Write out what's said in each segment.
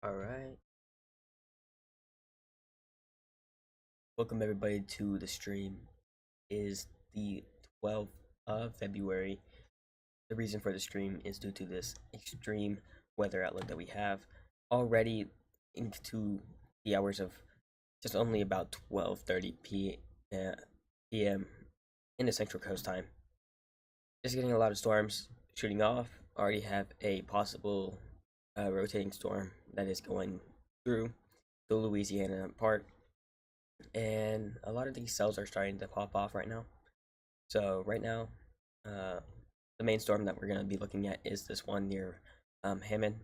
All right. Welcome everybody to the stream. Is the 12th of February. The reason for the stream is due to this extreme weather outlook that we have already into the hours of just only about 12:30 p.m. in the Central Coast time. Just getting a lot of storms shooting off. Already have a possible rotating storm that is going through the Louisiana part, and a lot of these cells are starting to pop off right now. So right now, uh, the main storm that we're going to be looking at is this one near Hammond.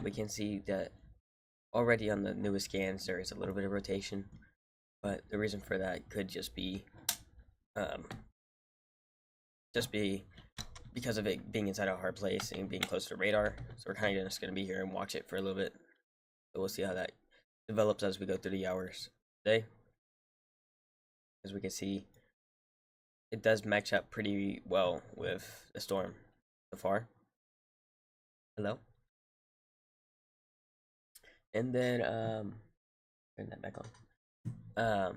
We can see that already on the newest scans there is a little bit of rotation, but the reason for that could um, just be because of it being inside a hard place and being close to radar. So we're kind of just going to be here and watch it for a little bit. So we'll see how that develops as we go through the hours today. As we can see, it does match up pretty well with the storm so far. Hello. And then turn that back on.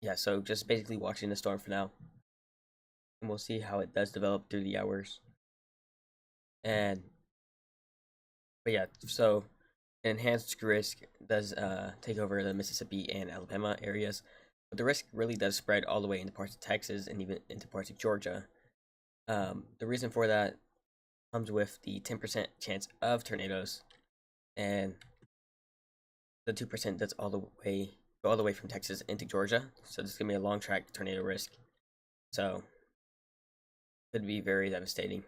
Yeah, so just basically watching the storm for now. And we'll see how it does develop through the hours. And but yeah, so enhanced risk does take over the Mississippi and Alabama areas. But the risk really does spread all the way into parts of Texas and even into parts of Georgia. The reason for that comes with the 10% chance of tornadoes, and the 2% that's all the way from Texas into Georgia. So this is gonna be a long track tornado risk. So could be very devastating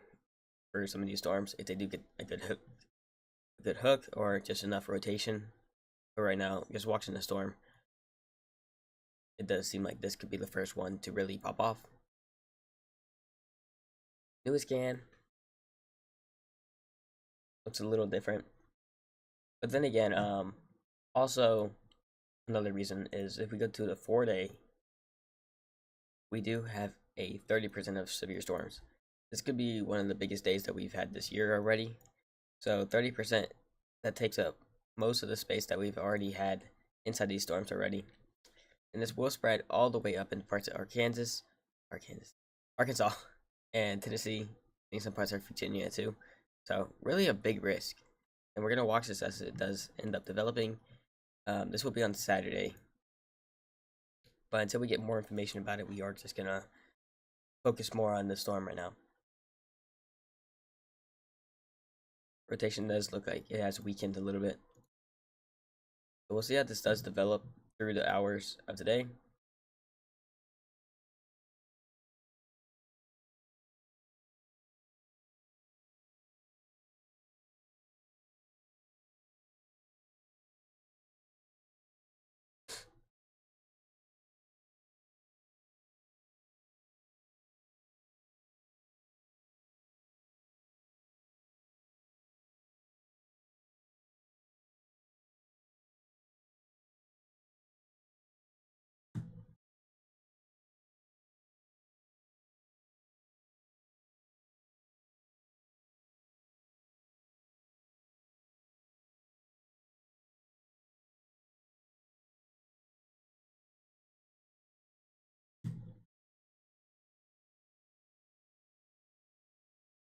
for some of these storms if they do get a good hook or just enough rotation. But right now, just watching the storm, it does seem like this could be the first one to really pop off. New scan looks a little different, but then again, also another reason is if we go to the 4-day, we do have a 30% of severe storms. This could be one of the biggest days that we've had this year already. So 30%, that takes up most of the space that we've already had inside these storms already. And this will spread all the way up into parts of Arkansas, and Tennessee, and some parts of Virginia too. So really a big risk. And we're gonna watch this as it does end up developing. This will be on Saturday. But until we get more information about it, we are just gonna focus more on the storm right now. Rotation does look like it has weakened a little bit. So we'll see how this does develop through the hours of today.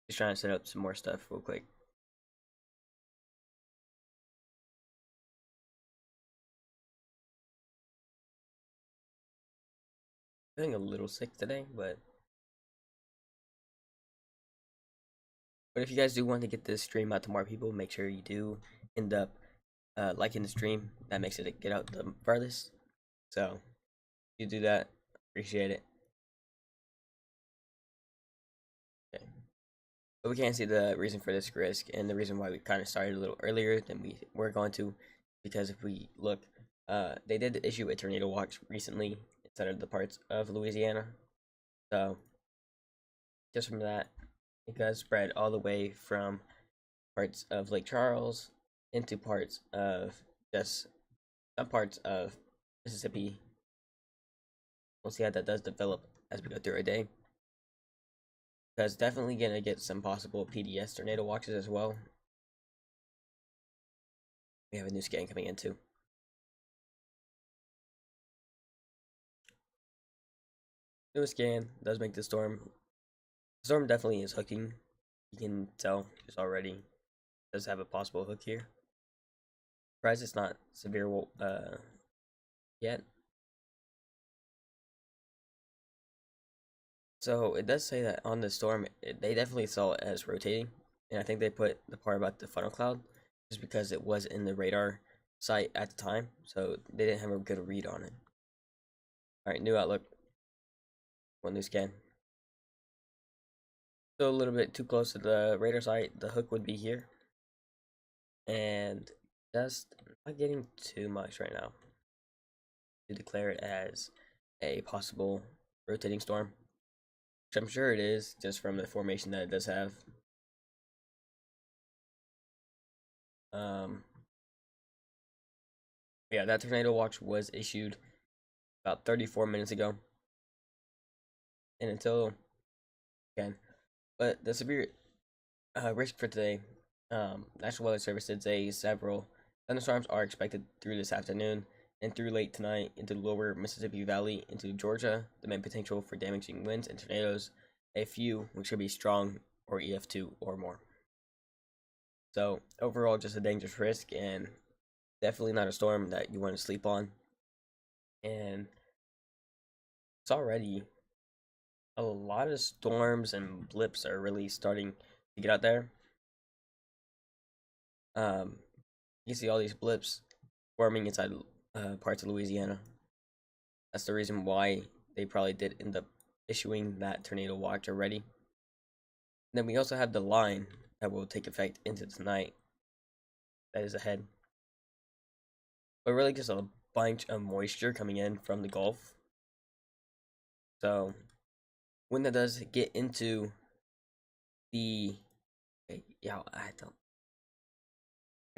Just trying to set up some more stuff real quick. Feeling a little sick today, but if you guys do want to get this stream out to more people, make sure you do end up liking the stream. That makes it get out the farthest. So if you do that, appreciate it. Okay. But we can't see the reason for this risk and the reason why we kind of started a little earlier than we were going to, because if we look, they did issue a tornado watch recently instead of the parts of Louisiana. So just from that, it does spread all the way from parts of Lake Charles into parts of just some parts of Mississippi. We'll see how that does develop as we go through our day. Because definitely gonna get some possible PDS tornado watches as well. We have a new scan coming in too. New scan does make the storm. The storm definitely is hooking. You can tell just already. It does have a possible hook here. Surprised it's not severe yet. So it does say that on the storm, they definitely saw it as rotating, and I think they put the part about the funnel cloud just because it was in the radar site at the time, so they didn't have a good read on it. All right, new outlook. One new scan. Still a little bit too close to the radar site. The hook would be here, and just not getting too much right now to declare it as a possible rotating storm, which I'm sure it is just from the formation that it does have. Um, yeah, that tornado watch was issued about 34 minutes ago, and until again, but the severe risk for today, National Weather Service did say several thunderstorms are expected through this afternoon and through late tonight into the lower Mississippi Valley into Georgia. The main potential for damaging winds and tornadoes, a few which could be strong or EF2 or more. So overall, just a dangerous risk and definitely not a storm that you want to sleep on. And it's already a lot of storms and blips are really starting to get out there. You can see all these blips forming inside parts of Louisiana. That's the reason why they probably did end up issuing that tornado watch already. And then we also have the line that will take effect into tonight that is ahead. But really just a bunch of moisture coming in from the Gulf. So when that does get into the yeah, I don't.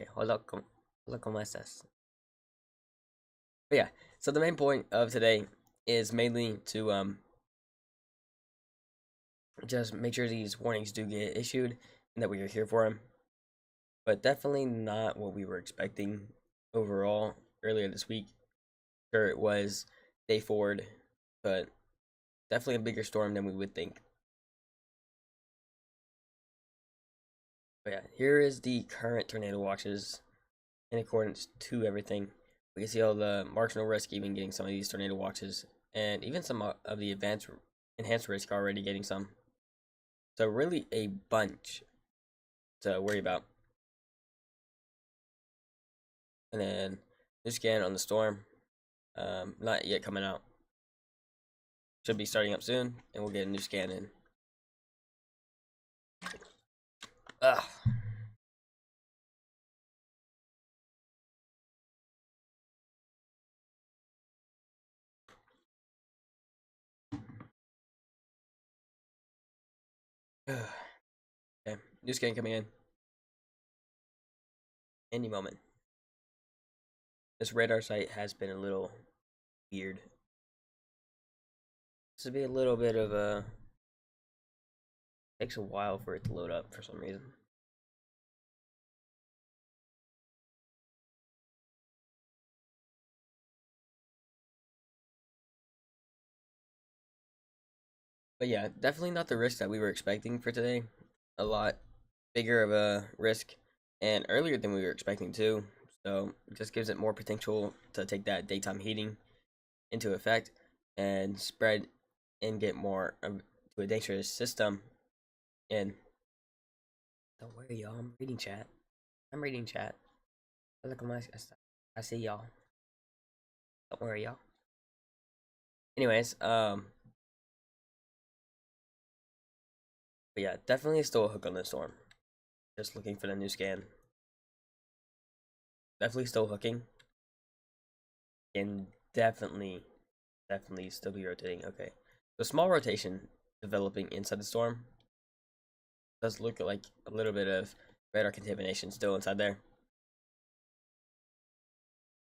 Okay, hold up, ¿cómo estás? But yeah, so the main point of today is mainly to just make sure these warnings do get issued and that we are here for them. But definitely not what we were expecting overall earlier this week. Sure, it was day forward, but definitely a bigger storm than we would think. But yeah, here is the current tornado watches in accordance to everything. We can see all the marginal risk even getting some of these tornado watches, and even some of the enhanced risk already getting some. So really a bunch to worry about. And then new scan on the storm, not yet coming out. Should be starting up soon, and we'll get a new scan in. Ugh. Okay, new scan coming in any moment. This radar site has been a little weird. This would be a little bit of a takes a while for it to load up for some reason. But yeah, definitely not the risk that we were expecting for today. A lot bigger of a risk and earlier than we were expecting too. So it just gives it more potential to take that daytime heating into effect and spread and get more to a dangerous system. And don't worry, y'all. I'm reading chat. I'm reading chat. Look at my. I see y'all. Don't worry, y'all. Anyways, but yeah, definitely still a hook on the storm. Just looking for the new scan. Definitely still hooking. And definitely still be rotating. Okay. The small rotation developing inside the storm does look like a little bit of radar contamination still inside there.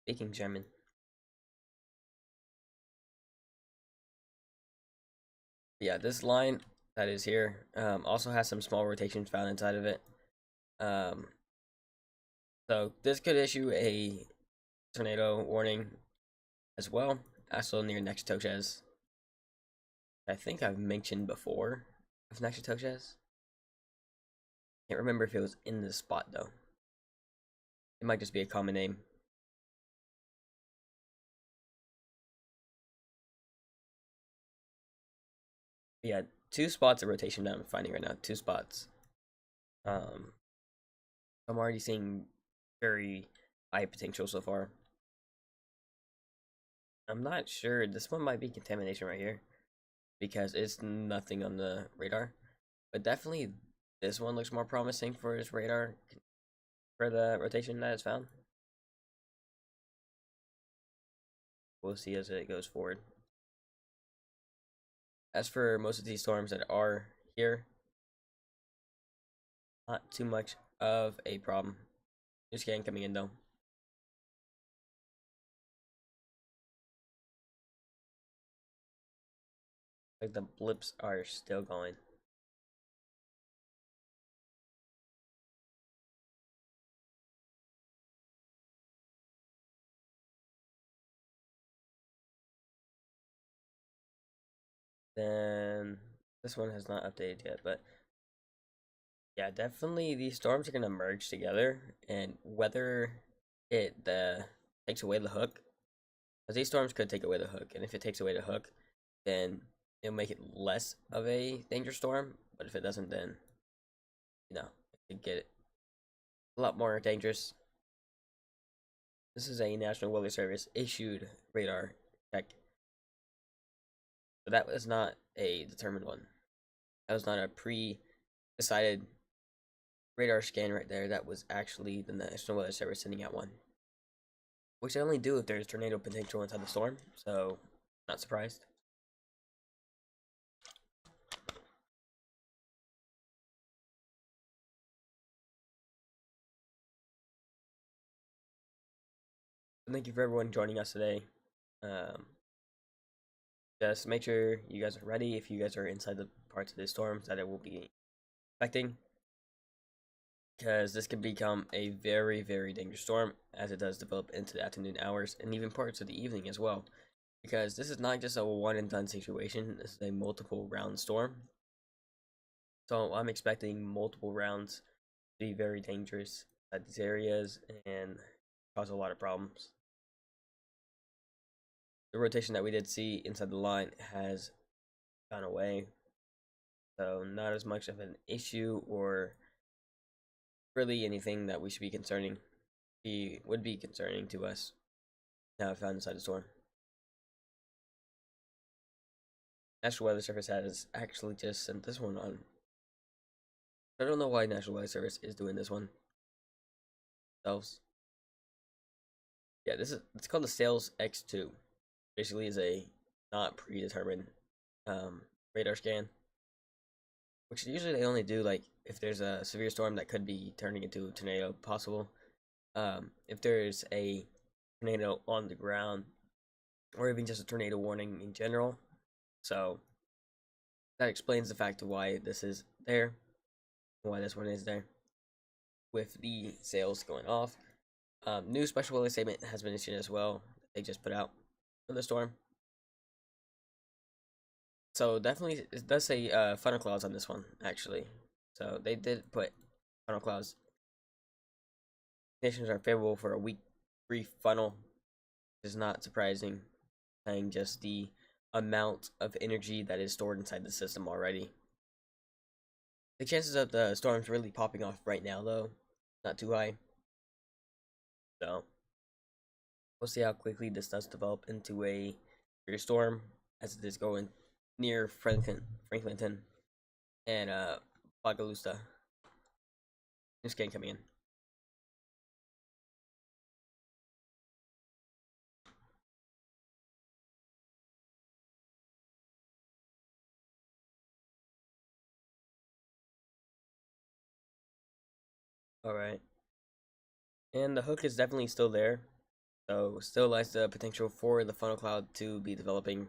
Speaking German. Yeah, this line that is here also has some small rotations found inside of it. Um, So this could issue a tornado warning as well, also near Nacogdoches. I think I've mentioned before of Nacogdoches. Can't remember if it was in this spot though. It might just be a common name. But yeah, two spots of rotation that I'm finding right now. Two spots. Um, I'm already seeing very high potential so far. I'm not sure. This one might be contamination right here because it's nothing on the radar. But definitely this one looks more promising for its radar for the rotation that it's found. We'll see as it goes forward. As for most of these storms that are here, not too much of a problem. New scan coming in though. Like the blips are still going. Then this one has not updated yet, but yeah, definitely these storms are gonna merge together, and whether it takes away the hook, because these storms could take away the hook, and if it takes away the hook, then it'll make it less of a dangerous storm. But if it doesn't, then it could get a lot more dangerous. This is a National Weather Service issued radar check, but that was not a determined one. That was not a pre-decided radar scan right there. That was actually the National Weather Service sending out one, which they only do if there's tornado potential inside the storm. So, not surprised. Thank you for everyone joining us today. Um, just make sure you guys are ready if you guys are inside the parts of the storms that it will be affecting, because this could become a very, very dangerous storm as it does develop into the afternoon hours and even parts of the evening as well. Because this is not just a one and done situation, this is a multiple round storm. So I'm expecting multiple rounds to be very dangerous at these areas and cause a lot of problems. The rotation that we did see inside the line has gone away, so not as much of an issue or really anything that we should be concerning. Would be concerning to us now found inside the storm. National Weather Service has actually just sent this one on. I don't know why National Weather Service is doing this one themselves. Yeah, it's called the Sales X2. Basically, is a not predetermined radar scan, which usually they only do like if there's a severe storm that could be turning into a tornado possible. If there's a tornado on the ground, or even just a tornado warning in general. So that explains the fact of why this is there, and why this one is there, with the sales going off. New special weather statement has been issued as well. They just put out for the storm. So definitely, it does say funnel clouds on this one actually. So they did put funnel clouds. Conditions are favorable for a weak, brief funnel. Is not surprising, saying just the amount of energy that is stored inside the system already. The chances of the storms really popping off right now, though, not too high. So we'll see how quickly this does develop into a severe storm as it is going near Franklinton, and Bogalusa. This game coming in. All right, and the hook is definitely still there, so still lies the potential for the funnel cloud to be developing.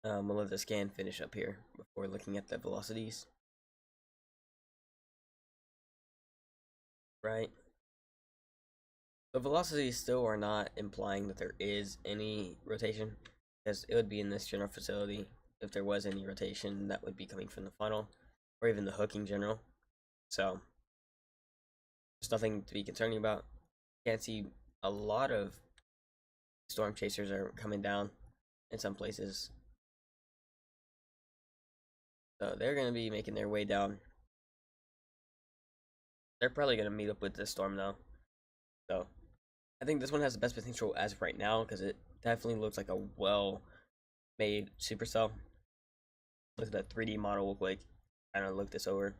We'll let the scan finish up here before looking at the velocities. right? The velocities still are not implying that there is any rotation, because it would be in this general facility. If there was any rotation, that would be coming from the funnel, or even the hook in general. So, there's nothing to be concerning about. Can't see a lot of storm chasers are coming down in some places. So they're going to be making their way down. They're probably going to meet up with this storm though. So I think this one has the best potential as of right now because it definitely looks like a well-made supercell. Look at that 3D model look like. Kind of look this over.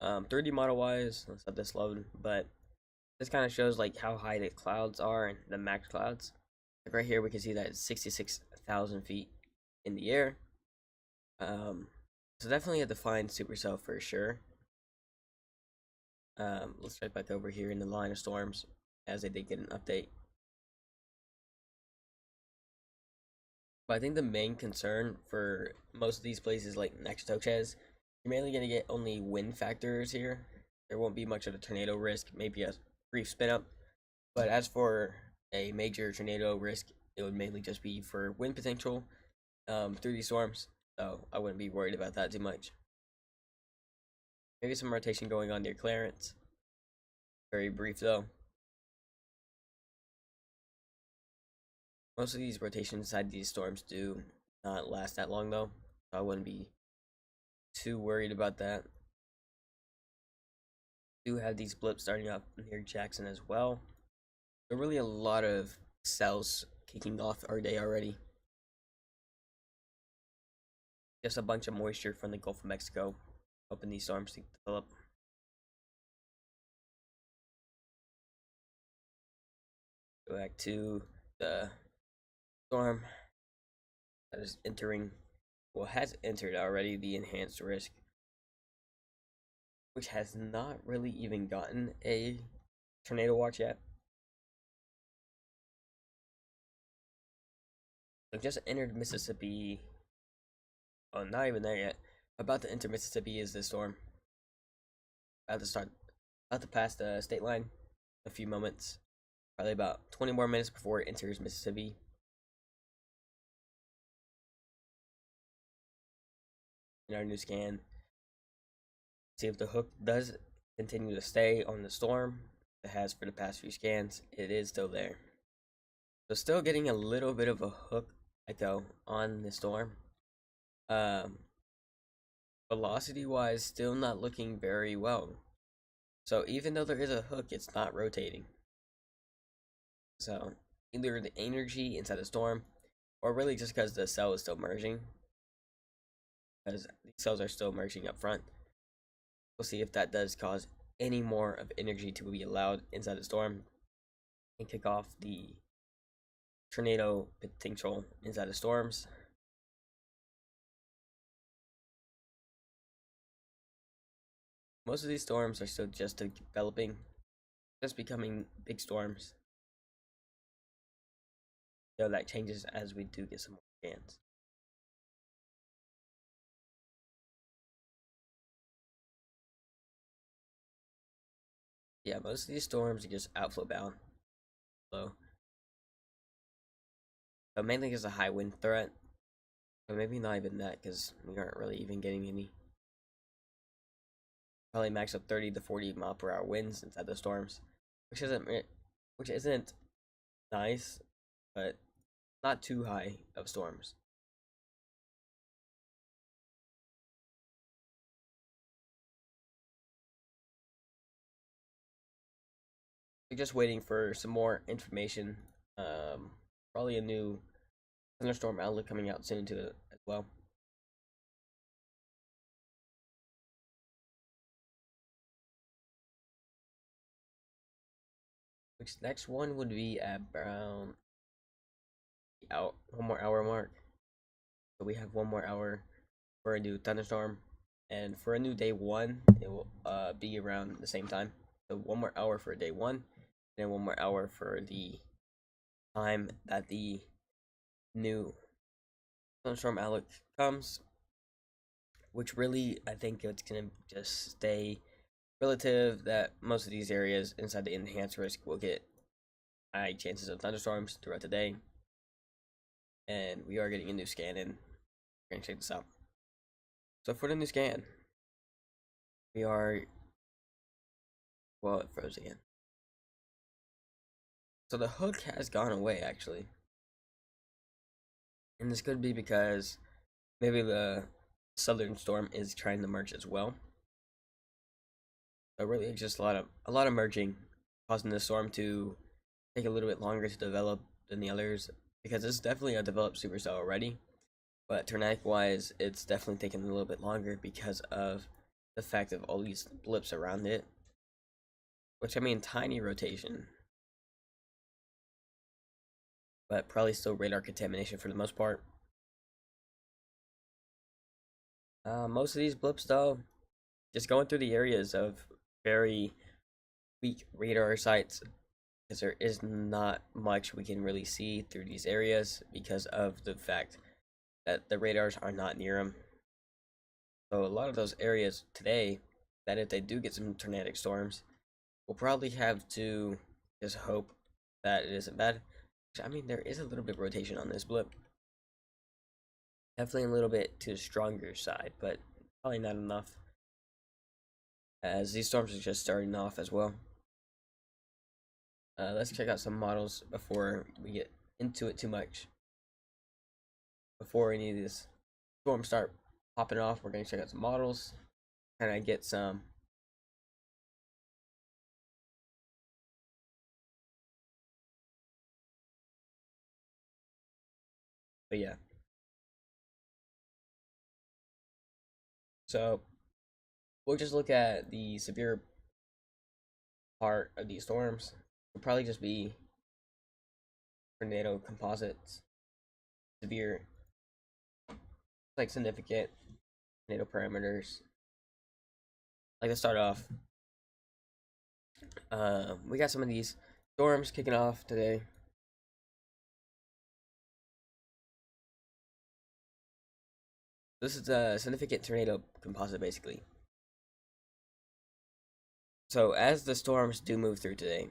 3D model wise, let's let this load. But this kind of shows like how high the clouds are and the max clouds. Like right here, we can see that it's 66,000 feet in the air. So definitely a defined supercell for sure. Let's right back over here in the line of storms as they did get an update. But I think the main concern for most of these places like next to Tochez, you're mainly going to get only wind factors here. There won't be much of a tornado risk, maybe a brief spin up. But as for a major tornado risk, it would mainly just be for wind potential through these storms. So I wouldn't be worried about that too much. Maybe some rotation going on near Clarence. Very brief though. Most of these rotations inside these storms do not last that long though. So I wouldn't be too worried about that. Do have these blips starting up near Jackson as well. There are really a lot of cells kicking off our day already. Just a bunch of moisture from the Gulf of Mexico helping these storms to develop. Go back to the storm that is entering, well, has entered already the enhanced risk, which has not really even gotten a tornado watch yet. So just entered Mississippi. Oh, not even there yet. About to enter Mississippi is the storm. About to start, about to pass the state line. A few moments, probably about 20 more minutes before it enters Mississippi. In our new scan, see if the hook does continue to stay on the storm. It has for the past few scans. It is still there. So still getting a little bit of a hook echo on the storm. Velocity wise, still not looking very well. So even though there is a hook, it's not rotating. So either the energy inside the storm, or really just because the cell is still merging, because these cells are still merging up front. We'll see if that does cause any more of energy to be allowed inside the storm and kick off the tornado potential inside the storms. Most of these storms are still just developing, just becoming big storms. So that changes as we do get some more scans. Yeah, most of these storms are just outflow bound. So mainly because a high wind threat. But maybe not even that because we aren't really even getting any. Probably max up 30 to 40 mile per hour winds inside the storms, which isn't nice, but not too high of storms. We're just waiting for some more information. Probably a new thunderstorm outlook coming out soon too as well. Which next one would be at around out 1 more hour mark. So we have 1 more hour for a new thunderstorm, and for a new day one, it will be around the same time. So 1 more hour for day one, and then 1 more hour for the time that the new thunderstorm outlook comes. which really I think it's gonna just stay relative that most of these areas inside the enhanced risk will get high chances of thunderstorms throughout the day. And we are getting a new scan in. We're gonna check this out. So for the new scan, we are, well, it froze again. So the hook has gone away actually. And this could be because maybe the southern storm is trying to merge as well. So really it's just a lot of merging, causing the storm to take a little bit longer to develop than the others, because it's definitely a developed supercell already. But tornadic wise, it's definitely taking a little bit longer because of the fact of all these blips around it. Which I mean, tiny rotation, but probably still radar contamination for the most part. Most of these blips, though, just going through the areas of very weak radar sites, because there is not much we can really see through these areas because of the fact that the radars are not near them. So a lot of those areas today, that if they do get some tornadic storms, we'll probably have to just hope that it isn't bad. I mean, there is a little bit of rotation on this blip. Definitely a little bit to the stronger side, but probably not enough, as these storms are just starting off as well. Let's check out some models before we get into it too much. Before any of these storms start popping off, we're going to check out some models, kind of get some but yeah. So we'll just look at the severe part of these storms. It'll probably just be tornado composites, severe, like significant tornado parameters. Like to start off, we got some of these storms kicking off today. This is a significant tornado composite, basically. So as the storms do move through today,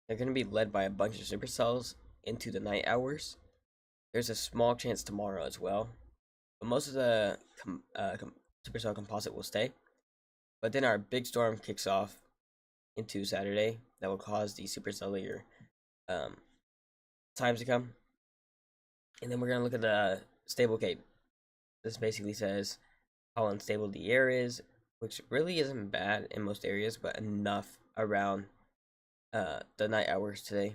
they're going to be led by a bunch of supercells into the night hours. There's a small chance tomorrow as well, but most of the supercell composite will stay. But then our big storm kicks off into Saturday that will cause the supercellular times to come. And then we're going to look at the stable cape. This basically says how unstable the air is, which really isn't bad in most areas, but enough around the night hours today,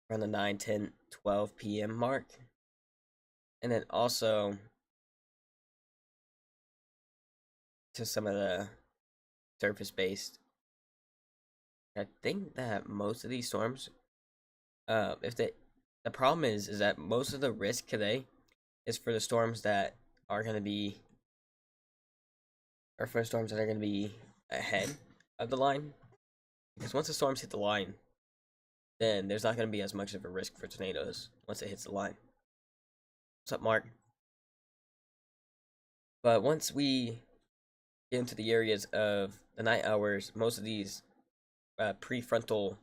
around the 9, 10, 12 p.m. mark. And then also to some of the surface based. I think that most of these storms, if they, the problem is that most of the risk today is for the storms that are going to be, or for storms that are going to be ahead of the line. Because once the storms hit the line, then there's not going to be as much of a risk for tornadoes once it hits the line. What's up, Mark? But once we get into the areas of the night hours, most of these prefrontal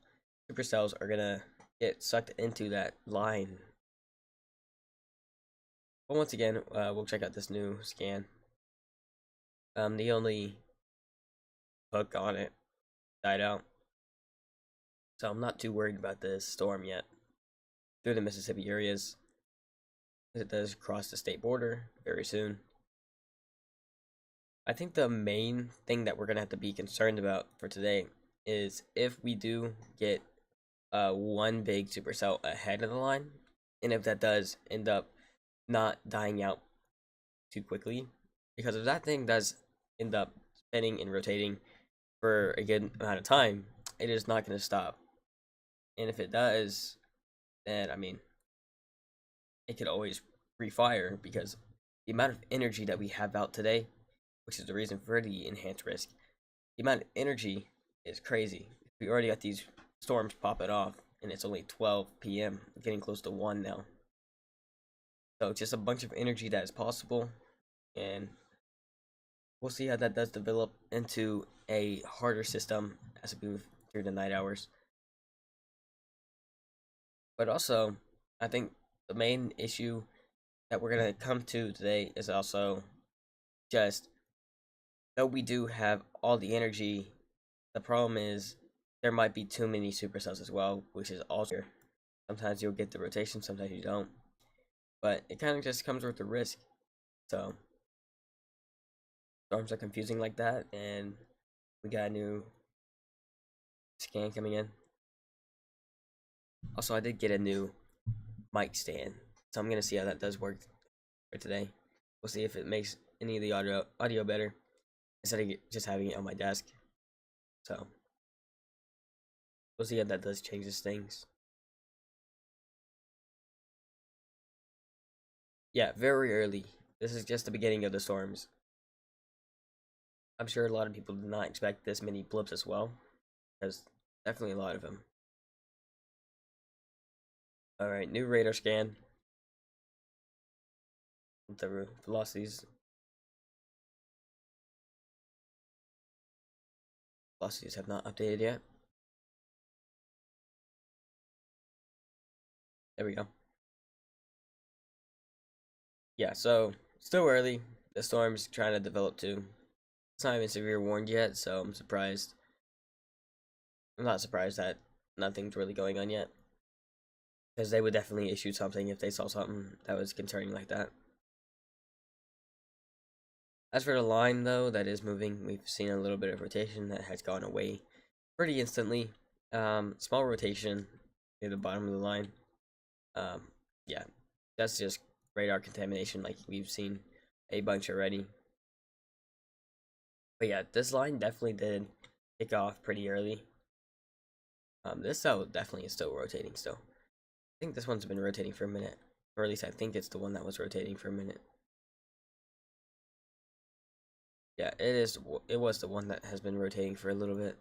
supercells are going to get sucked into that line. But once again, we'll check out this new scan. The only hook on it died out, so I'm not too worried about this storm yet through the Mississippi areas. It does cross the state border very soon. I think the main thing that we're gonna have to be concerned about for today is if we do get one big supercell ahead of the line, and if that does end up not dying out too quickly, because if that thing does end up spinning and rotating for a good amount of time, it is not going to stop. And if it does, then I mean, it could always refire, because the amount of energy that we have out today, which is the reason for the enhanced risk, the amount of energy is crazy. We already got these storms popping off, and it's only 12 p.m., getting close to 1 now. So just a bunch of energy that is possible, and we'll see how that does develop into a harder system as we move through the night hours. But also, I think the main issue that we're gonna come to today is also just though we do have all the energy, the problem is there might be too many supercells as well, which is also sometimes you'll get the rotation, sometimes you don't. But it kind of just comes with the risk. So storms are confusing like that, and we got a new scan coming in. Also, I did get a new mic stand, so I'm gonna see how that does work for today. We'll see if it makes any of the audio better instead of just having it on my desk. So we'll see how that does changes things. Yeah, very early. This is just the beginning of the storms. I'm sure a lot of people did not expect this many blips as well. There's definitely a lot of them. Alright, new radar scan. The velocities have not updated yet. There we go. Yeah, so still early. The storm's trying to develop too. It's not even severe warned yet, so I'm surprised. I'm not surprised that nothing's really going on yet. Because they would definitely issue something if they saw something that was concerning like that. As for the line, though, that is moving, we've seen a little bit of rotation that has gone away pretty instantly. Small rotation near the bottom of the line. Yeah, that's just radar contamination like we've seen a bunch already. But yeah, this line definitely did kick off pretty early. This cell definitely is still rotating still. I think this one's been rotating for a minute. Or at least I think it's the one that was rotating for a minute. Yeah, it is. It was the one that has been rotating for a little bit.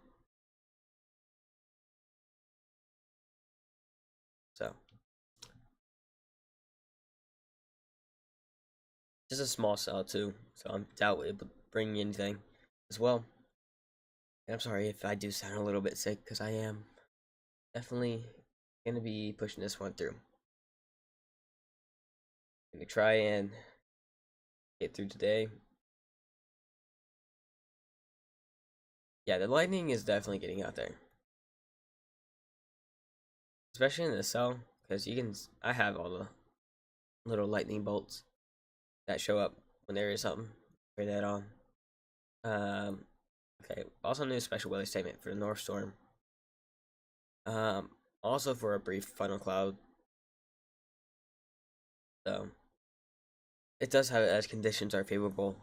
So, just a small cell too. So I doubt it would bring anything as well. And I'm sorry if I do sound a little bit sick because I am definitely gonna be pushing this one through. Gonna try and get through today. Yeah, the lightning is definitely getting out there, especially in the cell because you can. I have all the little lightning bolts that show up when there is something. Turn that on. Um, okay. Also, new special weather statement for the North Storm. Um, also for a brief funnel cloud. So it does have it as conditions are favorable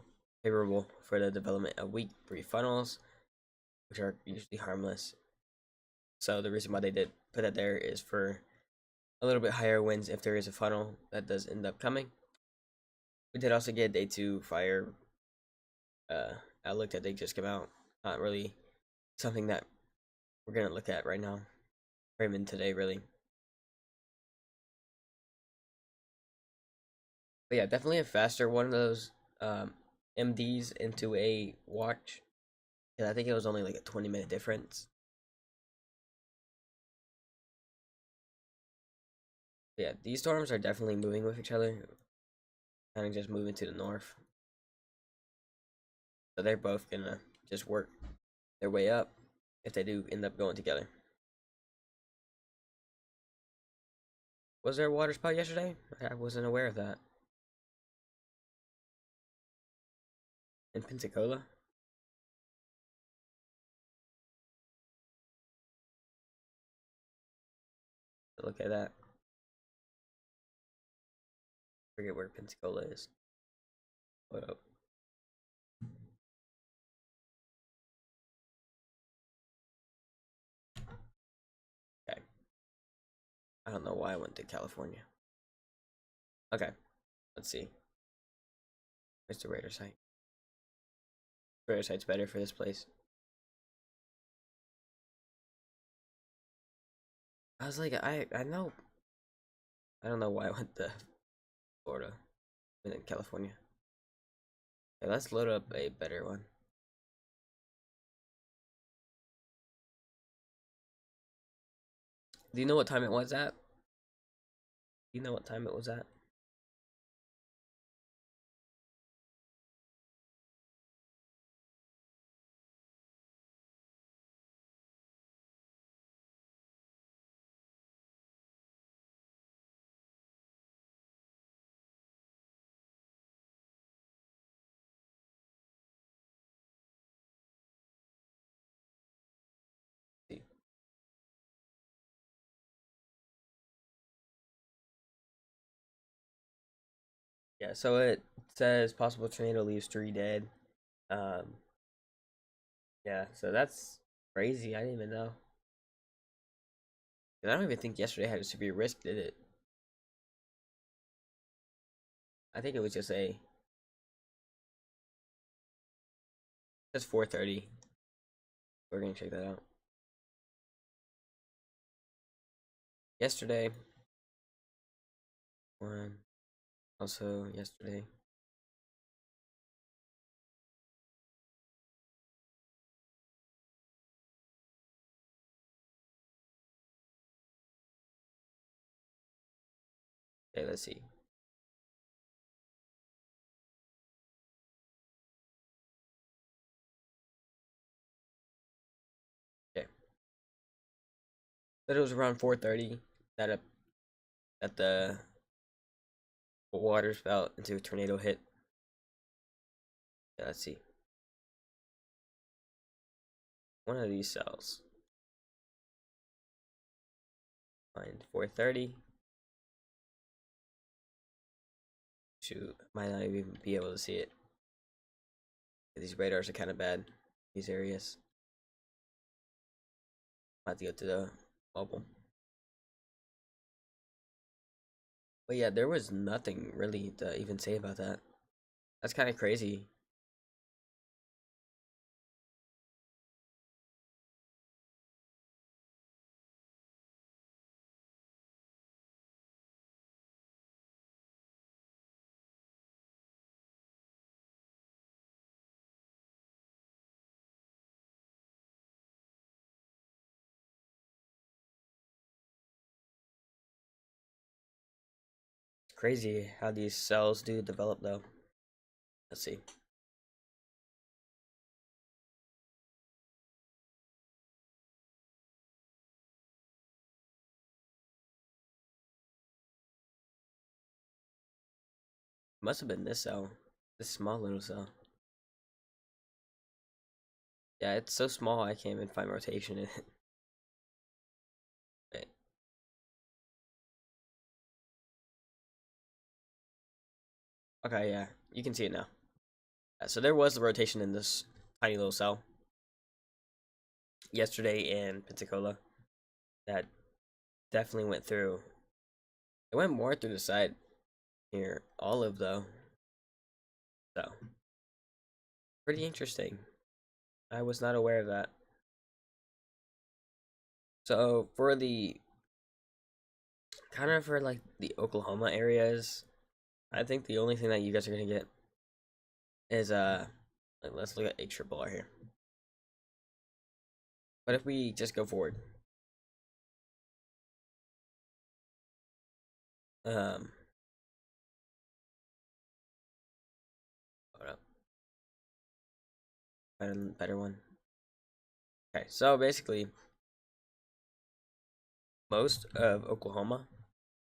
for the development of weak brief funnels, which are usually harmless. So the reason why they did put that there is for a little bit higher winds if there is a funnel that does end up coming. We did also get day 2 fire outlook that they just came out. Not really something that we're gonna look at right now, or even today, really. But yeah, definitely a faster one of those MDs into a watch. Yeah, I think it was only like a 20-minute difference. But yeah, these storms are definitely moving with each other, kind of just moving to the north. So they're both gonna just work their way up if they do end up going together. Was there a water spout yesterday? I wasn't aware of that. In Pensacola? Look at that. Forget where Pensacola is. What up? Okay. I don't know why I went to California. Okay. Let's see. Where's the radar site? Radar site's better for this place. I was like, I know. I don't know why I went to Florida. I mean, California. Okay, let's load up a better one. Do you know what time it was at? Do you know what time it was at? Yeah, so it says possible tornado leaves 3 dead. Um, yeah, so that's crazy. I didn't even know. And I don't even think yesterday had a severe risk, did it? I think it was just just 4:30. We're gonna check that out. Yesterday, one also yesterday. Okay, let's see. Okay, but it was around 4:30 that that the water spout into a tornado hit. Yeah, let's see. One of these cells. Find 4:30. Shoot, might not even be able to see it. These radars are kind of bad. These areas. I have to go to the mobile. But yeah, there was nothing really to even say about that. That's kind of crazy. It's crazy how these cells do develop though. Let's see. Must have been this cell. This small little cell. Yeah, it's so small I can't even find rotation in it. Wait. Okay, yeah, you can see it now. So there was the rotation in this tiny little cell yesterday in Pensacola that definitely went through. It went more through the side here, Olive though. So pretty interesting. I was not aware of that. So for the kind of for like the Oklahoma areas, I think the only thing that you guys are gonna get is like, let's look at a triple R here. But if we just go forward, um, hold up, better one. Okay, so basically, most of Oklahoma,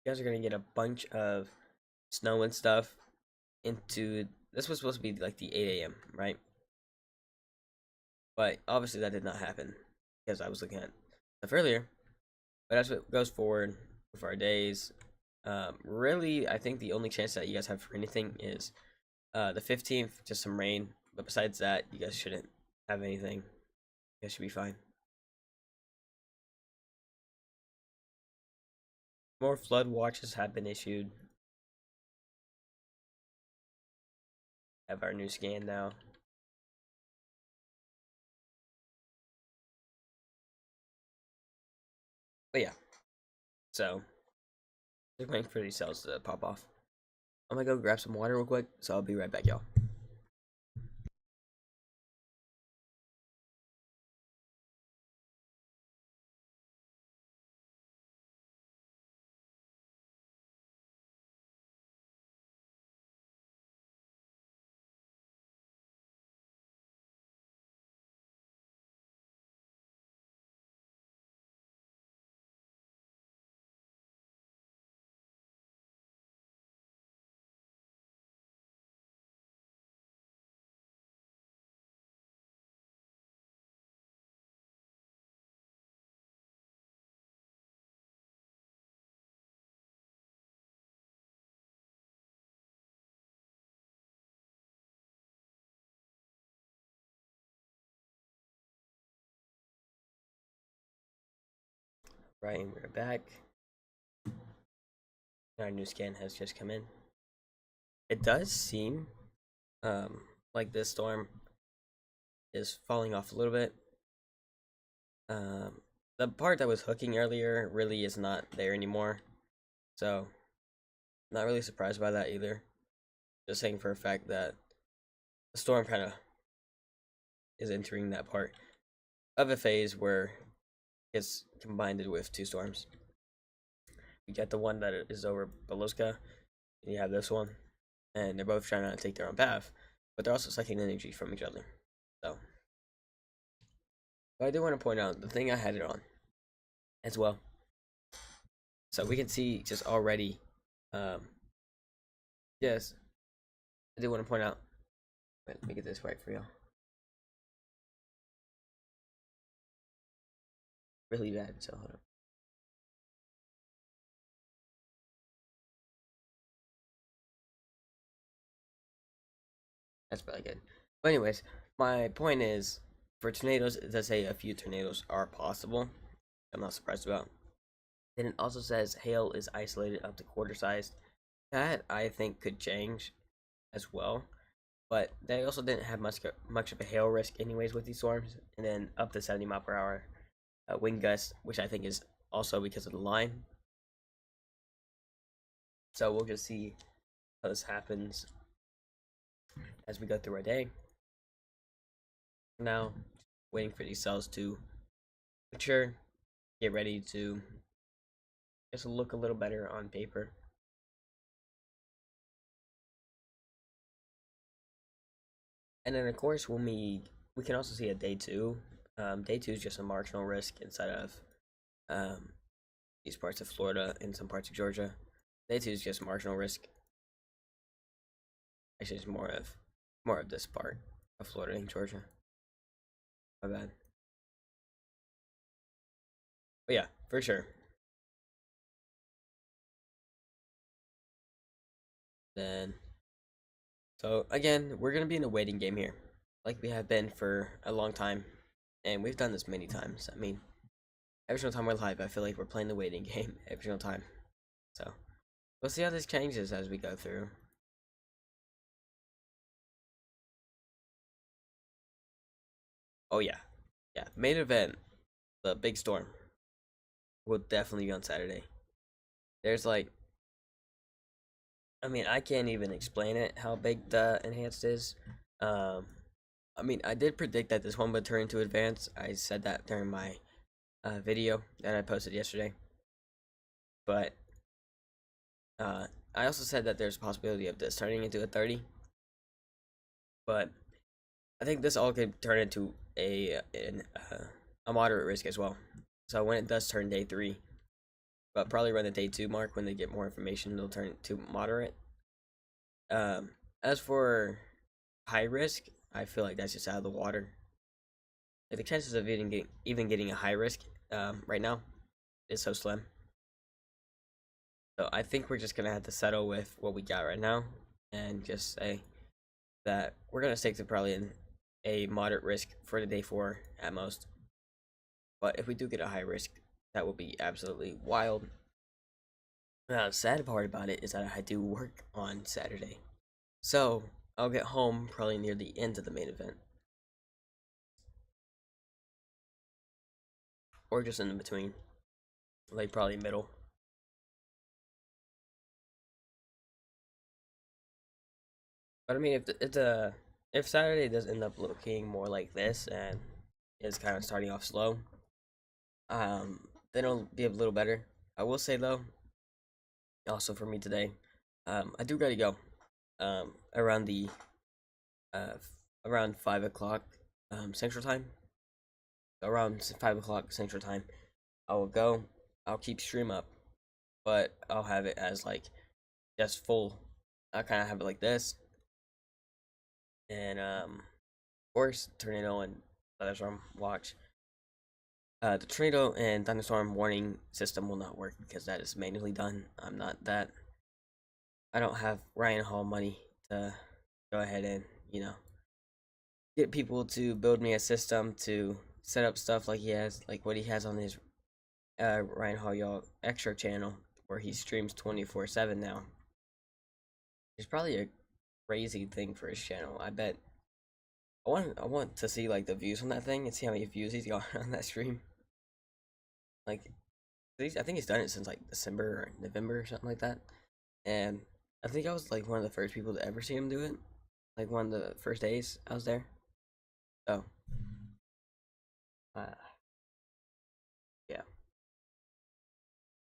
you guys are gonna get a bunch of snow and stuff into. This was supposed to be like the 8 a.m. right? But obviously that did not happen because I was looking at stuff earlier. But as it goes forward with our days, really, I think the only chance that you guys have for anything is the 15th, just some rain. But besides that, you guys shouldn't have anything. You guys should be fine. More flood watches have been issued. Have our new scan now. But yeah, so just waiting for these cells to pop off. I'm gonna go grab some water real quick, so I'll be right back, y'all. Right, and we're back. Our new scan has just come in. It does seem um, like this storm is falling off a little bit. Um, the part that was hooking earlier really is not there anymore, so not really surprised by that either. Just saying for a fact that the storm kind of is entering that part of a phase where it's combined with two storms. You get the one that is over Beluska, and you have this one, and they're both trying to take their own path, but they're also sucking energy from each other. So, but I do want to point out the thing I had it on as well. So we can see just already, um, yes, I do want to point out, wait, let me get this right for y'all. Really bad, so hold on. That's probably good. But anyways, my point is, for tornadoes, it does say a few tornadoes are possible. I'm not surprised about. Then it also says hail is isolated up to quarter sized. That I think could change as well. But they also didn't have much of a hail risk anyways with these storms. And then up to 70 mph wind gust, which I think is also because of the line. So we'll just see how this happens as we go through our day. Now, waiting for these cells to mature, get ready to just look a little better on paper. And then of course when we can also see a day two. Day two is just a marginal risk inside of um, these parts of Florida and some parts of Georgia. Day two is just marginal risk. Actually, it's more of this part of Florida and Georgia. My bad. But yeah, for sure. Then so again, we're gonna be in a waiting game here, like we have been for a long time, and we've done this many times. I mean, every single time we're live, I feel like we're playing the waiting game every single time. So we'll see how this changes as we go through. Oh yeah, yeah. Main event, the big storm, will definitely be on Saturday. There's like, I mean, I can't even explain it how big the enhanced is. Um, I mean, I did predict that this one would turn into advanced. I said that during my video that I posted yesterday. But I also said that there's a possibility of this turning into a 30. But I think this all could turn into a moderate risk as well. So when it does turn day 3, but probably around the day 2 mark when they get more information, they'll turn it to moderate. As for high risk, I feel like that's just out of the water. Like the chances of even getting a high risk right now is so slim. So I think we're just gonna have to settle with what we got right now and just say that we're gonna stick to probably a moderate risk for the day 4 at most. But if we do get a high risk, that will be absolutely wild. The sad part about it is that I do work on Saturday, so I'll get home probably near the end of the main event, or just in between, like probably middle. But I mean, if Saturday does end up looking more like this and is kind of starting off slow, then it'll be a little better. I will say though, also for me today, I do gotta go. Around the uh around 5 o'clock Central Time. Around 5 o'clock Central Time, I will go. I'll keep stream up, but I'll have it as like just full. I kind of have it like this, and of course, tornado and thunderstorm watch. The tornado and thunderstorm warning system will not work because that is manually done. I'm not that. I don't have Ryan Hall money to go ahead and get people to build me a system to set up stuff like he has, like what he has on his Ryan Hall extra channel where he streams 24/7 now. It's probably a crazy thing for his channel. I bet. I want to see like the views on that thing and see how many views he's got on that stream. Like, I think he's done it since like December or November or something like that. And I think I was like one of the first people to ever see him do it. Like one of the first days I was there. So, uh, yeah,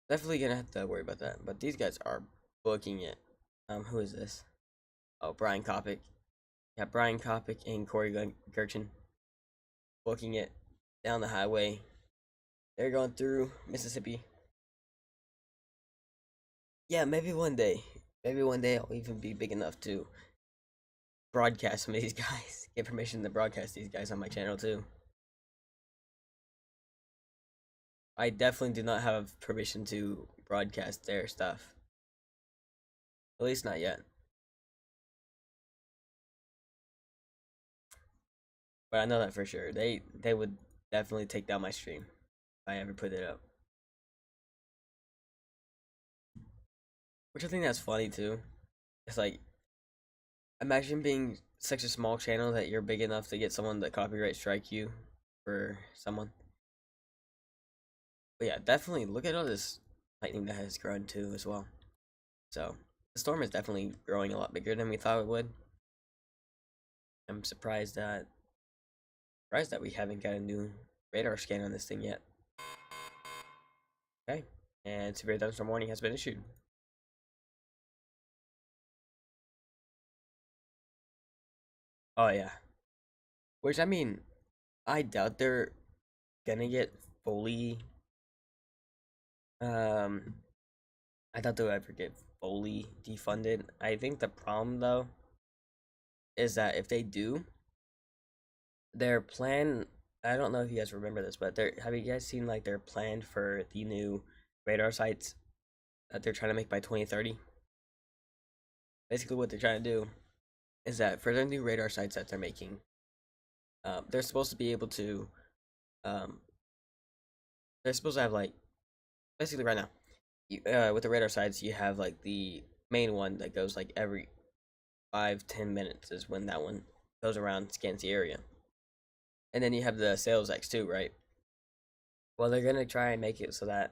definitely gonna have to worry about that. But these guys are booking it. Who is this? Oh, Brian Kopic. Yeah, Brian Kopic and Corey Gerchen booking it down the highway. They're going through Mississippi. Yeah, maybe one day. Maybe one day I'll even be big enough to broadcast some of these guys. Get permission to broadcast these guys on my channel too. I definitely do not have permission to broadcast their stuff. At least not yet. But I know that for sure. They would definitely take down my stream if I ever put it up. Which I think that's funny too. It's like, imagine being such a small channel that you're big enough to get someone to copyright strike you for someone. But yeah, definitely look at all this lightning that has grown too as well. So the storm is definitely growing a lot bigger than we thought it would. I'm surprised that we haven't got a new radar scan on this thing yet. Okay, and severe thunderstorm warning has been issued. Oh yeah, which I mean, I doubt they're gonna get fully. Um, I doubt they'll ever get fully defunded. I think the problem though is that if they do, their plan. I don't know if you guys remember this, but have you guys seen like their plan for the new radar sites that they're trying to make by 2030? Basically, what they're trying to do is that for their new radar sites that they're making, they're supposed to be able to, um, they're supposed to have like basically right now, with the radar sites, you have like the main one that goes like every 5-10 minutes is when that one goes around scans the area, and then you have the sales X too, right? Well, they're gonna try and make it so that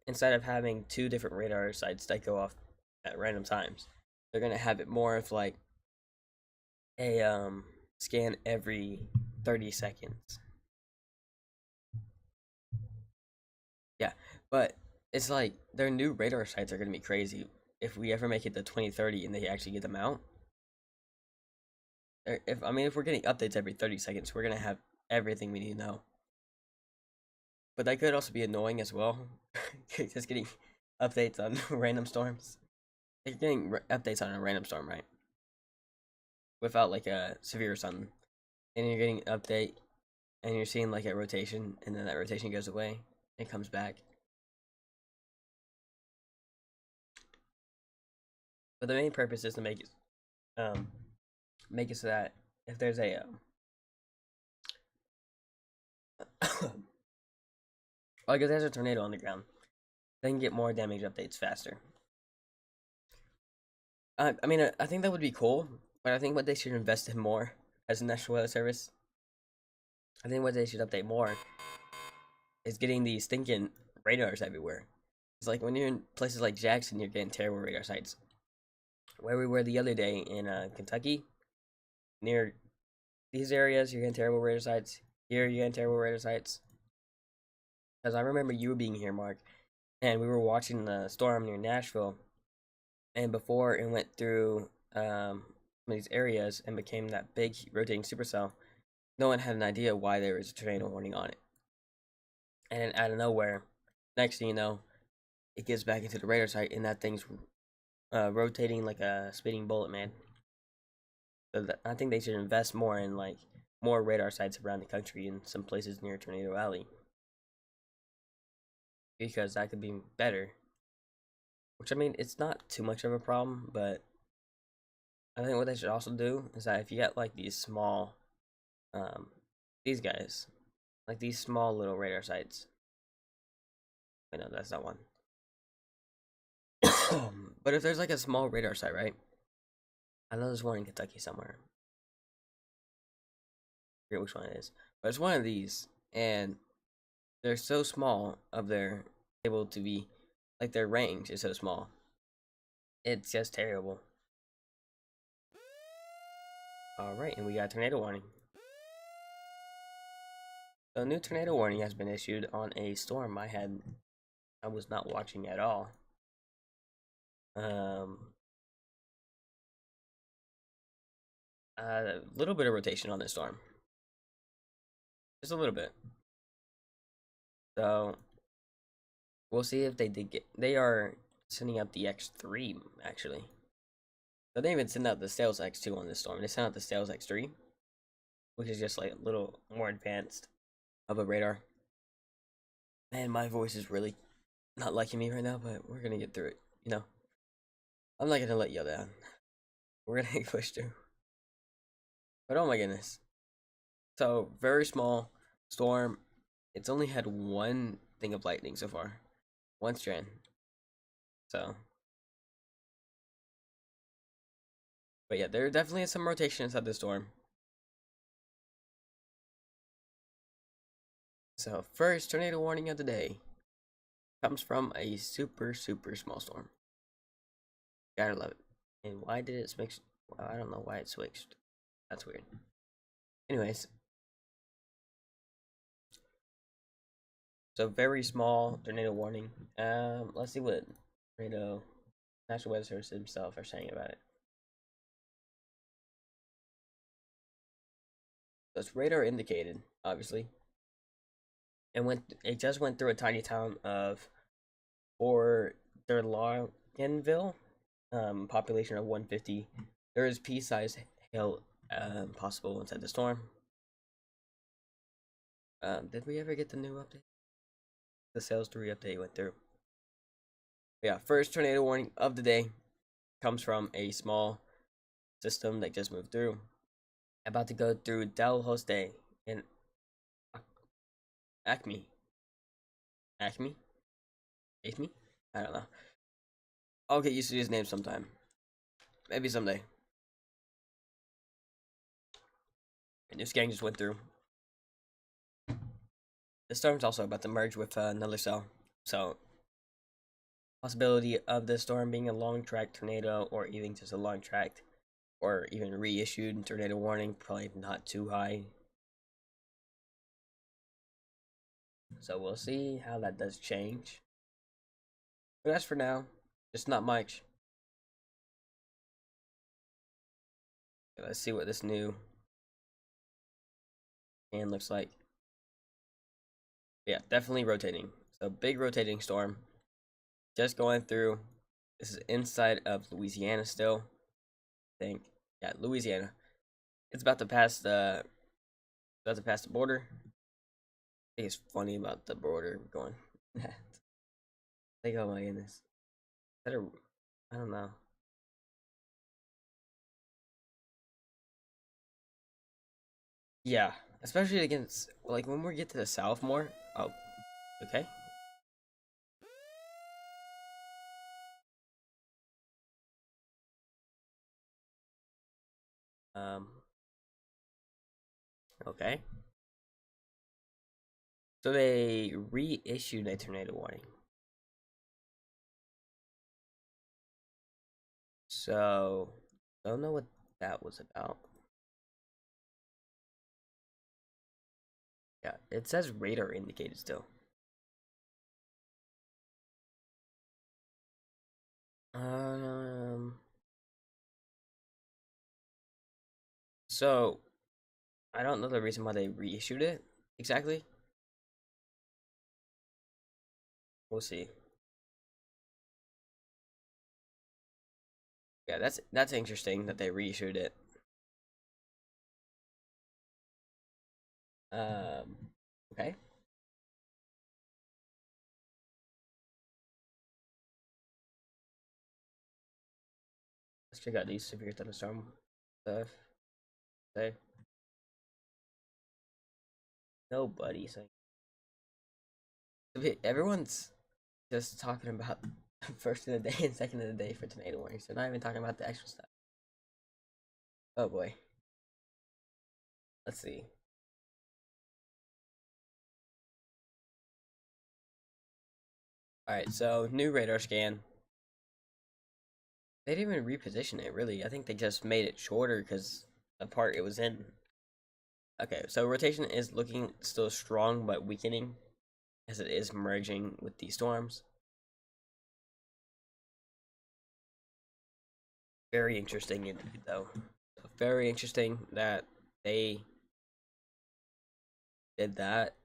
instead of having two different radar sites that go off at random times, they're gonna have it more of like a scan every 30 seconds. Yeah, but it's like their new radar sites are gonna be crazy. If we ever make it to 2030 and they actually get them out, if we're getting updates every 30 seconds, we're gonna have everything we need to know. But that could also be annoying as well. Just getting updates on random storms. You're getting updates on a random storm, right? Without like a severe or something, and you're getting an update, and you're seeing like a rotation, and then that rotation goes away and comes back. But the main purpose is to make it so that if there's a like if there's a tornado on the ground, they can get more damage updates faster. I mean, I think that would be cool, but I think what they should invest in more as a National Weather Service, I think what they should update more is getting these stinking radars everywhere. It's like when you're in places like Jackson, you're getting terrible radar sites. Where we were the other day in Kentucky, near these areas, you're getting terrible radar sites. Here, you're getting terrible radar sites. Because I remember you being here, Mark, and we were watching the storm near Nashville, and before it went through these areas and became that big rotating supercell, no one had an idea why there was a tornado warning on it. And then out of nowhere, next thing you know, it gets back into the radar site, and that thing's rotating like a speeding bullet, man. So I think they should invest more in like more radar sites around the country in some places near Tornado Alley, because that could be better. Which I mean, it's not too much of a problem, but I think what they should also do is that if you got like these small, um, these guys, like these small little radar sites, Wait, no, that's not one. But if there's like a small radar site, right? I know there's one in Kentucky somewhere. I forget which one it is, but it's one of these, and they're so small of their able to be like their range is so small. It's just terrible. All right, and we got a tornado warning. So a new tornado warning has been issued on a storm I was not watching at all. A little bit of rotation on this storm, just a little bit. So we'll see if they did get. They are sending out the X3 actually. So they even send out the Sales X2 on this storm. They sent out the Sales X3, which is just like a little more advanced of a radar. Man, my voice is really not liking me right now, but we're gonna get through it. You know, I'm not gonna let you down. We're gonna push through. But oh my goodness. So very small storm. It's only had one thing of lightning so far, one strand. So, but yeah, there definitely is some rotation inside the storm. So first tornado warning of the day comes from a super small storm. Gotta love it. And why did it switch? Well, I don't know why it switched. That's weird. Anyways, so very small tornado warning. Let's see what tornado National Weather Service himself are saying about it. So it's radar indicated, obviously. And it just went through a tiny town of Thurloganville, population of 150. There is pea-sized hail possible inside the storm. Did we ever get the new update? The Sales 3 update went through. But yeah, first tornado warning of the day comes from a small system that just moved through. About to go through Dalhousie in Acme. Acme? Acme? I don't know. I'll get used to his name sometime. Maybe someday. And this gang just went through. The storm's also about to merge with another cell. So, possibility of the storm being a long track tornado or even just a long track or even reissued tornado warning, probably not too high. So we'll see how that does change. But as for now, just not much. Okay, let's see what this new hand looks like. Yeah, definitely rotating. So big rotating storm. Just going through. This is inside of Louisiana still. I think. Yeah, Louisiana. It's about to pass the border. I think it's funny about the border going. Like, oh my goodness. Is that a, I don't know. Yeah, especially against like when we get to the south more. Oh, okay. Um, okay. So they reissued a tornado warning. So I don't know what that was about. Yeah, it says radar indicated still. Um, so I don't know the reason why they reissued it exactly. We'll see. Yeah, that's interesting that they reissued it. Okay. Let's check out these severe thunderstorm stuff. Say nobody saying everyone's just talking about first of the day and second of the day for tornado warnings. So not even talking about the actual stuff. Oh boy. Let's see. Alright, so new radar scan. They didn't even reposition it, really. I think they just made it shorter because the part it was in. Okay, so rotation is looking still strong but weakening as it is merging with these storms. Very interesting indeed, though. Very interesting that they did that.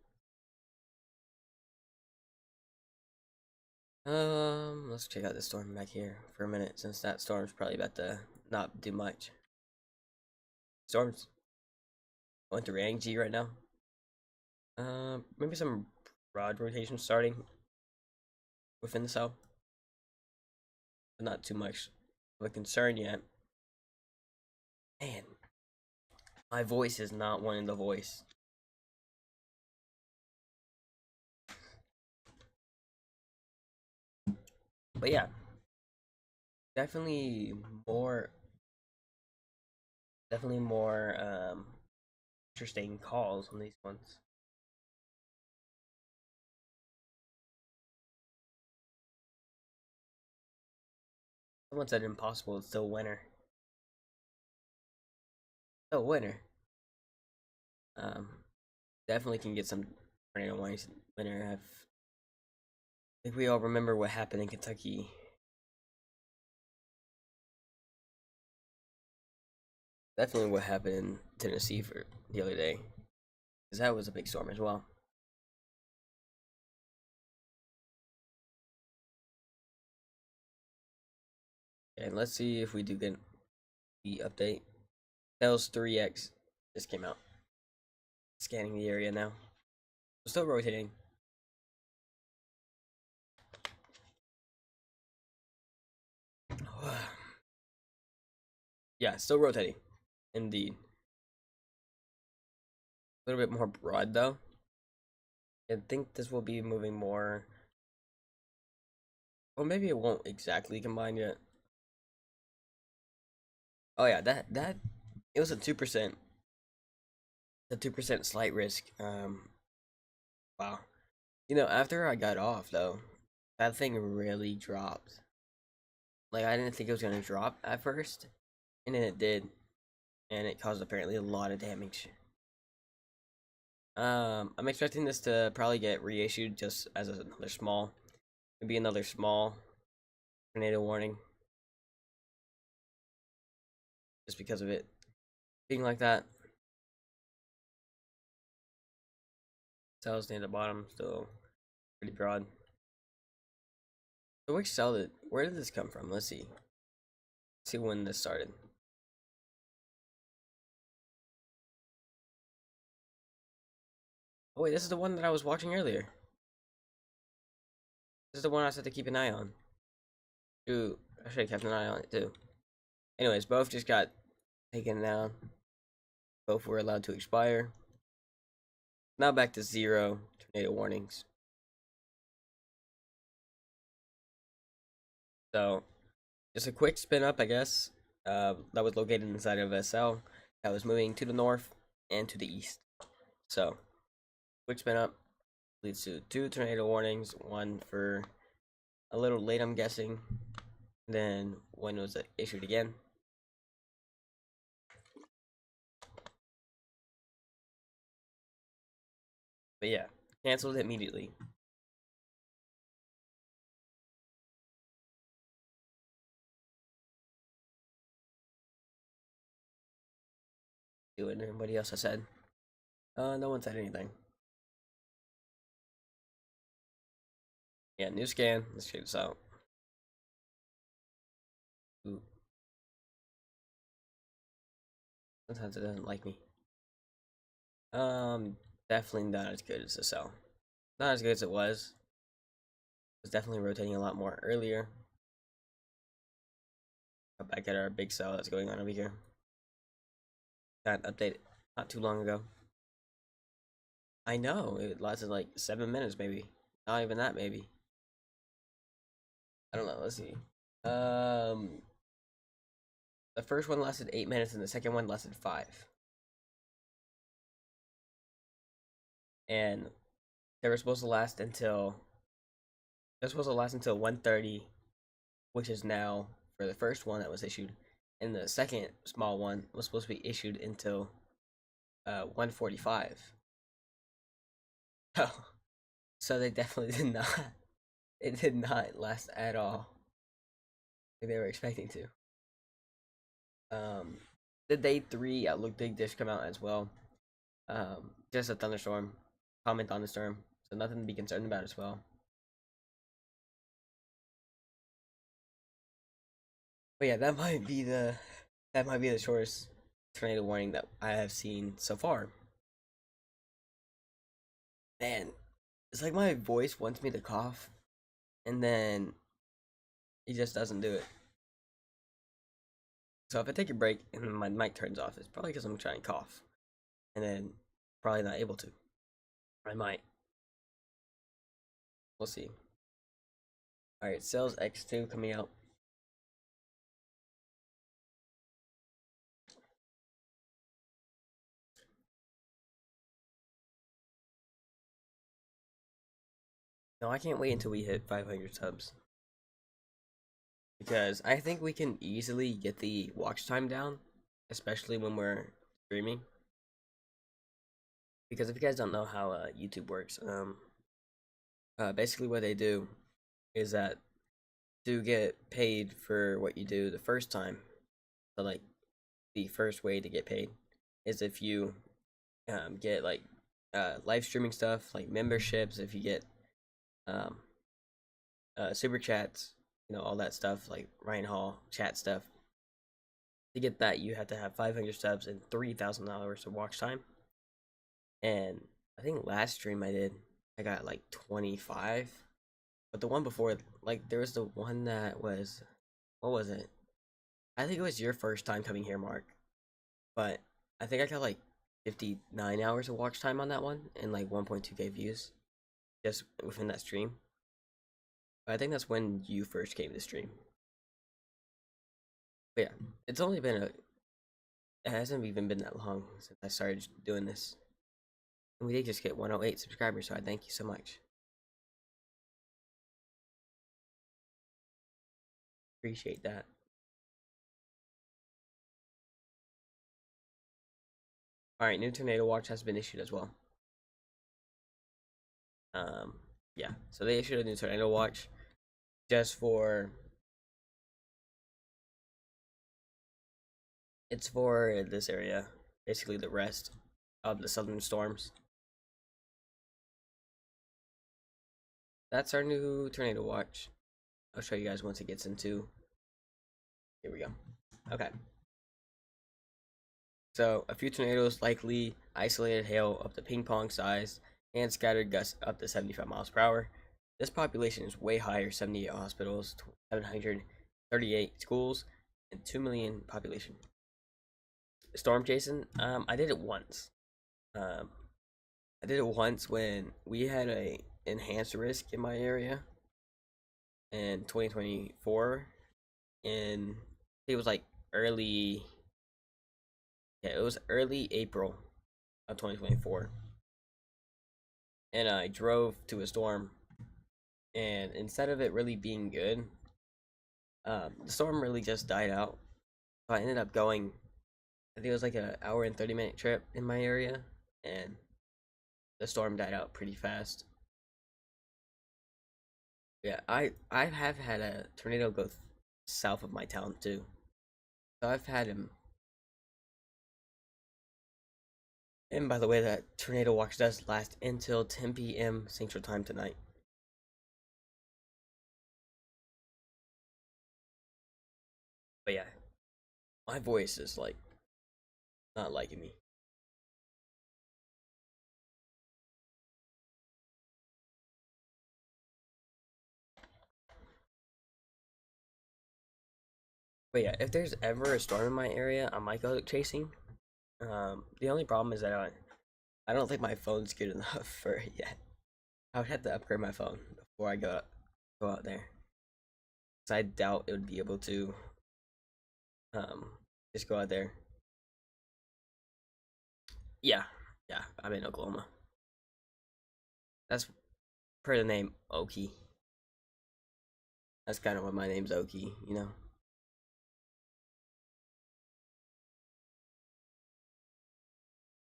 Let's check out the storm back here for a minute, since that storm's probably about to not do much. Storm's going through Yang right now. Maybe some broad rotation starting within the cell, but not too much of a concern yet. Man, my voice is not wanting the voice. But yeah, definitely more, definitely more interesting calls on these ones. Someone said impossible, it's still winter. Still winter. Um, Definitely can get some tornado warnings in winter. I think we all remember what happened in Kentucky. Definitely what happened in Tennessee for the other day, because that was a big storm as well. And let's see if we do get the update. Tails 3X just came out. Scanning the area now. We're still rotating. Yeah, still rotating. Indeed. A little bit more broad though. I think this will be moving more. Well, maybe it won't exactly combine yet. Oh yeah, that it was a 2%. The 2% slight risk. Wow. You know, after I got off though, that thing really dropped. Like I didn't think it was gonna drop at first, and then it did, and it caused apparently a lot of damage. I'm expecting this to probably get reissued just as another small, maybe another small tornado warning, just because of it being like that. Cells near the bottom still pretty broad. So which cell did? Where did this come from? Let's see. Let's see when this started. Oh wait, this is the one that I was watching earlier. This is the one I said to keep an eye on. Dude, I should have kept an eye on it too. Anyways, both just got taken down. Both were allowed to expire. Now back to 0 tornado warnings. So, just a quick spin up, I guess. That was located inside of a cell that was moving to the north and to the east. So, quick spin up leads to 2 tornado warnings. One for a little late, I'm guessing. Then one was issued again. But yeah, canceled immediately. Doing everybody else has said. No one said anything. Yeah, new scan. Let's check this out. Ooh. Sometimes it doesn't like me. Definitely not as good as the cell. Not as good as it was. It was definitely rotating a lot more earlier. Back at our big cell that's going on over here. Got updated not too long ago. I know, it lasted like 7 minutes maybe. Not even that maybe. I don't know. Let's see. Um, the first one lasted 8 minutes, and the second one lasted 5. And they were supposed to last until they're supposed to last until 1:30, which is now for the first one that was issued, and the second small one was supposed to be issued until 1:45. Oh, so they definitely did not. It did not last at all like they were expecting to. Um, the day 3 Outlook did come out as well. Just a thunderstorm, common thunderstorm, so nothing to be concerned about as well. But yeah, that might be the shortest tornado warning that I have seen so far. Man, it's like my voice wants me to cough, and then it just doesn't do it. So if I take a break and then my mic turns off, it's probably because I'm trying to cough, and then probably not able to. I might. We'll see. All right, Cells X2 coming out. No, I can't wait until we hit 500 subs because I think we can easily get the watch time down, especially when we're streaming. Because if you guys don't know how YouTube works, basically what they do is that to get paid for what you do the first time. So like the first way to get paid is if you get like live streaming stuff like memberships, if you get um, super chats, all that stuff like Ryan Hall chat stuff. To get that, you have to have 500 subs and 3,000 hours of watch time. And I think last stream I did, I got like 25. But the one before, like, there was the one that was, what was it? I think it was your first time coming here, Mark. But I think I got like 59 hours of watch time on that one and like 1.2K views just within that stream. But I think that's when you first came to stream. But yeah, it's only been it hasn't even been that long since I started doing this. And we did just get 108 subscribers, so I thank you so much. Appreciate that. Alright, new tornado watch has been issued as well. Um, yeah, so they issued a new tornado watch just for it's for this area, basically the rest of the southern storms. That's our new tornado watch. I'll show you guys once it gets into. Here we go. Okay. So a few tornadoes, likely isolated hail up to ping pong size, and scattered gusts up to 75 miles per hour. This population is way higher: 78 hospitals, 738 schools, and 2 million population. Storm Jason, I did it once. Um, I did it once when we had a enhanced risk in my area in 2024, and it was like early. Yeah, it was early April of 2024, and I drove to a storm, and instead of it really being good, the storm really just died out. So I ended up going. I think it was like an hour and 30-minute trip in my area, and the storm died out pretty fast. Yeah, I have had a tornado go south of my town too. So I've had him. And by the way, that tornado watch does last until 10 p.m. Central Time tonight. But yeah, my voice is like not liking me. But yeah, if there's ever a storm in my area, I might go chasing. The only problem is that I don't think my phone's good enough for it yet. I would have to upgrade my phone before I go out there. 'Cause I doubt it would be able to just go out there. Yeah, yeah, I'm in Oklahoma. That's per the name Okie. That's kind of what my name's Okie, you know.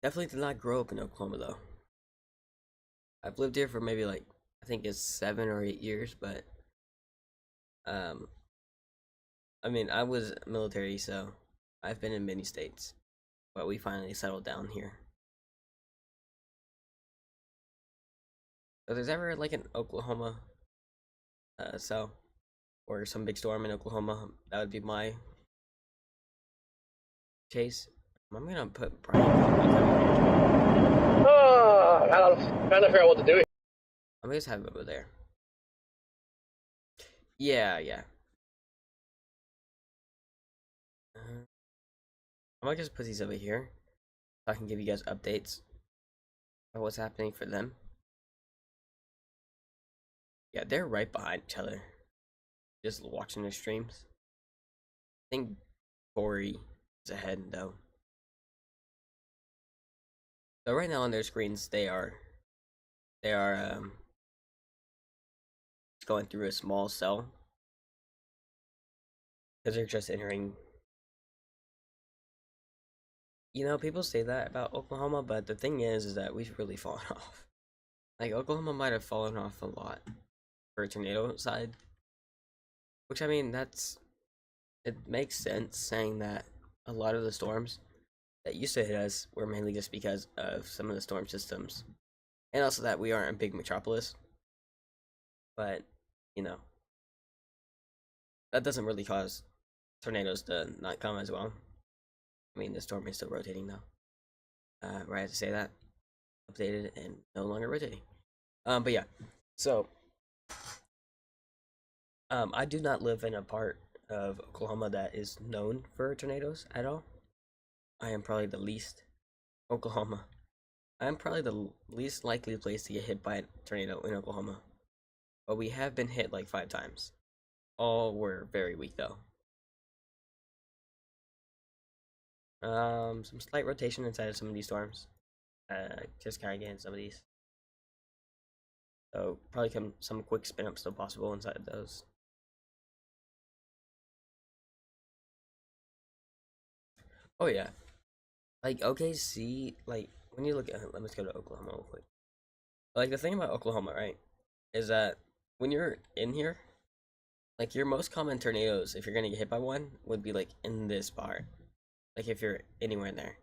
Definitely did not grow up in Oklahoma though. I've lived here for maybe like I think it's 7 or 8 years, but um, I mean I was military, so I've been in many states, but we finally settled down here. So there's ever like an Oklahoma, so or some big storm in Oklahoma, that would be my chase. I'm gonna put Brian. Oh, I'm trying to figure out what to do. I'm gonna just have him over there. Yeah, yeah. I might just put these over here so I can give you guys updates of what's happening for them. Yeah, they're right behind each other. Just watching their streams. I think Corey is ahead though. So right now on their screens they are going through a small cell because they're just entering. You know, people say that about Oklahoma, but the thing is that we've really fallen off. Like Oklahoma might have fallen off a lot for tornado side, which I mean it makes sense saying that a lot of the storms that used to hit us were mainly just because of some of the storm systems, and also that we aren't a big metropolis. But you know that doesn't really cause tornadoes to not come as well. I mean, the storm is still rotating though. Right to say that updated and no longer rotating. But yeah, so I do not live in a part of Oklahoma that is known for tornadoes at all. I am probably the least Oklahoma. I am probably the least likely place to get hit by a tornado in Oklahoma. But we have been hit like 5 times. All were very weak though. Some slight rotation inside of some of these storms. Just kind of getting some of these. So probably some quick spin ups still possible inside of those. Oh yeah, like OKC. Like when you look at, let me go to Oklahoma real quick. Like the thing about Oklahoma, right, is that when you're in here, like your most common tornadoes, if you're gonna get hit by one, would be like in this part. Like if you're anywhere in there,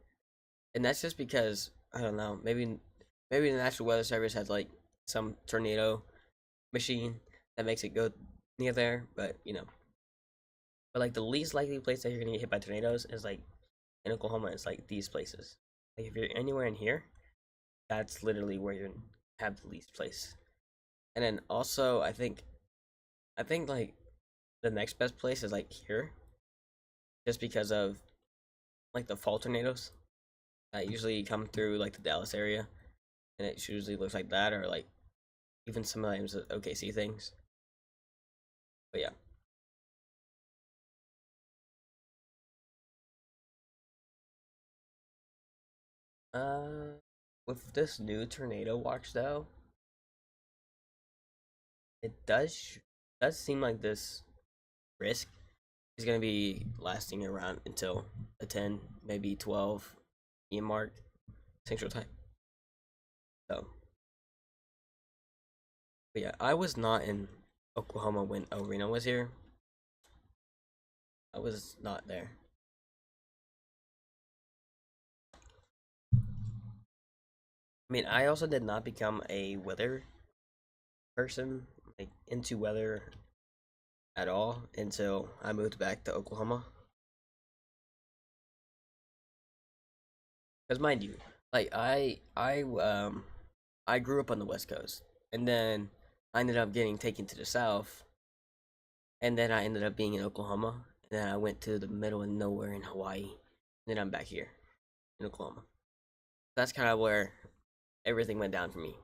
and that's just because I don't know. Maybe the National Weather Service has like some tornado machine that makes it go near there, but you know. But like the least likely place that you're gonna get hit by tornadoes is like in Oklahoma. It's like these places. Like if you're anywhere in here, that's literally where you have the least place. And then also, I think like the next best place is like here, just because of like the fall tornadoes that usually come through like the Dallas area, and it usually looks like that, or like even sometimes the OKC things. But yeah, uh, with this new tornado watch though, it does seem like this risk is gonna be lasting around until the 10, maybe 12 PM mark Central Time. So, but yeah, I was not in Oklahoma when Reno was here. I was not there. I mean, I also did not become a weather person, like into weather at all until I moved back to Oklahoma. Because mind you, like I grew up on the West Coast, and then I ended up getting taken to the South, and then I ended up being in Oklahoma, and then I went to the middle of nowhere in Hawaii, and then I'm back here in Oklahoma. That's kind of where everything went down for me.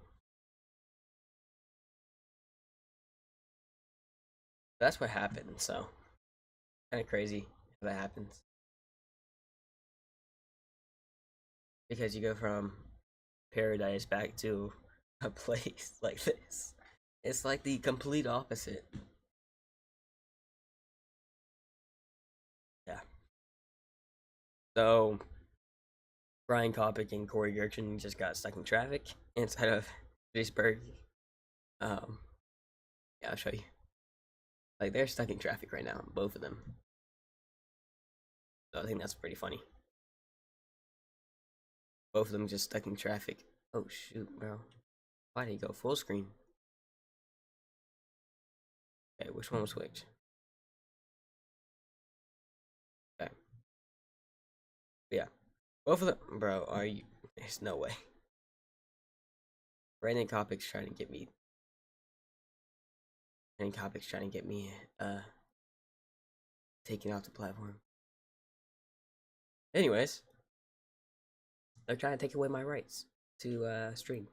That's what happened. So kind of crazy how that happens because you go from paradise back to a place like this. It's like the complete opposite. Yeah. So Brian Kopic and Corey Gertrude just got stuck in traffic inside of Pittsburgh. Um, yeah, I'll show you. Like they're stuck in traffic right now, both of them. So I think that's pretty funny. Both of them just stuck in traffic. Oh shoot, bro. Why did he go full screen? Okay, which one will switch? Okay. Yeah. Both of them, bro, are you? There's no way. Brandon Kopic's trying to get me. Brandon Kopic's trying to get me, taken off the platform. Anyways, they're trying to take away my rights to stream.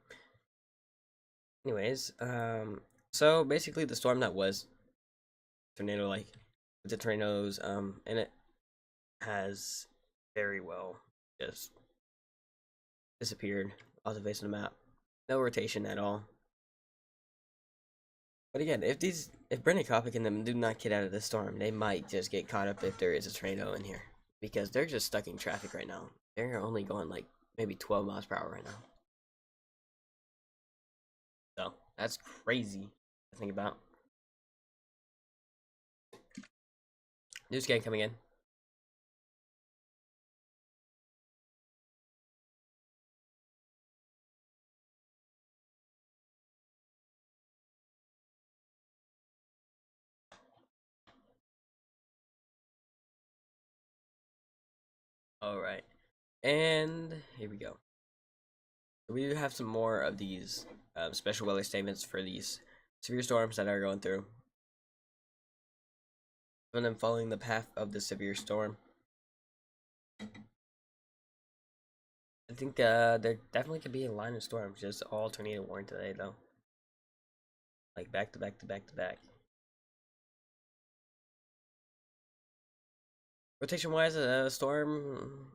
Anyways, so basically the storm that was tornado, like the tornadoes, and it has very well just disappeared off the face of the map. No rotation at all. But again, if Brendan Kopic and them do not get out of this storm, they might just get caught up if there is a tornado in here. Because they're just stuck in traffic right now. They're only going like maybe 12 miles per hour right now. So that's crazy to think about. News gang coming in. Alright. And here we go. We do have some more of these special weather statements for these severe storms that are going through. Some of them following the path of the severe storm. I think there definitely could be a line of storms, just all tornado warning today though. Like back to back to back to back. Rotation wise, storm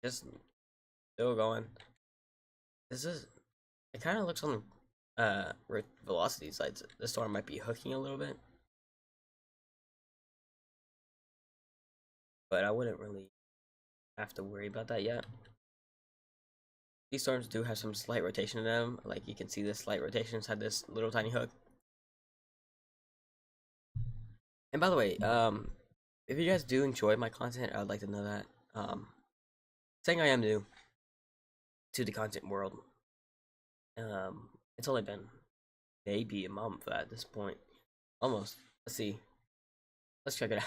just still going. This is it kind of looks on velocity sides. The storm might be hooking a little bit. But I wouldn't really have to worry about that yet. These storms do have some slight rotation in them. Like you can see this slight rotation inside this little tiny hook. And by the way, if you guys do enjoy my content, I'd like to know that. Saying I am new to the content world. It's only been maybe a month at this point. Almost. Let's see. Let's check it out.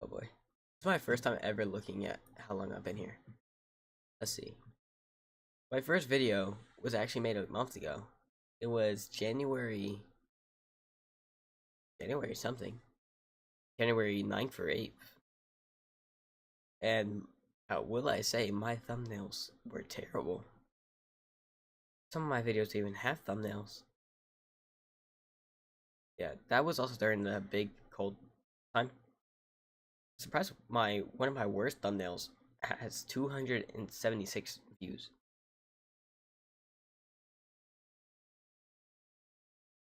Oh boy. It's my first time ever looking at how long I've been here. Let's see. My first video was actually made a month ago. It was January something. January 9th or 8th. And will I say my thumbnails were terrible. Some of my videos even have thumbnails. Yeah, that was also during the big cold time. Surprised one of my worst thumbnails has 276 views.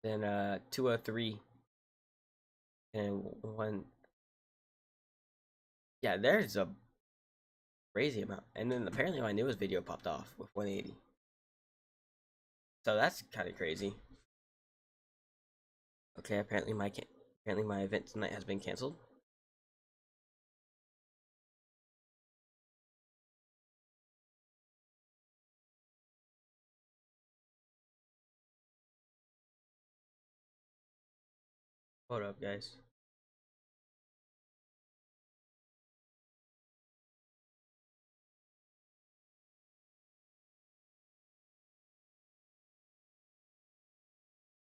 Then 203 and one. Yeah, there's a crazy amount. And then apparently my newest video popped off with 180. So that's kind of crazy. Okay, apparently my event tonight has been canceled. Hold up, guys.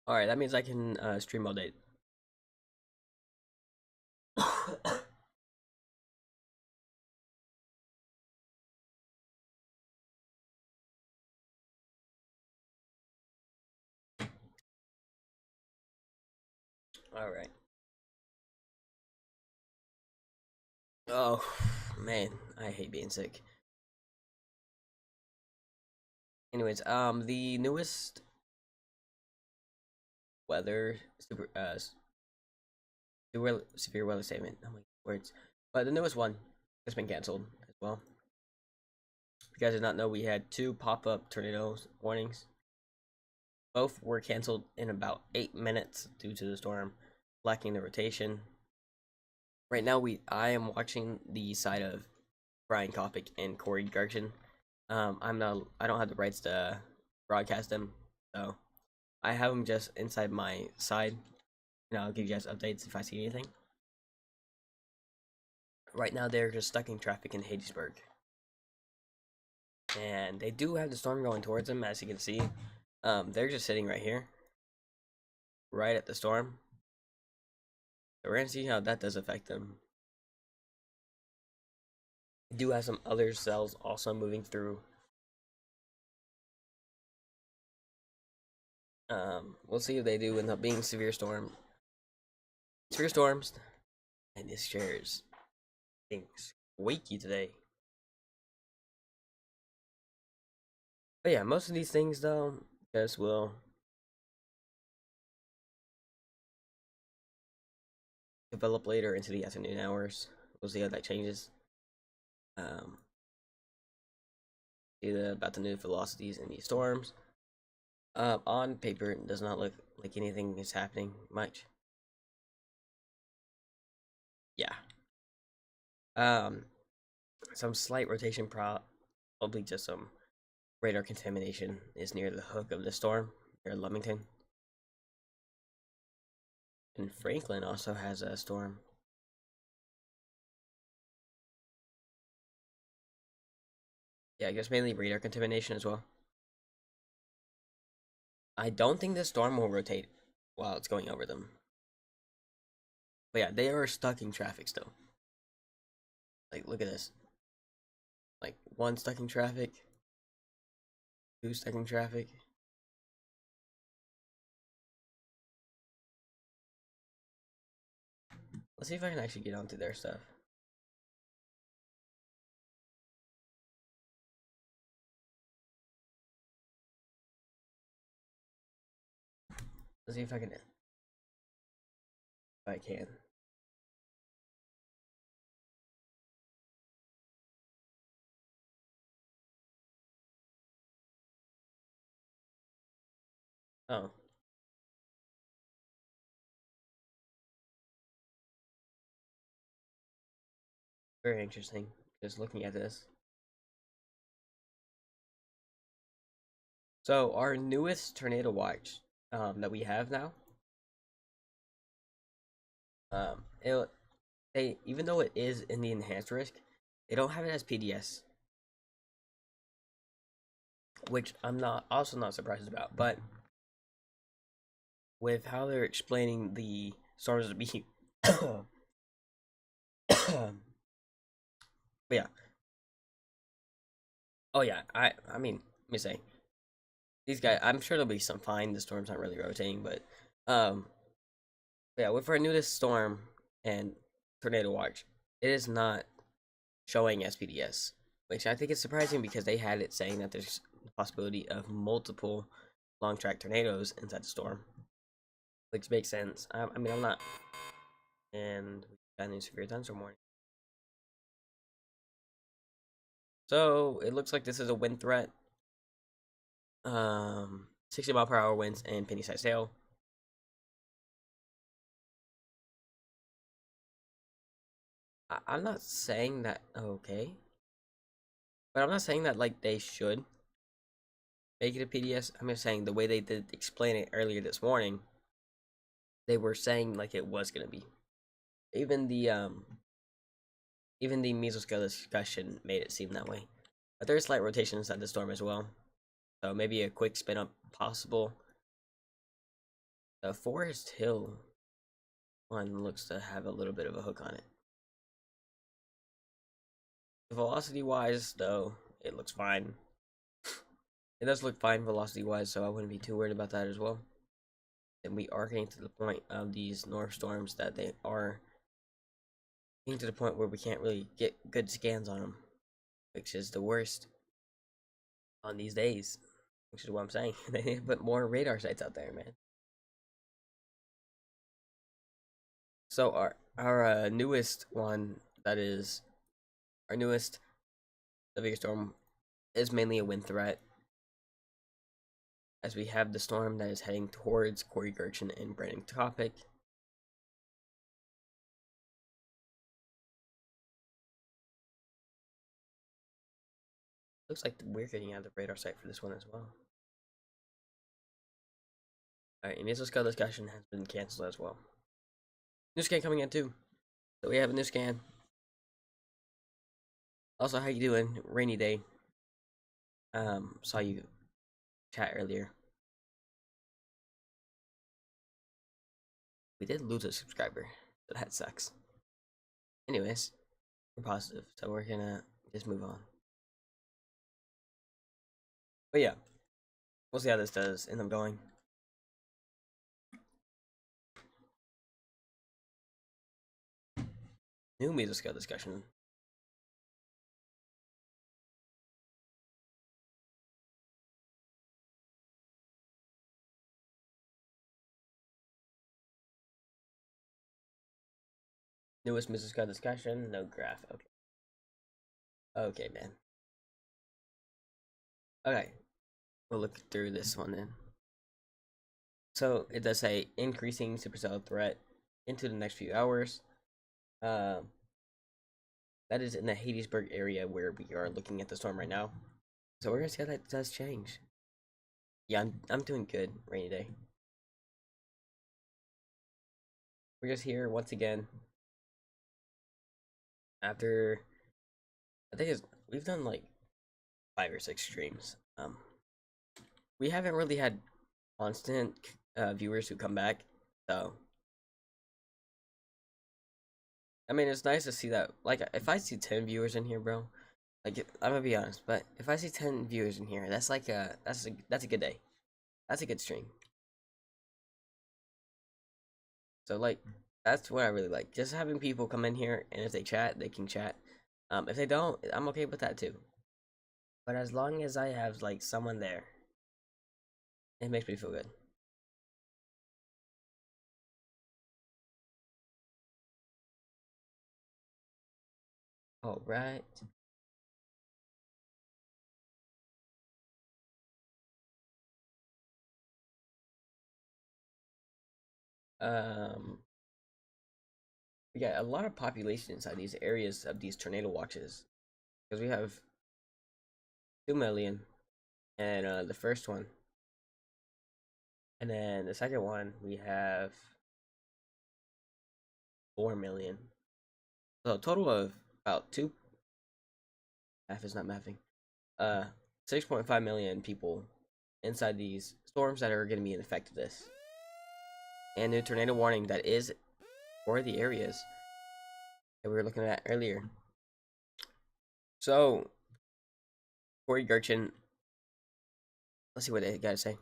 All right, that means I can stream all day. All right. Oh man, I hate being sick. Anyways, the newest weather super severe weather statement. Oh my words. But the newest one has been canceled as well. If you guys did not know, we had two pop-up tornado warnings. Both were canceled in about 8 minutes due to the storm lacking the rotation. Right now, I am watching the side of Brian Kopic and Corey Garson. I don't have the rights to broadcast them, so I have them just inside my side, and I'll give you guys updates if I see anything. Right now, they're just stuck in traffic in Hattiesburg, and they do have the storm going towards them, as you can see. They're just sitting right here, right at the storm. So we're gonna see how that does affect them. We do have some other cells also moving through. We'll see if they do end up being severe storms. And this chair's being squeaky today. But yeah, most of these things though just will develop later into the afternoon hours. We'll see how that changes. Um, see about the new velocities in these storms. On paper, it does not look like anything is happening much. Yeah. Some slight rotation, probably just some radar contamination is near the hook of the storm near Lumington. And Franklin also has a storm. Yeah, I guess mainly radar contamination as well. I don't think the storm will rotate while it's going over them. But yeah, they are stuck in traffic still. Like, look at this. Like, one stuck in traffic, two stuck in traffic. Let's see if I can actually get onto their stuff. Let's see if I can. If I can. Oh. Very interesting. Just looking at this. So, our newest tornado watch that we have now. Even though it is in the enhanced risk, they don't have it as PDS, which I'm not surprised about. But with how they're explaining the storms to be, but yeah, oh yeah, I mean, let me say, these guys, I'm sure there'll be some fine. The storm's not really rotating, um, but yeah, with our newest storm and tornado watch, it is not showing SPDS, which I think is surprising because they had it saying that there's the possibility of multiple long track tornadoes inside the storm, which makes sense. I mean, I'm not, and we got any severe thunderstorm warning. So it looks like this is a wind threat. 60-mile-per-hour winds and penny-sized hail. I'm not saying that okay, but I'm not saying that like they should make it a PDS. I'm just saying the way they did explain it earlier this morning, they were saying like it was gonna be. Even the mesoscale discussion made it seem that way. But there's slight rotation inside the storm as well, so maybe a quick spin up possible. The Forest Hill one looks to have a little bit of a hook on it. Velocity wise, though, it looks fine. It does look fine velocity wise, so I wouldn't be too worried about that as well. And we are getting to the point of these north storms that they are getting to the point where we can't really get good scans on them, which is the worst on these days. Which is what I'm saying. They need to put more radar sites out there, man. So our newest one, that is our newest severe storm, is mainly a wind threat, as we have the storm that is heading towards Corey Gurchin and Brandon Topic. Looks like we're getting out of the radar site for this one as well. Alright, initial scale discussion has been canceled as well. New scan coming in too. So we have a new scan. Also, how you doing? Rainy day. Saw you chat earlier. We did lose a subscriber, so that sucks. Anyways, we're positive, so we're gonna just move on. But yeah, we'll see how this does end up going. New mesoscale discussion. Newest mesoscale discussion, no graph. Okay. Okay, man. Okay. We'll look through this one then. So it does say increasing supercell threat into the next few hours. That is in the Hadesburg area where we are looking at the storm right now. So we're gonna see how that does change. Yeah, I'm doing good. Rainy day. We're just here once again. After I think we've done like 5 or 6 streams. We haven't really had constant viewers who come back, so I mean it's nice to see that. Like if I see 10 viewers in here, bro, like I'm gonna be honest, but if I see 10 viewers in here, that's like that's a good day. That's a good stream. So like that's what I really like. Just having people come in here, and if they chat, they can chat. If they don't, I'm okay with that too. But as long as I have like someone there, it makes me feel good. All right. Um, we got a lot of population inside these areas of these tornado watches, because we have 2 million, and the first one, and then the second one we have 4 million. So a total of about math is not mathing. 6.5 million people inside these storms that are going to be affected this. And new tornado warning that is for the areas that we were looking at earlier. So, Corey Gurchin, let's see what they gotta say.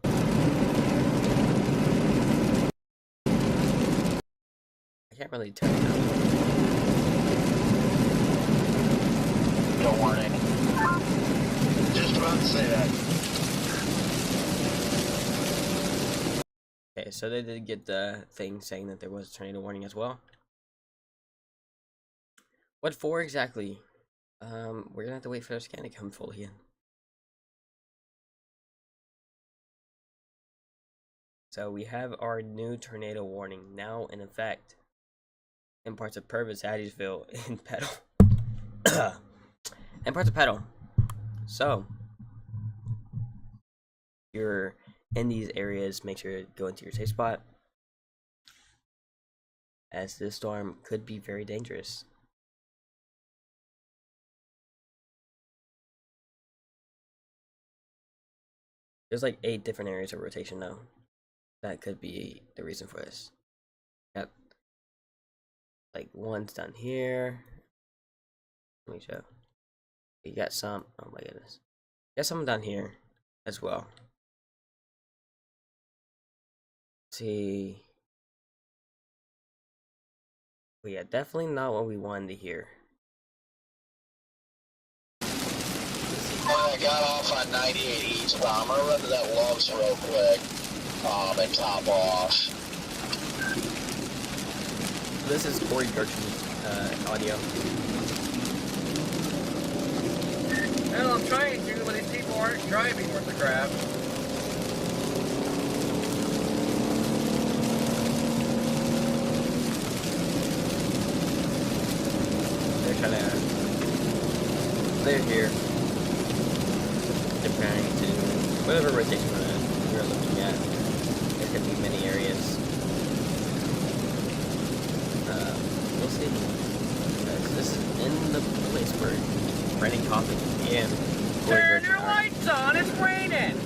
I can't really turn it down. No warning. Just about to say that. Okay, so they did get the thing saying that there was a tornado warning as well. What for exactly? We're gonna have to wait for the scan to come fully in. So we have our new tornado warning now in effect in parts of Purvis, Hattiesville, and Petal. And parts of Petal. So you're in these areas, make sure to go into your safe spot, as this storm could be very dangerous. There's like 8 different areas of rotation now. That could be the reason for this. Yep. Like one's down here. Let me show. You got some. Oh my goodness. You got some down here as well. Let's see. But yeah, definitely not what we wanted to hear. I got off on 98 eastbound. I'm gonna run to that Loves real quick, and top off. This is Corey Gertrude's audio. Hell, I'm trying to, but these people aren't driving worth the crap. They're here. Preparing to whatever rotation we're looking at. There could be many areas. We'll see. Because this is in the place where Brennan Coffin and Corey Turn Gertrude your are. lights on, it's raining!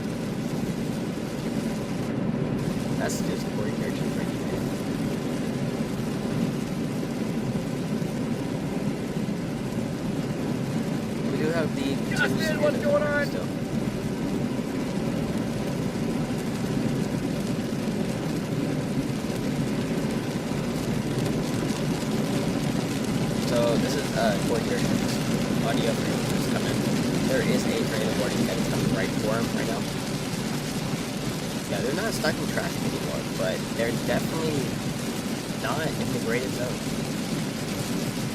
That's just Corey Gertrude right here. We do have the Justin, what's going on? Still. So this is Corey Gertrude's audio for him just come in. There is a tornado warning that is coming right for him right now. Yeah, they're not stuck in traffic anymore, but they're definitely not in the greatest zone.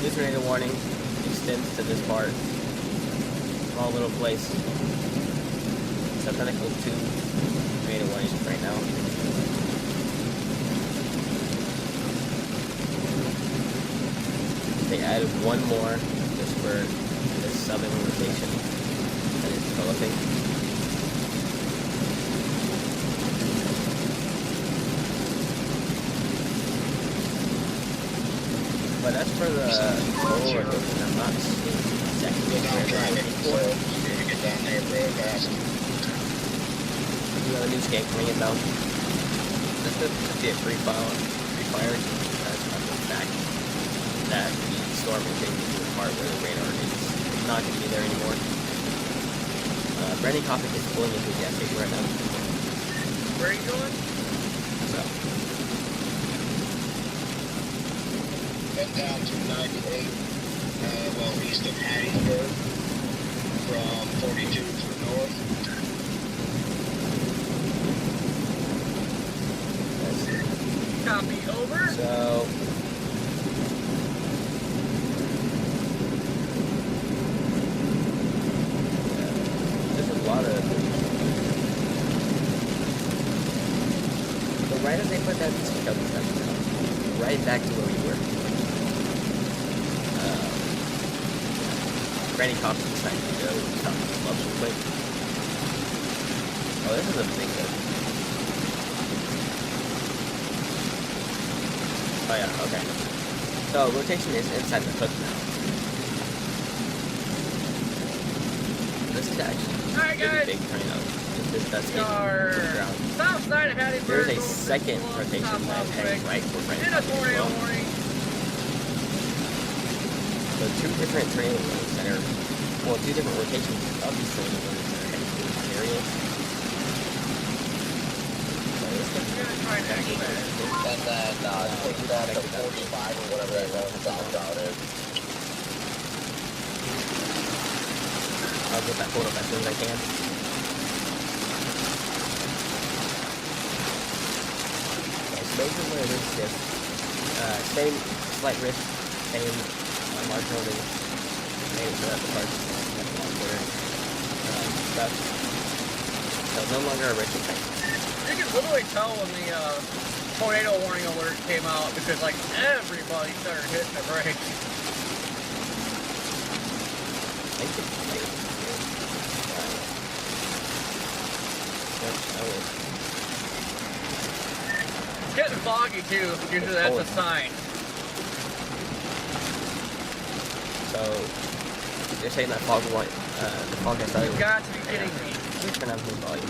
This tornado warning extends to this part. Small little place. Subtechnical 2 tornado warnings right now. They added one more just for this southern rotation that is developing. But as for the total rotation, I'm not seeing exactly what I'm they're driving, looking so for. you need to get down there real fast. We have a new scan coming in though. This could be a free fire because of the fact that the storm is getting to the part where the radar is not going to be there anymore. Brendan Coffin is pulling into a gas station right now. Where are you going? So, Head down to 98, well, east of Hattiesburg, from 42 to the north. Copy, over. so there's a lot of. So right as they put that speak up stuff, right back to where we were. Granny Cops decided to go stop the club real quick. Oh, this is a big one. Oh yeah, okay. So rotation is inside the hook now. This is actually Alright, a guys. big tornado. This does hit Our the ground. south side of Hattiesburg. There's a over second to rotation top that is heading Outbreak. right for Brent. In a tornado warning. So two different tornado warnings that are, well, two different rotations of these tornado warnings that are heading to different areas. So this could We're gonna try and exit. And then take that to 45 or whatever that going southbound is. I'll get that pulled up as soon as I can. Okay, so basically it is just same slight risk, same marginal risk, maybe so that the parts have long order stuff. So no longer a risk effect. You can literally tell when the tornado warning alert came out because like everybody started hitting the brakes. I think it's late. It's getting foggy too. Usually that's a sign. So you're saying that fog the fog has started. You've got to be kidding me. Please turn down the volume.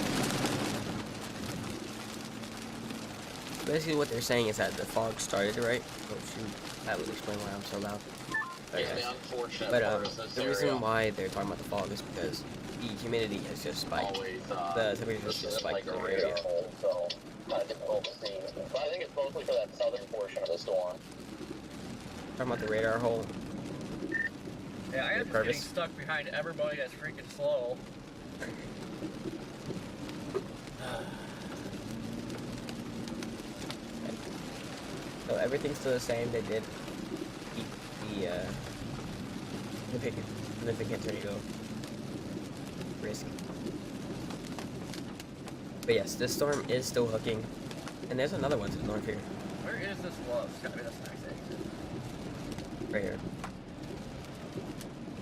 Basically what they're saying is that the fog started, right? Oh shoot, that would explain why I'm so loud. But, Yeah, the unfortunate but part of this the area. reason why they're talking about the fog is because the humidity has just spiked. Always, The temperature has just spiked in the area. So kind of difficult to see. But I think it's mostly for that southern portion of the storm. Talking about the radar hole. Yeah, I am just Purvis. getting stuck behind everybody that's freaking slow. So everything's still the same. They did keep the significant tornado risk. But yes, this storm is still hooking. And there's another one to the north here. Where is this love? It's gotta be this next exit. Right here.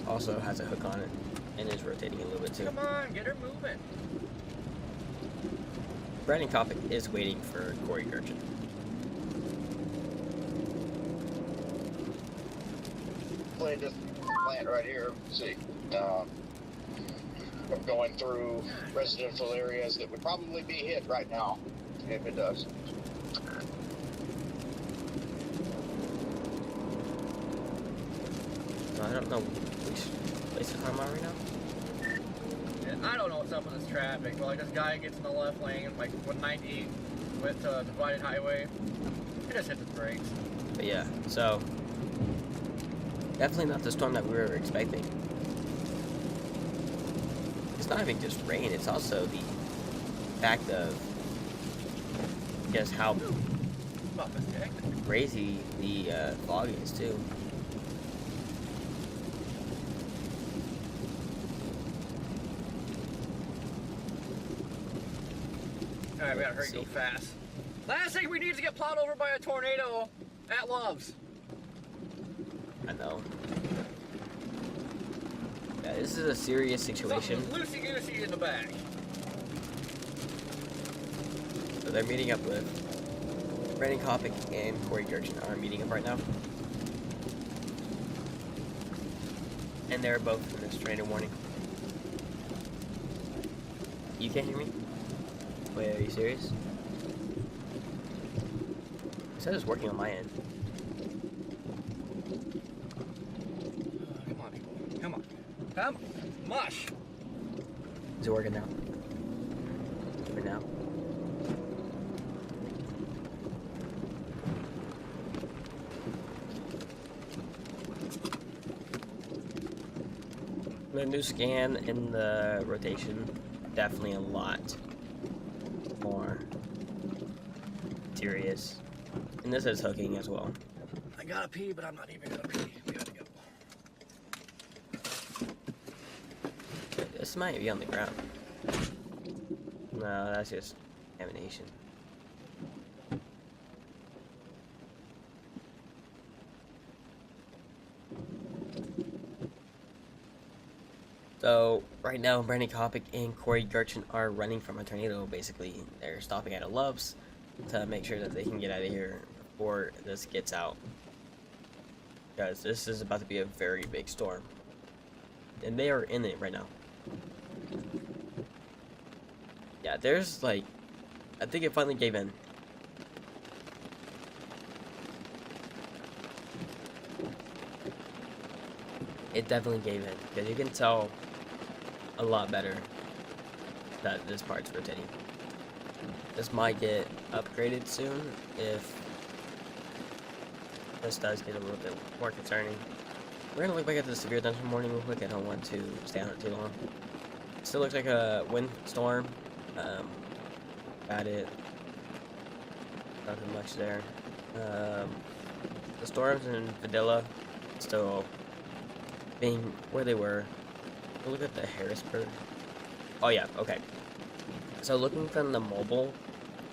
Also has a hook on it. And is rotating a little bit too. Come on, get her moving. Brandon Kopic is waiting for Corey Gurchin. Played this plant right here. See, I'm going through residential areas that would probably be hit right now if it does. So I don't know which place you're talking about right now. And I don't know what's up with this traffic, but like this guy gets in the left lane, like 198 with divided highway. He just hit the brakes. But yeah, so definitely not the storm that we were expecting. It's not even just rain, it's also the fact of just how Fuck, this guy. crazy the fog is too. Alright, we gotta hurry and go fast. Last thing we need is to get plowed over by a tornado at Love's. I know. Yeah, this is a serious situation. Something loosey-goosey in the back. So they're meeting up with Brandon Kopic and Corey Gurchin are meeting up right now. And they're both in this tornado warning. You can't hear me? Wait, are you serious? It said it's working on my end. Come on, people. Come on. Come. Mush. Is it working now? Even now? The new scan in the rotation, definitely a lot more serious. And this is hooking as well. I gotta pee, but I'm not even gonna pee. We gotta go. This might be on the ground. No, that's just contamination. So, right now, Brandon Kopic and Corey Gurchin are running from a tornado, basically. They're stopping at a Love's to make sure that they can get out of here before this gets out. Because this is about to be a very big storm. And they are in it right now. Yeah, there's like... I think it finally gave in. It definitely gave in. Because you can tell a lot better that this part's rotating. This might get upgraded soon if this does get a little bit more concerning. We're gonna look back at the severe thunderstorm warning real quick. I don't want to stay on it too long. Still looks like a windstorm. Got it. Nothing much there. The storms in Padilla still being where they were. Look at the Harrisburg. Oh yeah, okay. So looking from the mobile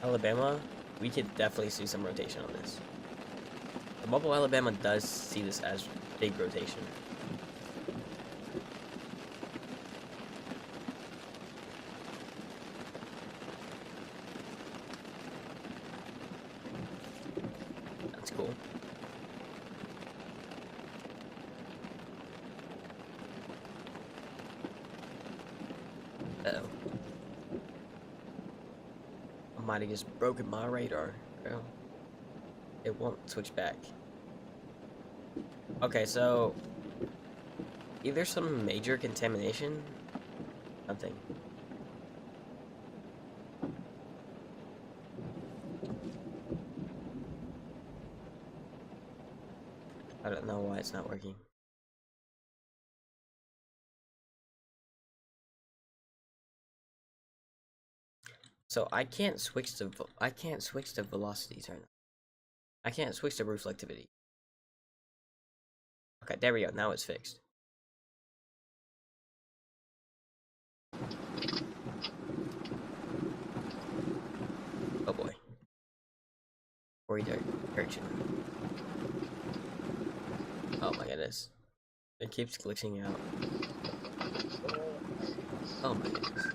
Alabama, we could definitely see some rotation on this. The mobile Alabama does see this as big rotation. That's cool. Uh-oh. I might have just broken my radar. Well, it won't switch back. Okay, so either some major contamination, something. I don't know why it's not working. So I can't switch to velocity turn. I can't switch to reflectivity. Okay, there we go. Now it's fixed. Oh boy. Or either urchin. Oh my goodness. It keeps glitching out. Oh my goodness.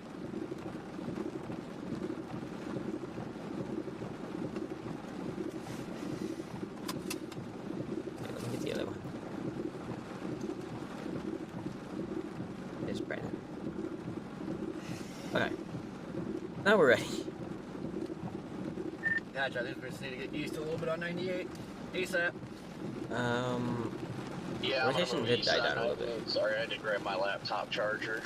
Okay, let me get the other one. There's Brandon. Okay. Now we're ready. Gotcha, I think we just need to get used to a little bit on 98 ASAP. Yeah, Rotation did die down a little bit. Sorry, I had to grab my laptop charger.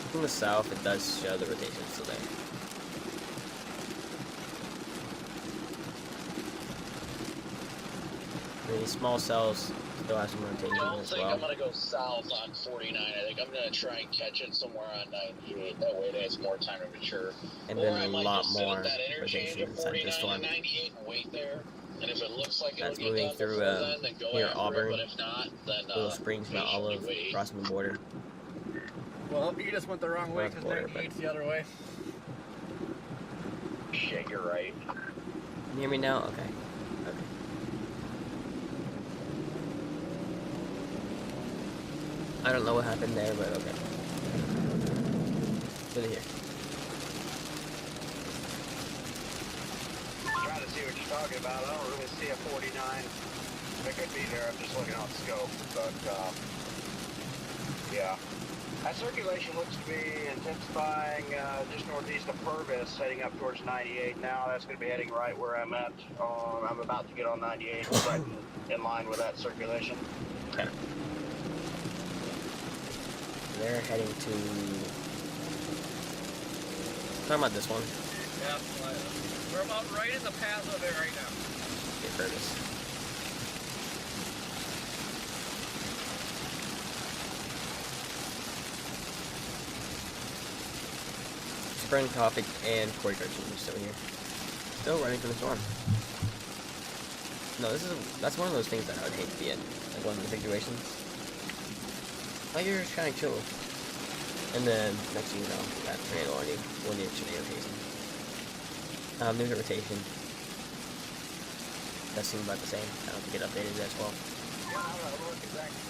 From the south, it does show the rotation still there. The small cells still have some rotation I don't as think well. I'm gonna go south on 49. I think I'm gonna try and catch it somewhere on 98. That way it has more time to mature. And Or then I a might lot just sit more at that interchange rotation of inside 49 this storm. and 98 and wait there. And if it looks like it'll That's get moving done through before then go near after Auburn. it. But if not, then Little Springs, Mount patiently Olive, wait. crossing the border. Well, you just went the wrong way North because border, 98's the other way. Shit, you're right. Can you hear me now? Okay. Okay. I don't know what happened there, but okay. Good to hear. Trying to see what you're talking about. I don't really see a 49. It could be there. I'm just looking on scope. But, yeah. That circulation looks to be intensifying just northeast of Purvis, heading up towards 98 now. That's going to be heading right where I'm at. I'm about to get on 98, right in line with that circulation. Okay. They're heading to... Talking about this one. Yeah, we're about right in the path of it right now. Okay, Curtis. Spring Coffee and Corey Cartoon are still here. Still running from the storm. No, that's one of those things that I would hate to be in. Like one of the situations. Like you're just kind of chill. And then, next thing you know, that tornado on you. When you're rotation. There's a rotation. That seems about the same. I don't think it updated as well. Yeah, I don't know. Look,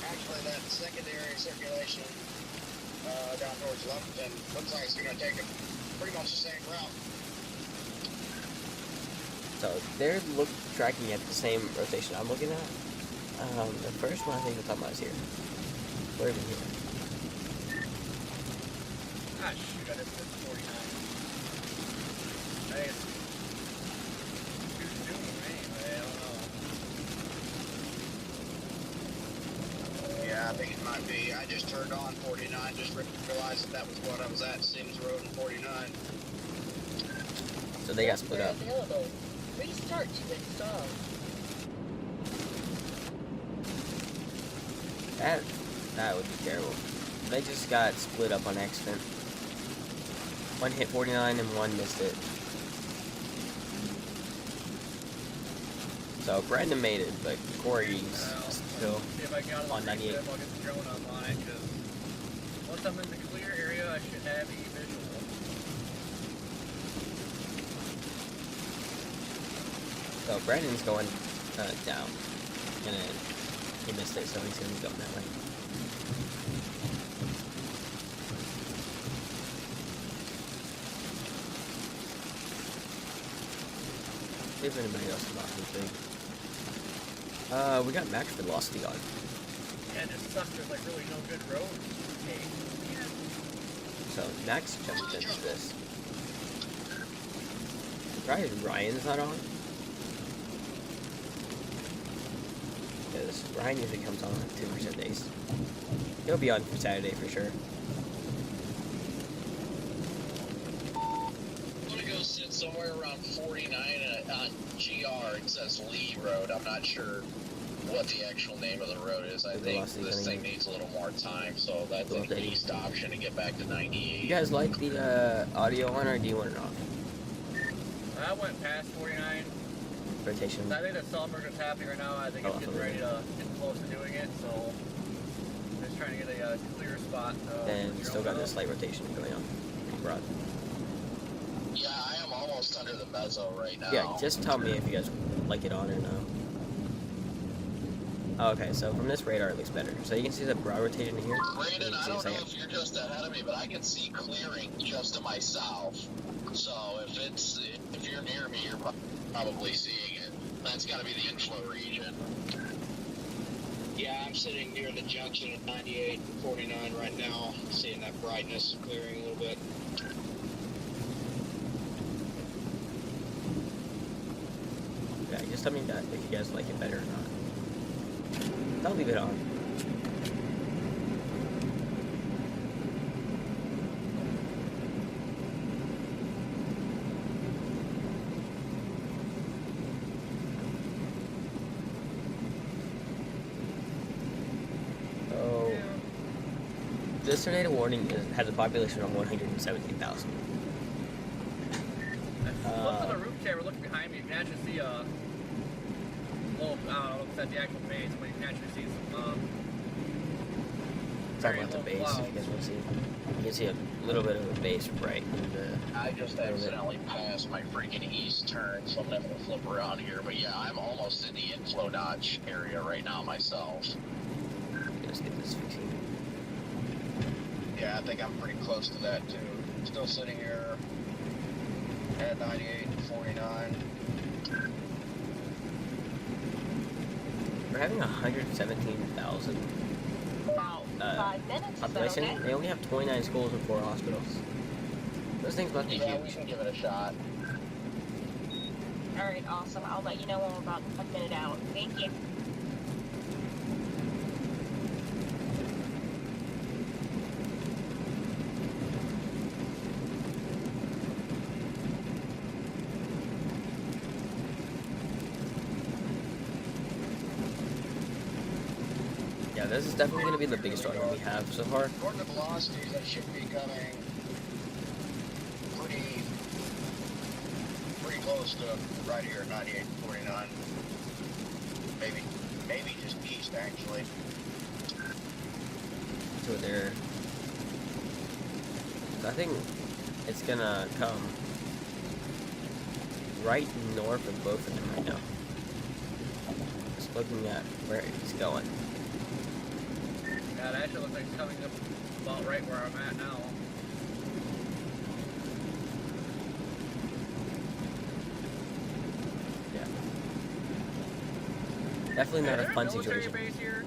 actually, that secondary circulation down towards Lufkin looks like it's going to take pretty much the same route. So they're tracking at the same rotation I'm looking at. The first one I think we're talking about is here. We're even here. Ah, shoot, I just missed 49. I guess it's too soon anyway, I don't know. Yeah, I think it might be. I just turned on 49, just realized that was what I was at, Sims Road and 49. So they got split up. Available. Restart to install. That would be terrible. They just got split up on accident. One hit 49 and one missed it. So Brandon made it, but Corey's still See if I can get on 98. I'll get the drone up on it, because once I'm in the clear area, I should have a visual. So Brandon's going down, and then he missed it, so he's gonna be going that way. See if anybody else is off anything. We got max velocity on. Yeah, it just sucks. There's like really no good roads. Hey, yeah. So Max jumped into this. Surprised Ryan's not on. Because Ryan usually comes on like 2% days. He'll be on for Saturday for sure. I'm gonna go sit somewhere around 49 on GR. It says Lee Road. I'm not sure what the actual name of the road is. I think this thing needs a little more time, so that's an east option to get back to 98. You guys like the audio on, or do you want it off? I went past 49. Rotation. I think the Sullenberg is happening right now. I think it's getting ready to get close to doing it, so just trying to get a clear spot. And still got this light rotation going on. Pretty broad. Yeah, I am almost under the mezzo right now. Yeah, just tell me if you guys like it on or no. Okay, so from this radar it looks better. So you can see the broad rotation here. Brandon, I don't know if you're just ahead of me, but I can see clearing just to my south. So if you're near me, you're probably seeing it. That's got to be the inflow region. Yeah, I'm sitting near the junction of 98 and 49 right now, seeing that brightness clearing a little bit. Yeah, just tell me that if you guys like it better or not. I'll leave it on. So, this tornado warning has a population of 117,000. Look to the roof camera, look behind me, you can actually see a little, I don't know if it's at the actual base, but you can actually see some, Talking about the base, if you guys want to see. You can see a little bit of a base right in the... I just accidentally passed my freaking east turn, so I'm going to flip around here. But yeah, I'm almost in the inflow notch area right now myself. Let's get this fixing. Yeah, I think I'm pretty close to that too. Still sitting here at 98 and 49. We're having 117,000 About 5 minutes. population. Okay? They only have 29 schools and 4 hospitals. Those things must be Yeah, we huge. can give it a shot. Alright, awesome. I'll let you know when we're about a minute out. Thank you. Yeah, this is definitely going to be the biggest storm we have so far. According to velocities, that should be coming pretty close to right here at 98 and 49. Maybe just east, actually. So there. So I think it's gonna come right north of both of them right now. Just looking at where it's going. yeah, it actually looks like it's coming up about right where I'm at now. Yeah. Definitely not a fun military situation. base here?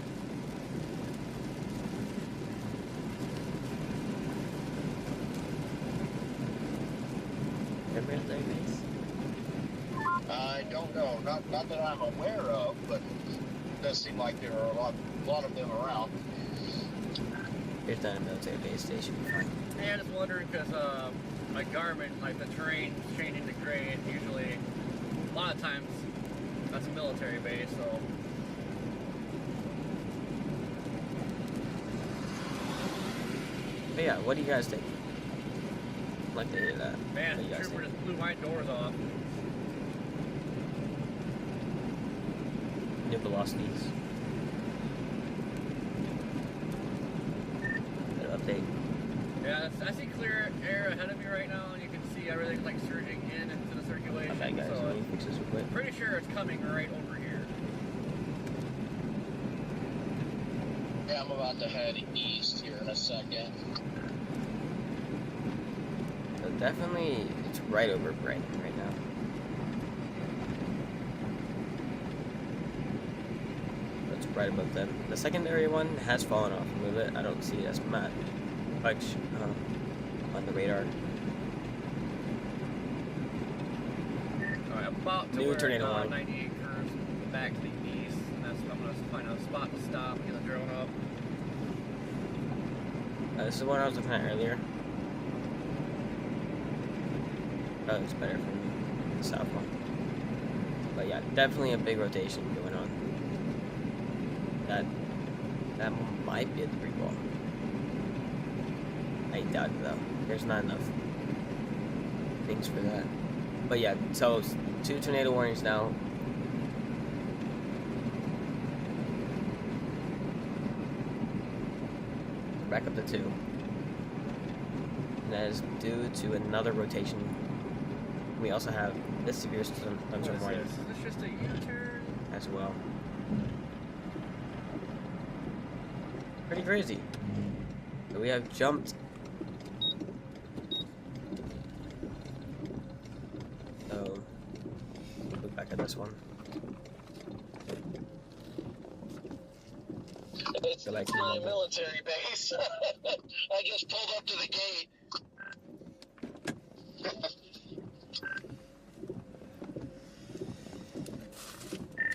Military base? I don't know. Not that I'm aware of, but it does seem like there are a lot of them around. Here's not a military base station. Fine. Yeah, I'm just wondering because my Garmin, like the terrain is changing to gray, and usually, a lot of times, that's a military base, so. But yeah, what do you guys think? I'd like to hear that. Man, What do you the guys trooper think? just blew my doors off. New velocities. Good update. Yeah, I see clear air ahead of me right now, and you can see everything like surging into the circulation. Okay, guys, so let me fix this real quick. I'm pretty sure it's coming right over here. Yeah, I'm about to head east here in a second. So definitely, it's right over Brighton right now. That's right above them. The secondary one has fallen off a little bit. I don't see it as much on the radar. Alright, I'm about to New where tornado line. 98 curves back to the east, and that's I'm going to find a spot to stop and get the drone up. This is the one I was looking at earlier. Oh, it's better for me. the south one. But yeah, definitely a big rotation going on. That might be a debris ball. I doubt it though. There's not enough things for that. But yeah, so 2 tornado warnings now. Back up to 2. And that is due to another rotation. We also have this severe thunderstorm warning Is this just a U-turn? as well. Pretty crazy. So we have jumped. So look back at this one. It's Like my military base. I just pulled up to the gate.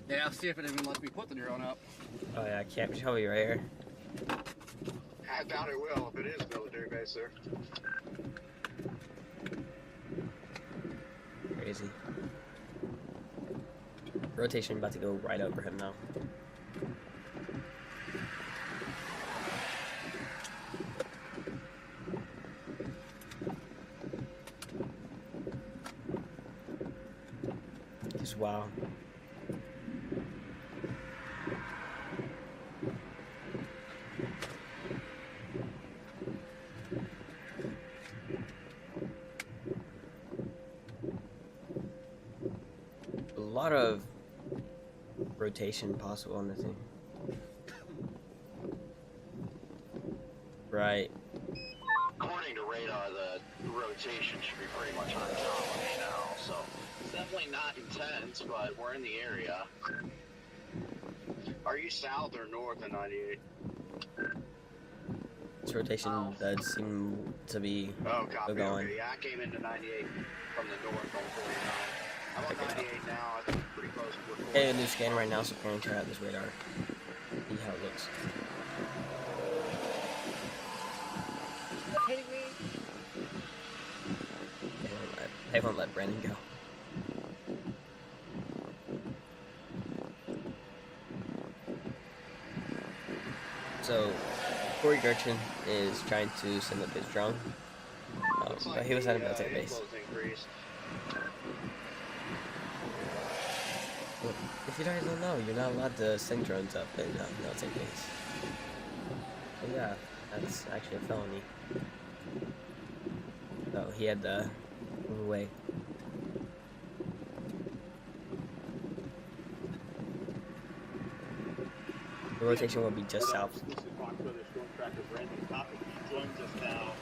Yeah, I'll see if it even lets me put the drone up. Oh yeah, I can't show you right here. I doubt it will if it is a military base there. Crazy. Rotation about to go right over him now. Just wow. A lot of rotation possible on the thing. Right. According to radar, the rotation should be pretty much unaccomplished now, so it's definitely not intense, but we're in the area. Are you south or north of 98? This rotation does seem to be Oh, copy. going. Okay, yeah, I came into 98 from the north on 49. I'm on 98 now. I think pretty close to where Getting a new scan right now, so we're gonna try out this radar. See how it looks. Kidding me? They won't let Brandon go. So, Corey Gertchen is trying to send up his drone. But he was at a military base. Well, if you guys don't know, you're not allowed to send drones up in a military base. So yeah, that's actually a felony. So he had to move away. The rotation will be just south. This is Fox Weather Storm Tracker Brandon Topic. He joins us now.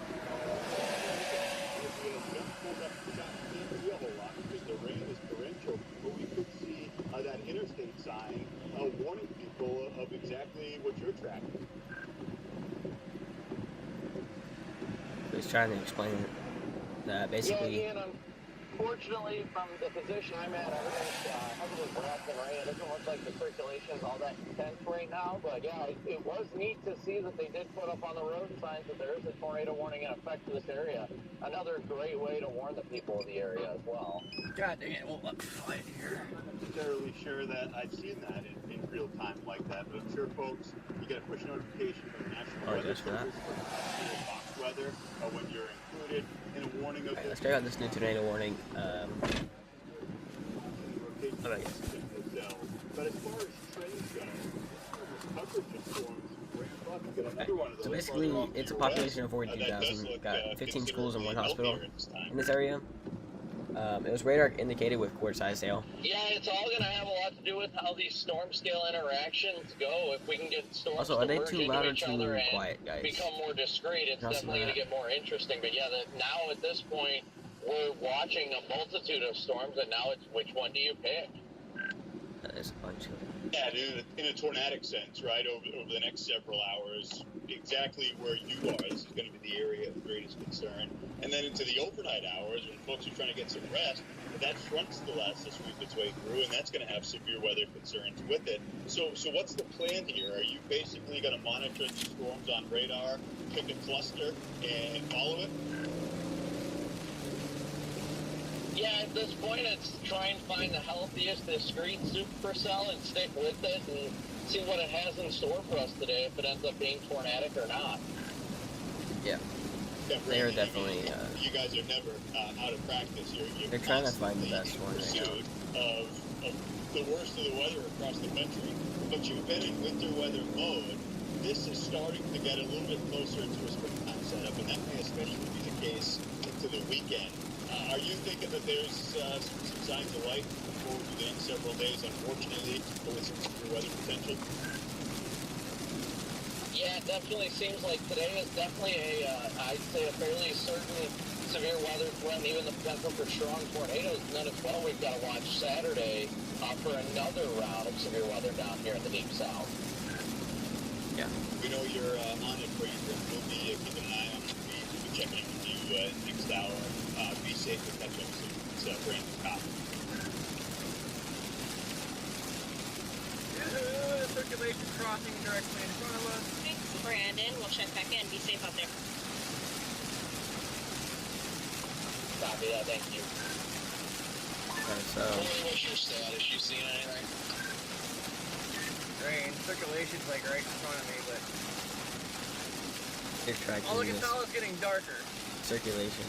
Because the rain is torrential, but we could see that interstate sign warning people of exactly what you're tracking. He's trying to explain it. That basically. Yeah, Ian, unfortunately, from the position I'm at, everything's heavily wrapped in rain. It doesn't look like the circulation is all that intense right now, but yeah, it was neat to see that they did put up on the road signs that there is a tornado warning in effect to this area. Another great way to warn the people of the area as well. God dang it, won't let me fly it here. I'm not necessarily sure that I've seen that in real time like that, but I'm sure, folks, you get a push notification from the National Weather Service for Fox Weather when you're included, and a warning of Let's check out this new tornado warning. But as far as trends go, coverage of storms ramp up. You get another one of those So basically, it's a population of 42,000. Got 15 schools and 1 hospital in this area. It was radar indicated with quarter-size hail. Yeah, it's all going to have a lot to do with how these storm scale interactions go. If we can get storms Also, to are they merge too into loud or each too other and quiet, guys? become more discreet, it's Also definitely going that. to get more interesting. But yeah, now at this point, we're watching a multitude of storms, and now it's which one do you pick? There's a bunch of them. Yeah, in a tornadic sense, right, over the next several hours, exactly where you are, this is going to be the area of greatest concern. And then into the overnight hours, when folks are trying to get some rest, that front still has to sweep its way through, and that's going to have severe weather concerns with it. So what's the plan here? Are you basically going to monitor the storms on radar, pick a cluster, and follow it? Yeah, at this point, it's try and find the healthiest, discrete supercell and stick with it and see what it has in store for us today, if it ends up being tornadic or not. Yeah. Yeah, They are Brandon, definitely. you guys are never out of practice. You're They're trying to find the constantly best one in right now. pursuit of the worst of the weather across the country. But you've been in winter weather mode. This is starting to get a little bit closer to a springtime setup, and that may especially be the case into the weekend. Are you thinking that there's some signs of life over the next several days, unfortunately, with some severe weather potential? Yeah, it definitely seems like today is definitely I'd say a fairly certain severe weather threat, and even the potential for strong tornadoes. And then as well, we've got to watch Saturday for another round of severe weather down here in the deep south. Yeah. We know you're on it, Brandon. We'll be keeping an eye on the feed. We'll be checking in with you next hour. Be safe and catch up soon. It's Brandon Cobb. Circulation crossing directly in front of us. Thanks, Brandon. We'll check back in. Be safe out there. Copy that, thank you. Alright, so. What's your status? You seen anything? Rain. Circulation's like right in front of me, but They're tracking all I can this tell is getting darker. circulation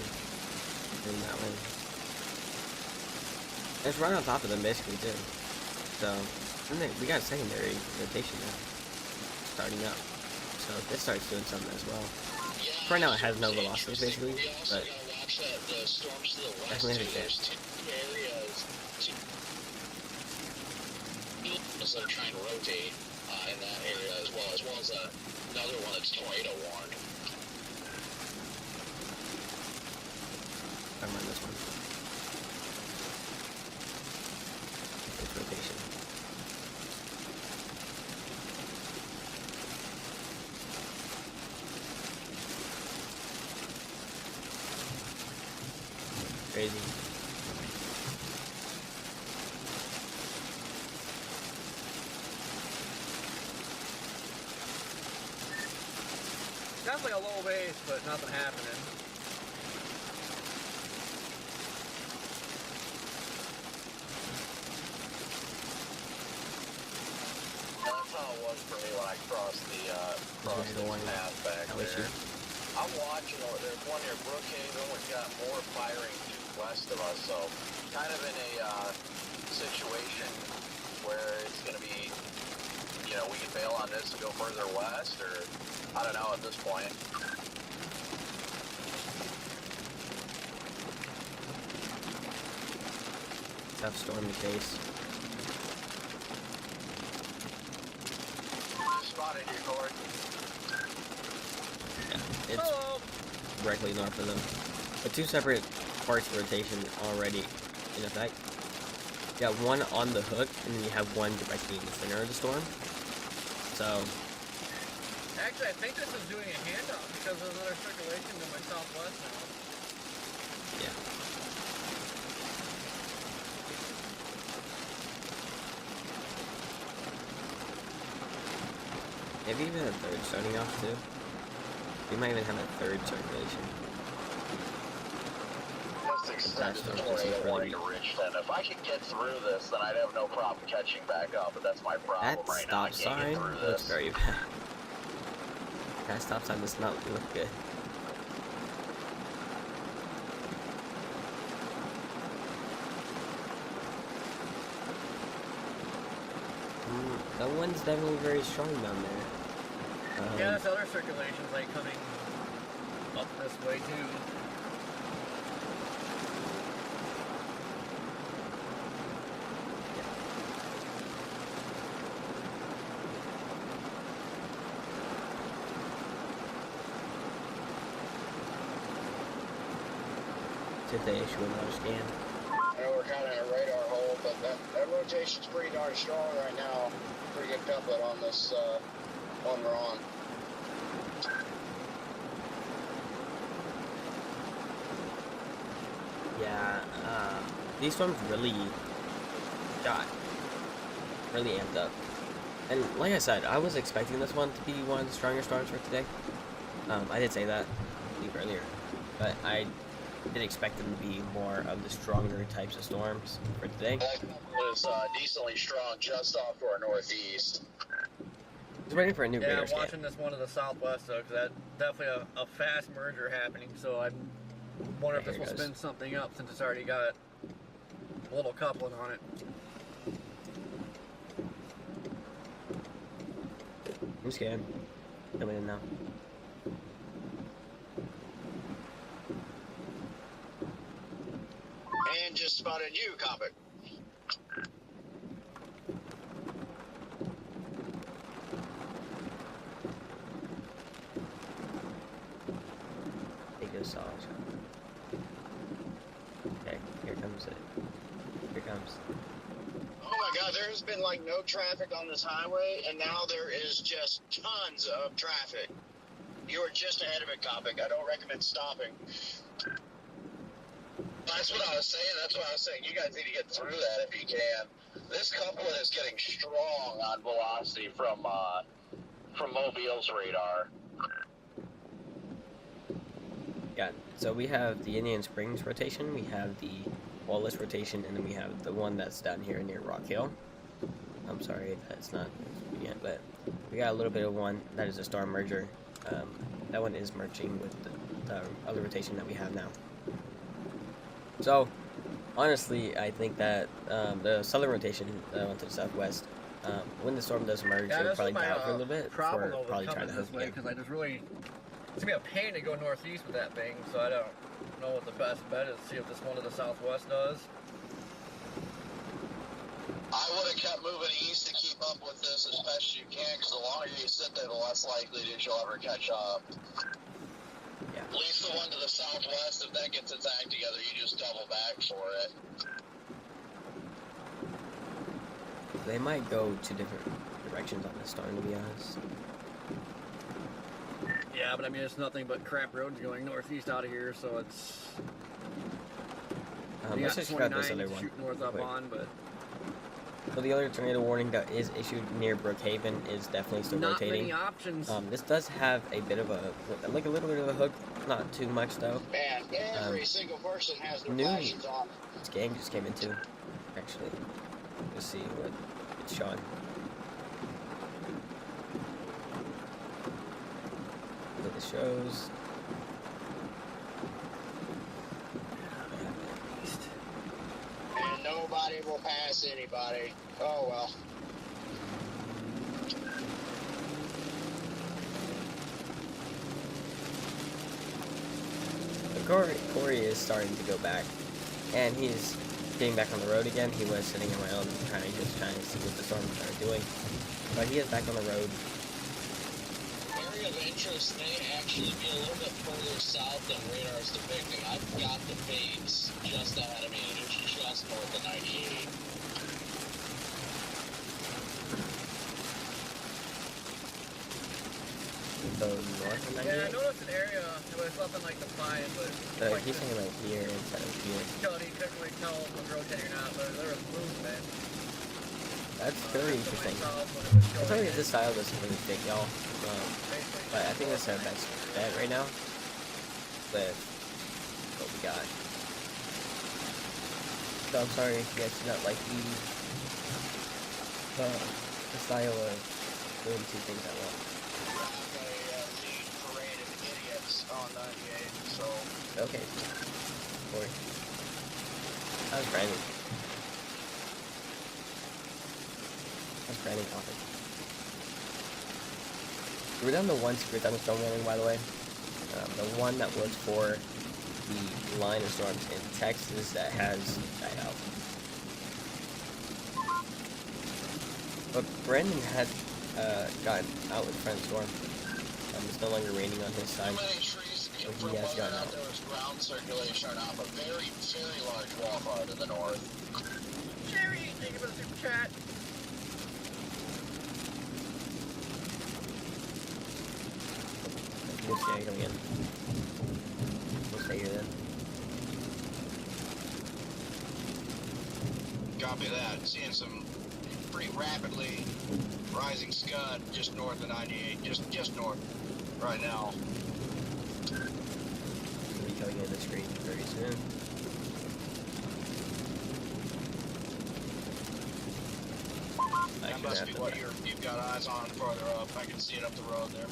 in that one. It's right on top of them basically too. So we got secondary rotation now. Starting up. So if this starts doing something as well. Yeah, Right now it has no velocities basically, we also but gotta watch the storms to the west. definitely Too. has a There's two areas that are trying to rotate in that area as well as another one that's tornado warned. I'm on this one. It's rotation. Crazy. Definitely a low base, but nothing happening. That's how it was for me when I crossed the path back there. I'm watching. There's one near Brookhaven. We've got more firing due west of us, so kind of in a situation where it's going to be, we can bail on this and go further west, or I don't know at this point. Tough stormy case. Spotted you, Corey. Yeah, it's Hello. directly north of them. But two separate parts of rotation already in effect. You got one on the hook, and then you have one directly in the center of the storm. So, Actually, I think this is doing a handoff because there's another circulation to my southwest now. yeah. Maybe even a third starting off too. We might even have a third circulation. Let's extend the tornado warning to Richmond. If I could get through this, then I'd have no problem catching back up, but that's my problem That right now. I stop can't get sign through looks this. very bad. That stop sign does not look good. That one's definitely very strong down there. Yeah, this other circulation's like coming up this way too. See if they issue another scan. I know we're kind of in a radar hole, but that rotation's pretty darn strong right now. Pretty good couplet on this one we're on. Yeah, these storms really got really amped up. And like I said, I was expecting this one to be one of the stronger storms for today. I did say that, I believe, earlier. But I did expect them to be more of the stronger types of storms for today. That was decently strong just off to our northeast. He's waiting for a new radar I'm scan. watching this one to the southwest though, because that's definitely a fast merger happening. So I wonder if this will spin something up since it's already got a little coupling on it. I'm scared. Coming in now. And just spotted you, Copic. Take a solid shot. Okay, here comes it. Here comes. Oh my God, there has been like no traffic on this highway, and now there is just tons of traffic. You are just ahead of it, Copic. I don't recommend stopping. That's what I was saying. That's what I was saying. You guys need to get through that if you can. This coupling is getting strong on velocity from Mobile's radar. Yeah, so we have the Indian Springs rotation, we have the Wallace rotation, and then we have the one that's down here near Rock Hill. I'm sorry that's not yet, but we got a little bit of one that is a star merger. That one is merging with the other rotation that we have now. So, honestly, I think that the southern rotation went to the southwest. When the storm does merge, it'll probably die out for a little bit before probably trying to hook again. Because I just really, it's gonna be a pain to go northeast with that thing. So I don't know what the best bet is. See if this one to the southwest does. I would have kept moving east to keep up with this as best as you can, because the longer you sit there, the less likely that you'll ever catch up. Yeah. At least the one to the southwest, if that gets its act together, you just double back for it. They might go two different directions on this storm, to be honest. Yeah, but I mean, it's nothing but crap roads going northeast out of here, so it's. Let's just grab this other one. Shoot north up Wait. on, but. So the other tornado warning that is issued near Brookhaven is definitely still Not rotating. many options. This does have a bit of a, like a little bit of a hook, not too much though. Man, every single person has their new- flashings on. This game just came into, actually. Let's see what it's showing. What it shows. And nobody will pass anybody. Oh well. Corey is starting to go back, and he's getting back on the road again. He was sitting around trying to see what the storms are doing, but he is back on the road. Area of interest may actually be a little bit further south than radar's depicting. I've got the base just ahead of me, and it's just north of 98. So north of 98. Yeah, I noticed an area where it's nothing like defined, but. He's saying like here instead of here. You couldn't really tell if it was rotating or not, but there was movement. That's very interesting. I'm sorry if this style doesn't really fit y'all, but I think that's our best bet right now with what we got. So I'm sorry if you guys do not like the style of doing two things at once. Lead parade of idiots on 98. So Okay. Corey. How's Brandon? How's Brandon talking? We're down to one secret thunderstorm warning, by the way. The one that was for the line of storms in Texas that has died out. But Brandon had gotten out with front storm. It's no longer raining on his side. So he has gotten out. There was ground circulation or not, but very, very large wildfire to the north. Jerry, thank you for the super chat. We'll stay coming in. We'll stay here then. copy that. Seeing some pretty rapidly rising scud just north of 98, just north right now. We'll be coming in the screen very soon. That must be what you've got eyes on farther up. I can see it up the road there.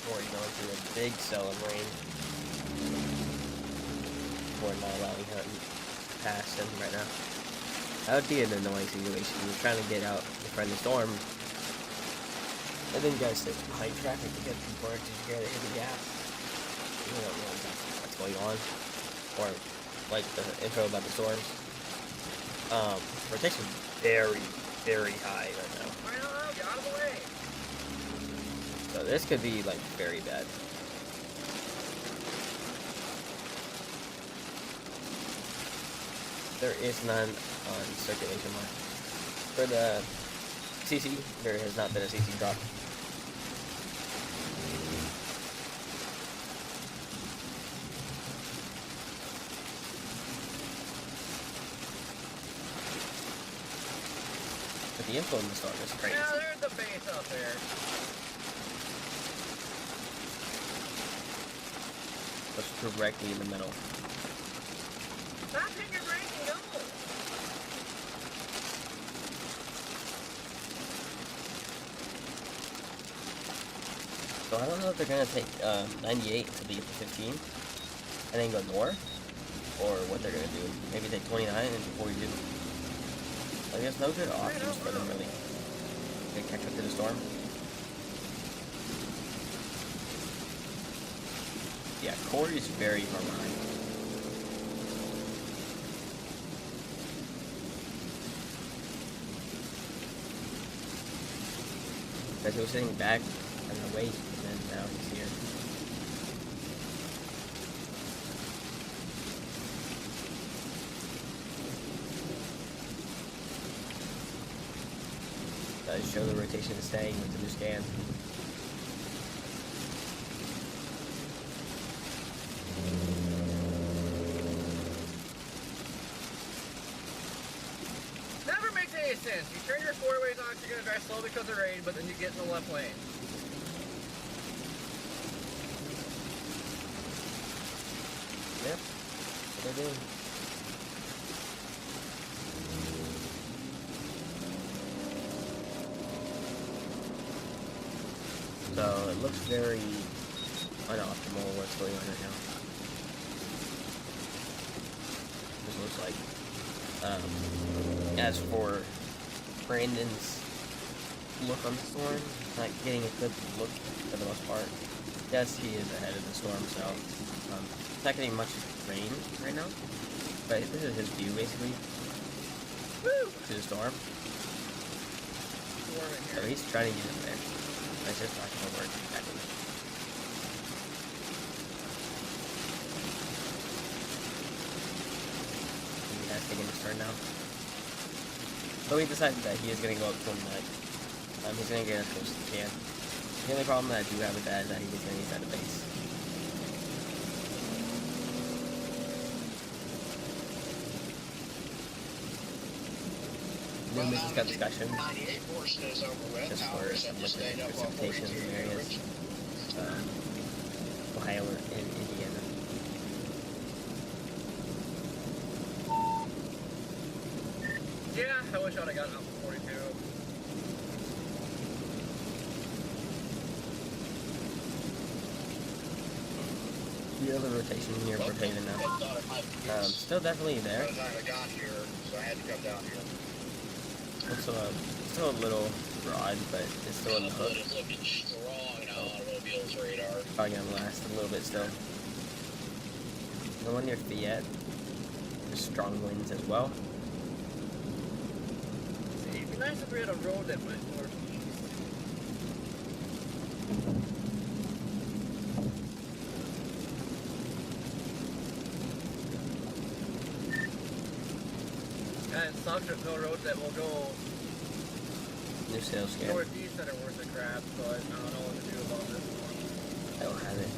We're going through a big cell of rain. We're not allowing him past him right now. That would be an annoying situation. You're trying to get out in front of the storm, and then you guys sit behind traffic to get people to get hit the gas. You don't know exactly what's going on, or like the info about the storms. Rotation very, very high right now. Get out of the way. So this could be like very bad. There is none on circulation line. For the CC, there has not been a CC drop. But the info in the storm is crazy. Yeah, there's the base up there. It's directly in the middle. Stop hitting your brake and go. So I don't know if they're gonna take 98 until they get to 15 and then go north, or what they're gonna do. Maybe take 29 and 42. Like, there's no good options for them really. They catch up to the storm. Yeah, Corey is very far behind. Because he was sitting back on the wait, and then now he's here. Does show the rotation is staying with the new scan. Never makes any sense. You turn your four ways on, you're gonna drive slow because of rain, but then you get in the left lane. Yep, that's what they're doing. So it looks very unoptimal what's going on right now. This looks like, as for Brandon's look on the storm, not getting a good look for the most part. Yes, he is ahead of the storm, so it's not getting much rain right now. But this is his view basically. Woo! To the storm. So he's trying to get in there. It's just not gonna work exactly. He has taken his turn now. So he decided that he is gonna go up 29. He's gonna get as close as he can. The only problem that I do have with that is that he is gonna inside the base. Well, we just got discussion. 98 portion is over with. Just for some liquid precipitation in areas. Ohio and Indiana. Yeah, I wish I would have gotten up to 42. The other rotation near Brookhaven now. Still definitely there. By the time I got here, so I had to come down here. Still a little broad, but it's still in the hook. It's looking strong on automobiles radar. Probably gonna last a little bit still. The one near Fiat, there's strong winds as well. See, it'd be nice if we had a road that went northeast. And it sucks there's no roads that will go New sales scan. northeast that are worth the crap, so I don't know what to do about this one. I don't have it.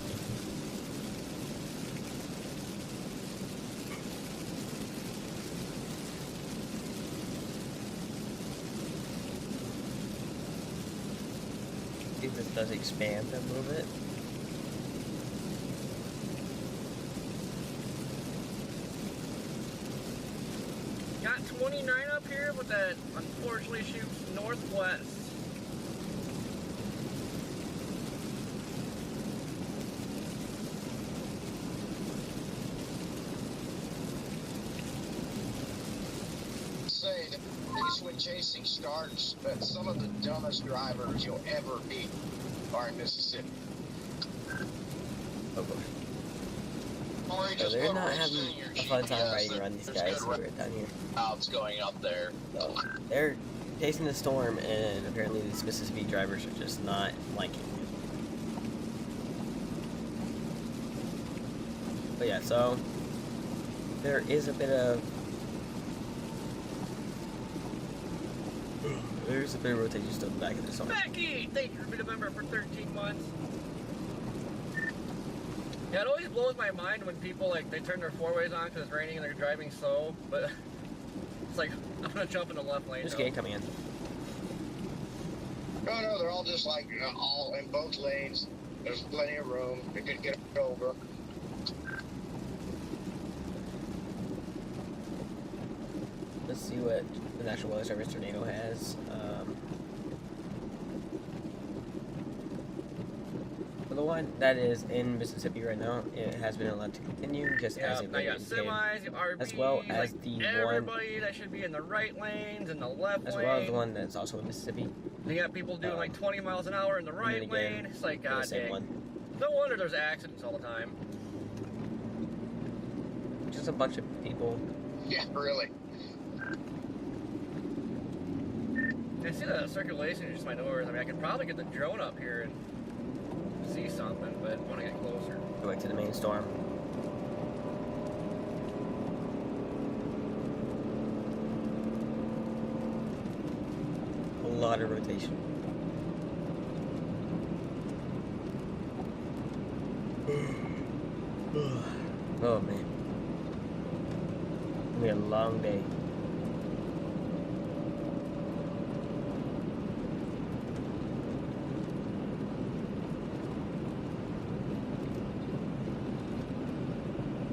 does expand a little bit. Got 29 up here, but that unfortunately shoots northwest. Say, at least when chasing starts, that some of the dumbest drivers you'll ever meet are in Mississippi. Oh gosh. So they're not having a fun time riding around these guys who are down here. Clouds going up there. So they're chasing the storm, and apparently these Mississippi drivers are just not liking it. But yeah, so there is a bit of rotation still in the back of the storm. Becky, thank you for being a member for 13 months. Yeah, it always blows my mind when people, like, they turn their four-ways on because it's raining and they're driving slow, but it's like, I'm gonna jump in the left lane. Just can't come in. No, they're all just like, all in both lanes. There's plenty of room. They could get over. Let's see what the National Weather Service tornado has. For the one that is in Mississippi right now, it has been allowed to continue just as it now you got indicated, semis, RVs, as well as like the everybody that should be in the right lanes and the left as lane. well as the one that's also in Mississippi. You got people doing like 20 miles an hour in the right lane. It's like, god same dang. one. No wonder there's accidents all the time. Just a bunch of people. Yeah, really. I see the circulation just my doors. I mean, I could probably get the drone up here and see something, but I want to get closer. Go back to the main storm. A lot of rotation. Oh man. It's gonna be a long day.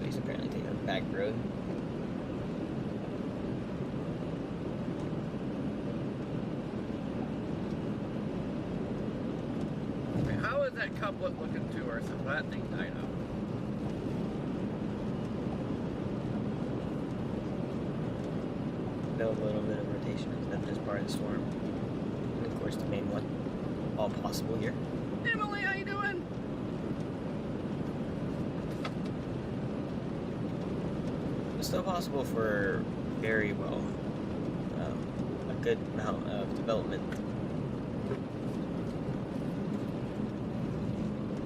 He's apparently taking a back road. Okay, how is that couplet looking to her since that thing died out? Still a little bit of rotation instead of just part of the storm. And of course the main one. All possible here. Emily, how you doing? It's still possible for very well a good amount of development.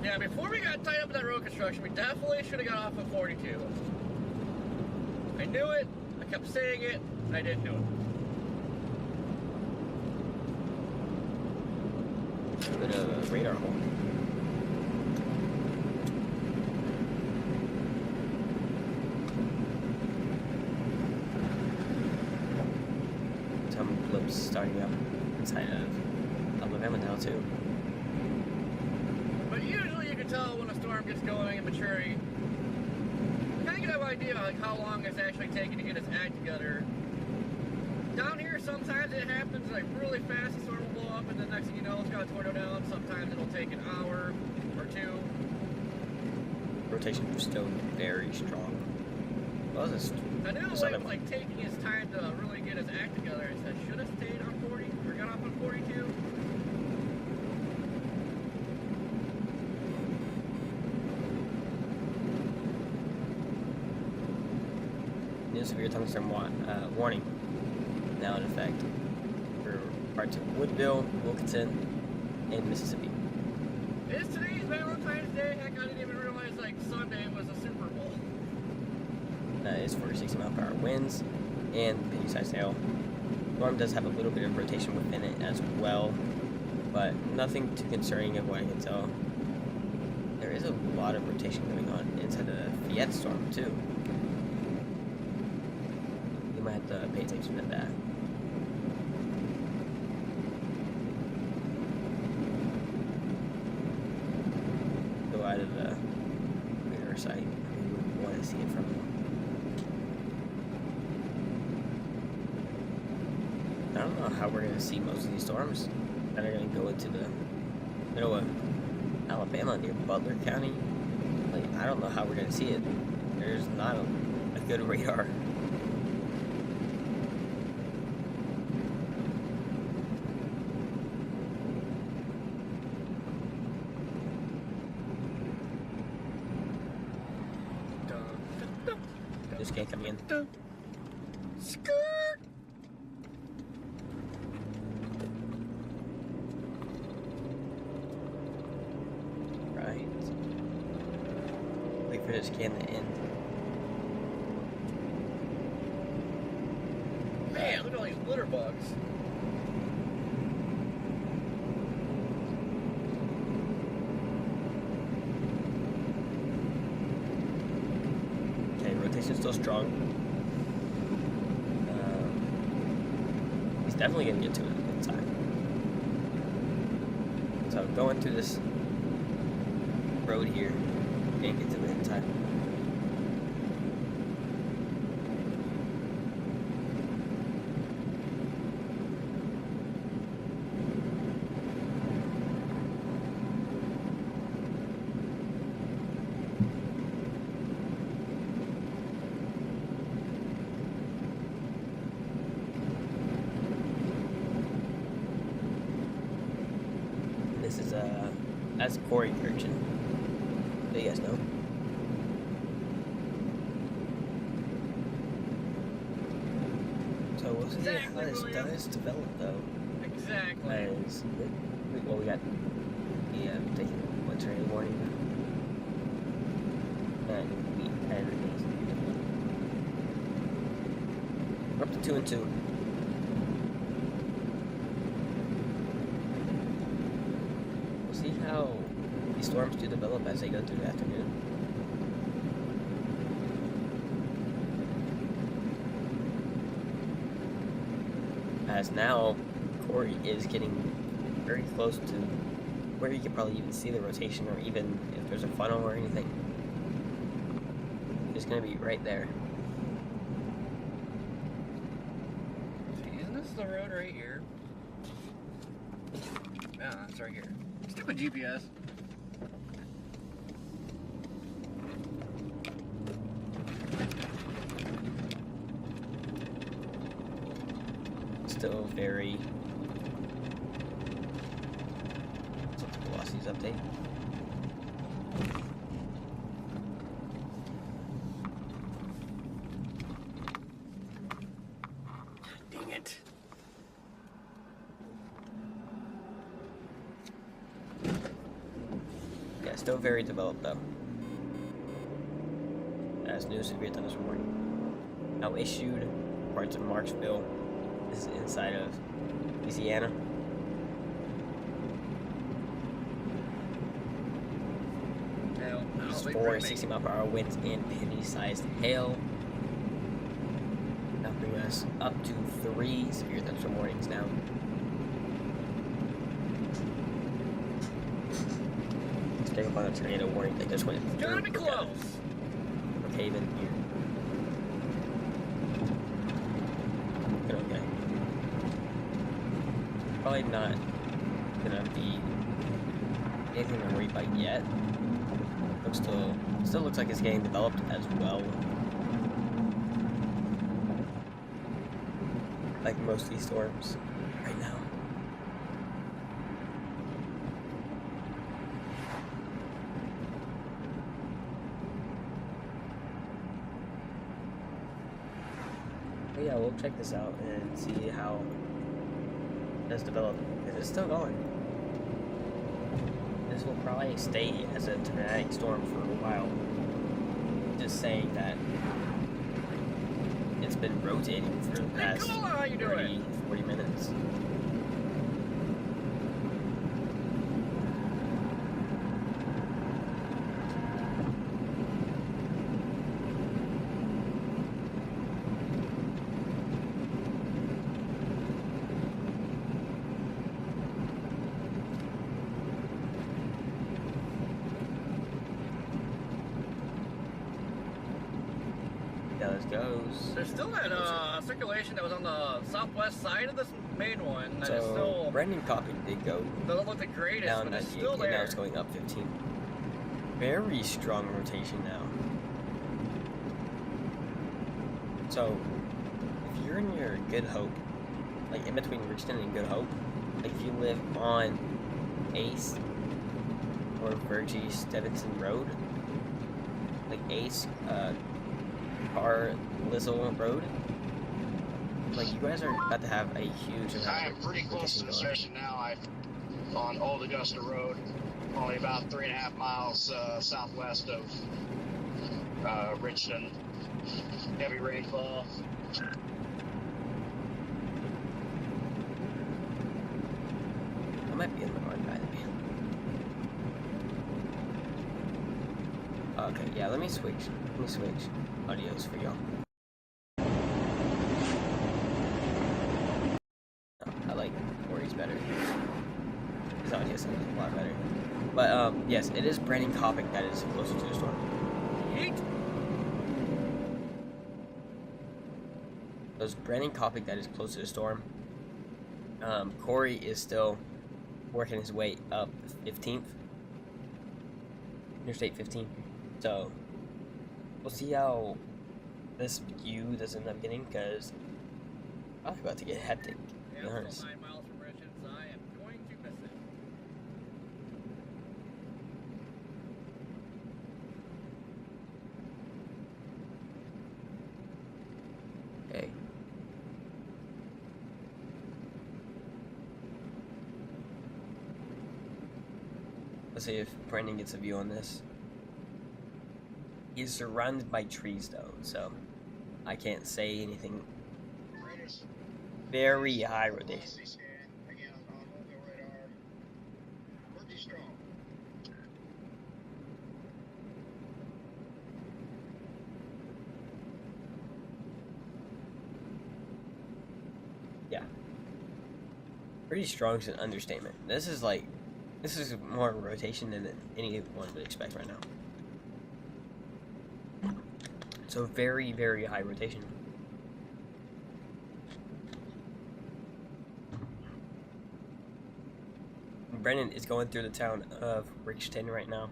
Yeah, before we got tied up in that road construction, we definitely should have got off of 42. I knew it, I kept saying it, and I didn't do it. A bit of a radar hole. Some blips starting up inside of Alabama now too. But usually you can tell when a storm gets going and maturing. Kind of get an idea of like how long it's actually taking to get its act together. Down here, sometimes it happens like really fast. The storm will blow up, and the next thing you know, it's got a tornado down. Sometimes it'll take an hour or two. Rotation is still very strong. Well, this is I knew the way it was like taking its time to really get its act together. It said, should have stayed on 40 or got off on 42. new severe thunderstorm warning now in effect for parts of Woodville, Wilkinson, and Mississippi. Is today's Valentine's Day? Heck, I didn't even realize like Sunday was a Super Bowl. That is for 60-mile-per-hour winds and penny-sized hail. Storm does have a little bit of rotation within it as well, but nothing too concerning of what I can tell. There is a lot of rotation going on inside the Fiat storm too. You might have to pay attention to that. don't know how we're gonna see most of these storms that are gonna go into the middle of Alabama near Butler County. Like, I don't know how we're gonna see it. There's not a good radar. Just can't come in. Skirt. Right. Wait for this can to end. Man, look at all these litter bugs. Okay, rotation's still strong. He's definitely gonna get to it in time. So going through this road here, and get to it in time. This is that's Corey Kirchen. So you guys know. So we'll see how this does develop though. Exactly. As well, we got the taking what's rain warning, and we had we're up to 2 and 2. We'll see how these storms do develop as they go through the afternoon. As now, Corey is getting very close to where you can probably even see the rotation, or even if there's a funnel or anything. It's gonna be right there. See, isn't this the road right here? Yeah, it's right here. Stupid GPS. Still very. What's the velocities update? Dang it. Yeah, still very developed though. As new severe thunderstorm warning now issued parts of Marksville. This is inside of Louisiana. Just 4 60-mile-per-hour winds and penny-sized hail. That'll bring us up to 3 severe thunderstorm warnings now. Stay up on a tornado warning. They just went through. Gotta be close. Brookhaven here. Okay. Probably not gonna be anything to worry about yet. But still looks like it's getting developed as well. Like most of these storms right now. But yeah, we'll check this out and see how it does develop. Because it's still going. This will probably stay as a tornadic storm for a while. Just saying that it's been rotating for the past 30, 40 minutes. how this goes. There's still that circulation that was on the southwest side of this main one. That So is still Brendan Copping did go doesn't look the greatest, down but it's 98, still and there. now it's going up 15. Very strong rotation now. So if you're in your Good Hope, like in between Richton and Good Hope, like if you live on Ace or Virgie Stevenson Road, like Ace, Lizzle Road, like you guys are about to have a huge amount I am pretty close to the station now. On Old Augusta Road, only about 3.5 miles southwest of Richton. Heavy rainfall. I might be in the wrong guy. Okay, yeah, let me switch audios for y'all. I like Corey's better. His audio sounds a lot better. But yes, it is Brandon Kopic that is closer to the storm. Yeet. So it's Brandon Kopic that is close to the storm. Corey is still working his way up 15th. Interstate 15. So we'll see how this view does end up getting, because I'm about to get hectic. Yeah, To be I'm honest. still 9 miles from Richmond, so I am going to miss it. Okay. Let's see if Brandon gets a view on this. He's surrounded by trees though, so I can't say anything. Very high rotation. Yeah. Pretty strong is an understatement. This is more rotation than anyone would expect right now. So very, very high rotation. Brennan is going through the town of Richton right now.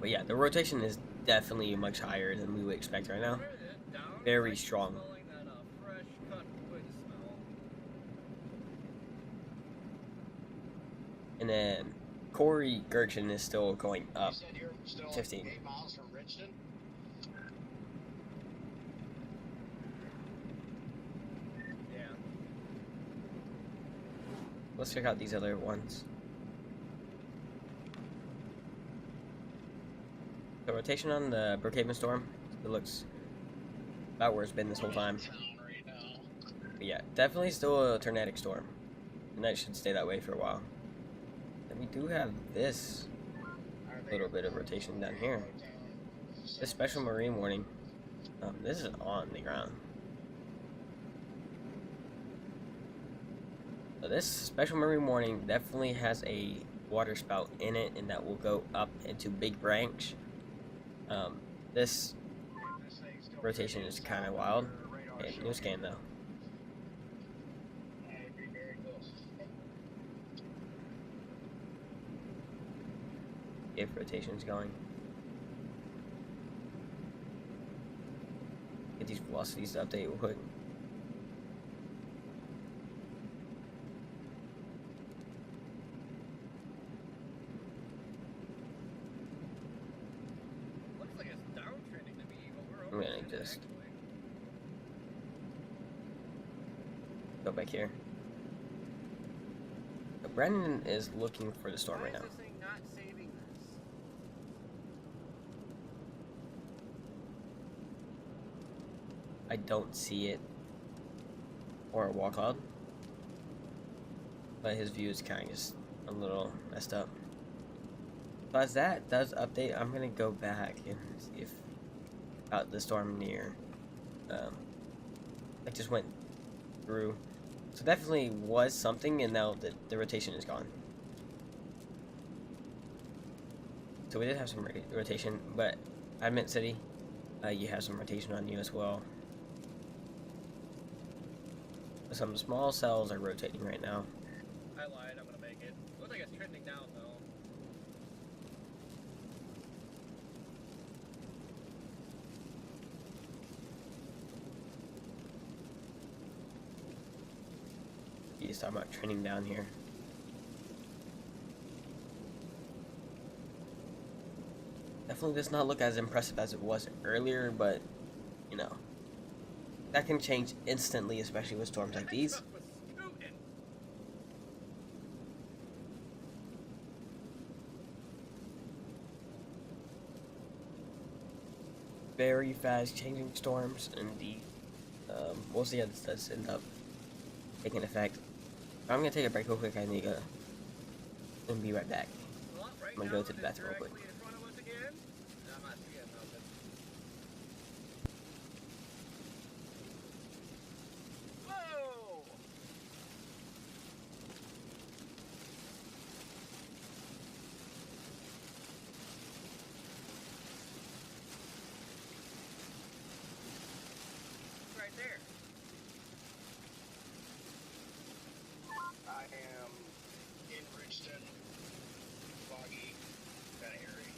But yeah, the rotation is definitely much higher than we would expect right now. Very strong. And then Corey Gertchen is still going up 15. 8 miles from Richton. Yeah. Let's check out these other ones. The rotation on the Brookhaven storm, it looks about where it's been this whole time. But yeah, definitely still a tornadic storm. And that should stay that way for a while. And we do have this little bit of rotation down here. This special marine warning, this is on the ground. So this special marine warning definitely has a water spout in it, and that will go up into Big Branch. This rotation is kind of wild. Okay, new scan though. If rotation's going. Get these velocities to update real quick. Looks like it's downtrending to me, but we're I'm over gonna it, just actually. go back here. So Brendan is looking for the storm right now. Why is this thing not saving this? I don't see it or a wall cloud, but his view is kind of just a little messed up. So as that does update, I'm gonna go back and see if the storm near I just went through So definitely was something, and now the rotation is gone. So we did have some rotation, but at Mint City, you have some rotation on you as well. Some small cells are rotating right now. I lied, I'm gonna make it. Looks like it's trending down though. He's talking about trending down here. Definitely does not look as impressive as it was earlier, but, you know, that can change instantly, especially with storms like these. Very fast changing storms, indeed. We'll see how this does end up taking effect. I'm gonna take a break real quick. I need to and be right back. I'm gonna go to the bathroom real quick. I am in Richton, foggy, kind of airy.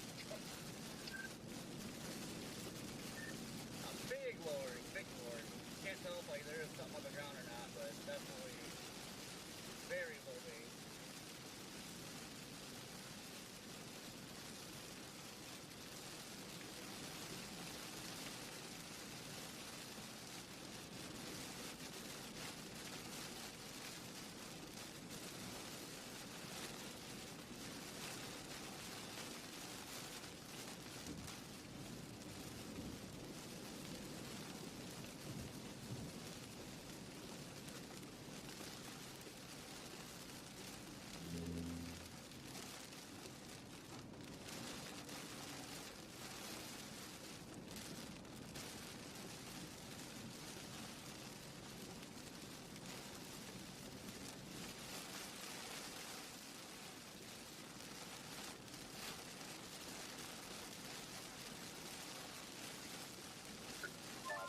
Big lowering, big lowering. Can't tell if like there is something on the ground or not, but definitely very low base.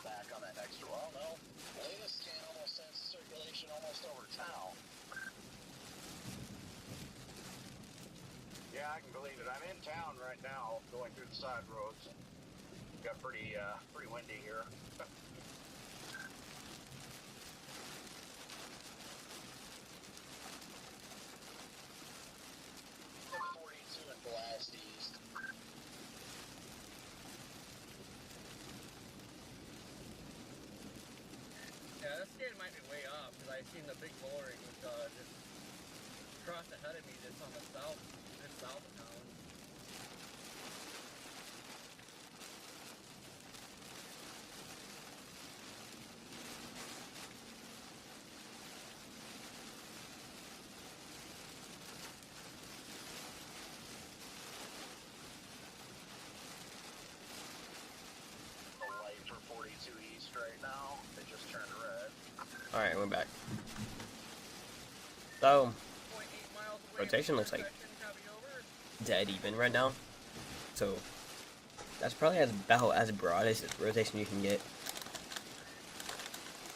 Back on that next well, no. Latest scan almost sends circulation almost over town. Yeah, I can believe it. I'm in town right now, going through the side roads. Got pretty windy here. 42 and blast east. Yeah, this scan might be way up because I seen the big lowering just crossed ahead of me just on the south of town. The lights are 42 east right now. They just turned red. Alright, we're back. So, 0.8 miles away. rotation looks like Copy over. dead even right now. So, that's probably about as broad as rotation you can get.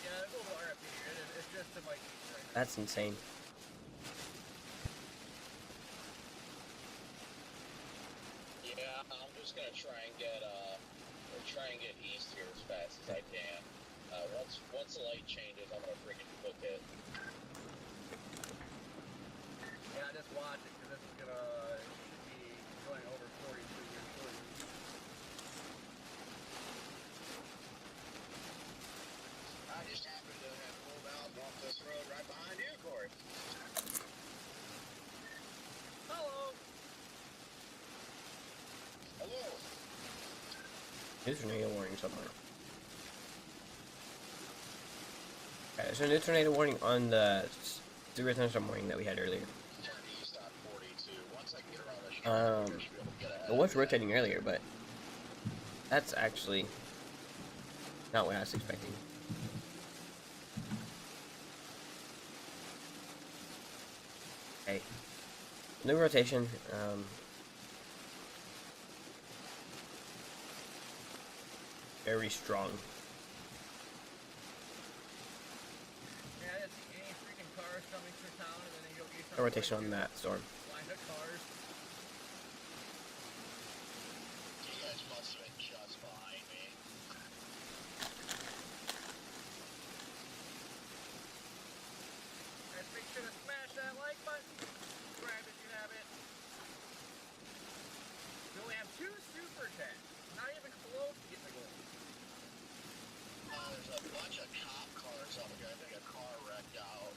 Yeah, there's a little RFP here. It's just to like. That's insane. Yeah, I'm just gonna try and get east here as fast as I can. Once the light changes, I'm gonna freaking book it. Yeah, just watch it because this is gonna be going over 42 here shortly. I just happened to have pulled out off this road right behind you, Corey. Hello. Hello. New tornado warning somewhere. Okay, there's a new tornado warning on the super thunderstorm warning that we had earlier. Turn east on 42. Once I can get around the street, I should be able to get ahead. It was rotating earlier, but that's actually not what I was expecting. Okay. New rotation. Very strong. Yeah, I didn't see any freaking cars coming through town, and then you go east No rotation on that storm. line of cars. You guys must have been just behind me. Guys, make sure to smash that like button. Subscribe if you haven't. We only have 2 super chats. Not even close to getting the goal. There's a bunch of cop cars up here. I think a car wrecked out.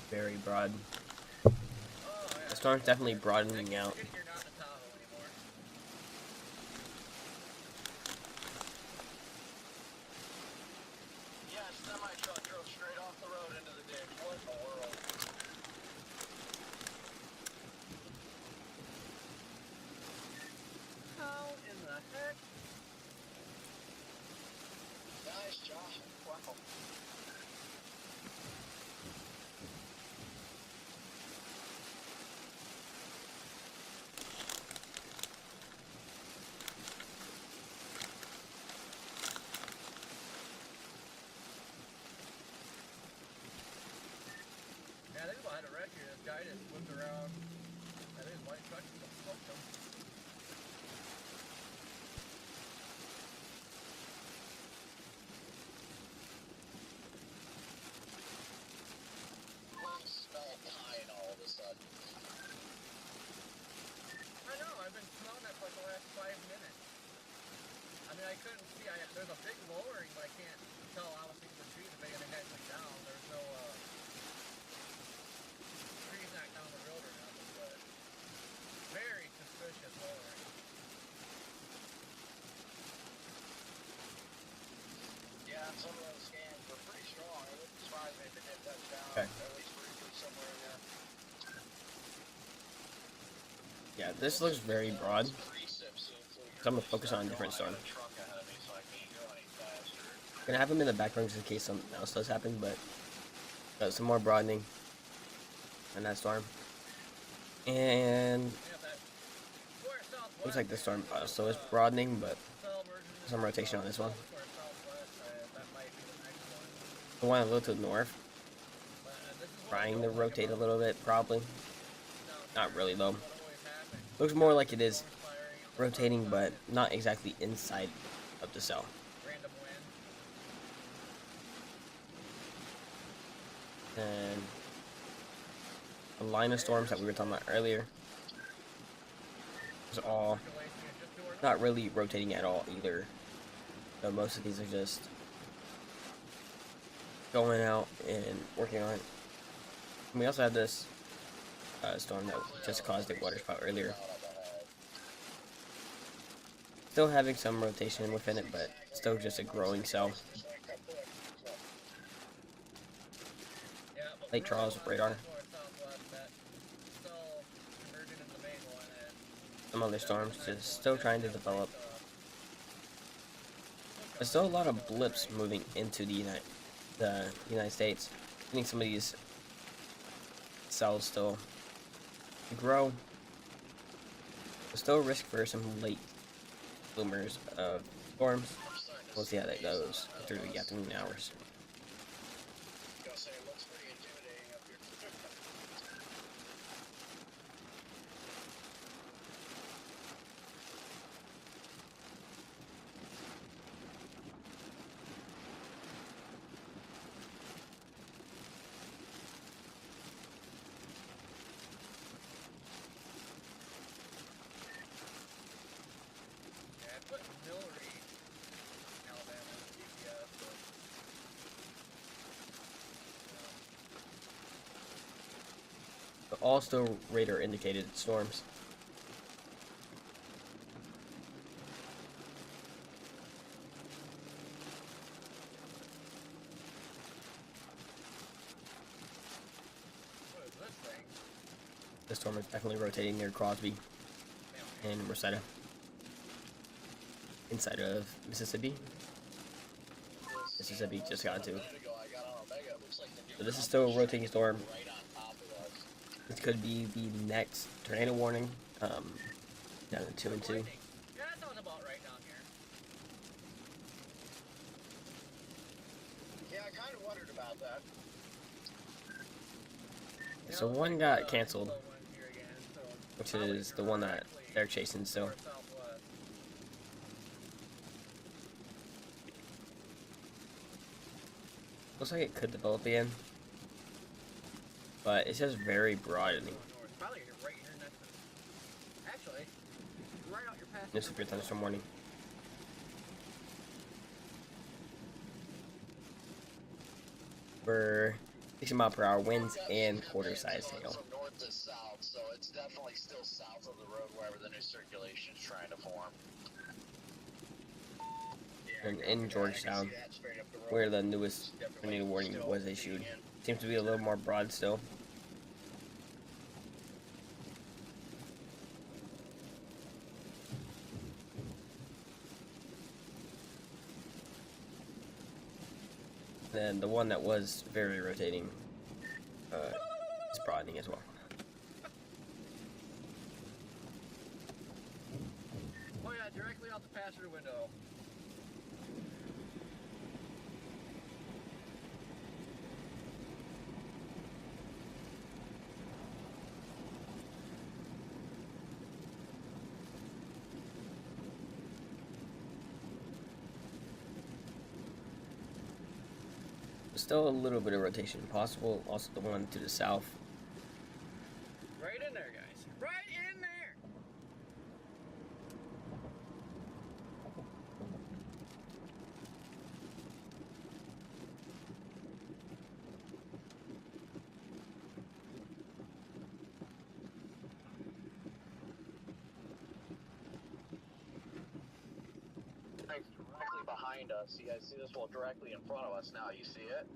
Very broad. Oh, yeah. The storm's definitely broadening out. You're not in Tahoe anymore. Yeah, a semi truck drove straight off the road into the ditch. What in the world? How in the heck? Nice job. Wow. Yeah, they had a wreck here. This guy just whipped around. I think his white truck just smoked him. I smell pine all of a sudden. I know, I've been smelling that for like the last 5 minutes. I mean, I couldn't see. There's a big lowering, but I can't tell obviously from the trees if anything actually down. There's no trees knocked down the road or nothing, but very suspicious lowering. Yeah, some of those scans were pretty strong. It wouldn't surprise me if it did touch down. Okay. At least briefly somewhere in there. Yeah, this looks very broad. Precipes, So I'm gonna focus on a different storm. Gonna have them in the background just in case something else does happen, but some more broadening on that storm. And Yeah, that square southwest. looks like the storm also is broadening, but Cell version is some rotation on this one. square southwest. That might be the next one. The one a little to the north, But this is what I trying to don't like rotate a about little bit, probably. down Not here. really though. What always happens. Looks more like it is Storms firing in the rotating, front, but not exactly inside of the cell. random wind. And the line of storms that we were talking about earlier is all Circulation is just doing not really rotating at all either. So most of these are just going out and working on it. And we also had this storm that just caused a water spout earlier. Still having some rotation within it, but still just a growing cell. Yeah, but Lake we're Charles on radar. north southwest that still converging into the main one and Some other storms just still trying to develop. There's still a lot of blips moving into the United States. I think some of these cells still grow. There's still a risk for some late bloomers of storms. We'll see how that goes through the afternoon hours. Gotta say, it looks pretty intimidating up here. yeah, I put Millery, Alabama in the GPS, but But all still radar indicated storms. what is this thing? The storm is definitely rotating near Crosby and Rosetta, inside of Mississippi. As Mississippi just got to. A minute ago, I got on Omega. It looks like the new So this is still a rotating storm. right on top of us. This could be the next tornado warning. Down to 2 and 2. Lightning. Yeah, that sounds about right down here. Yeah, I kind of wondered about that. So one got canceled, Low wind here again, so which probably is the one that directly they're chasing still. north-southwest. Looks like it could develop again, but it's just very broadening. North. Probably right here next to actually, right out your path. This is your thunderstorm warning. For 60-mile-per-hour winds and quarter-sized hail. From north to south, so it's definitely still south of the road wherever the new circulation is trying to form. And in Georgetown, where the newest tornado warning was issued, seems to be a little more broad still. And the one that was very rotating is broadening as well. Oh yeah, directly out the passenger window. Still a little bit of rotation possible. Also the one to the south. Right in there, guys. Right in there. Directly behind us. You guys see this? Well, directly in front of us now. You see it?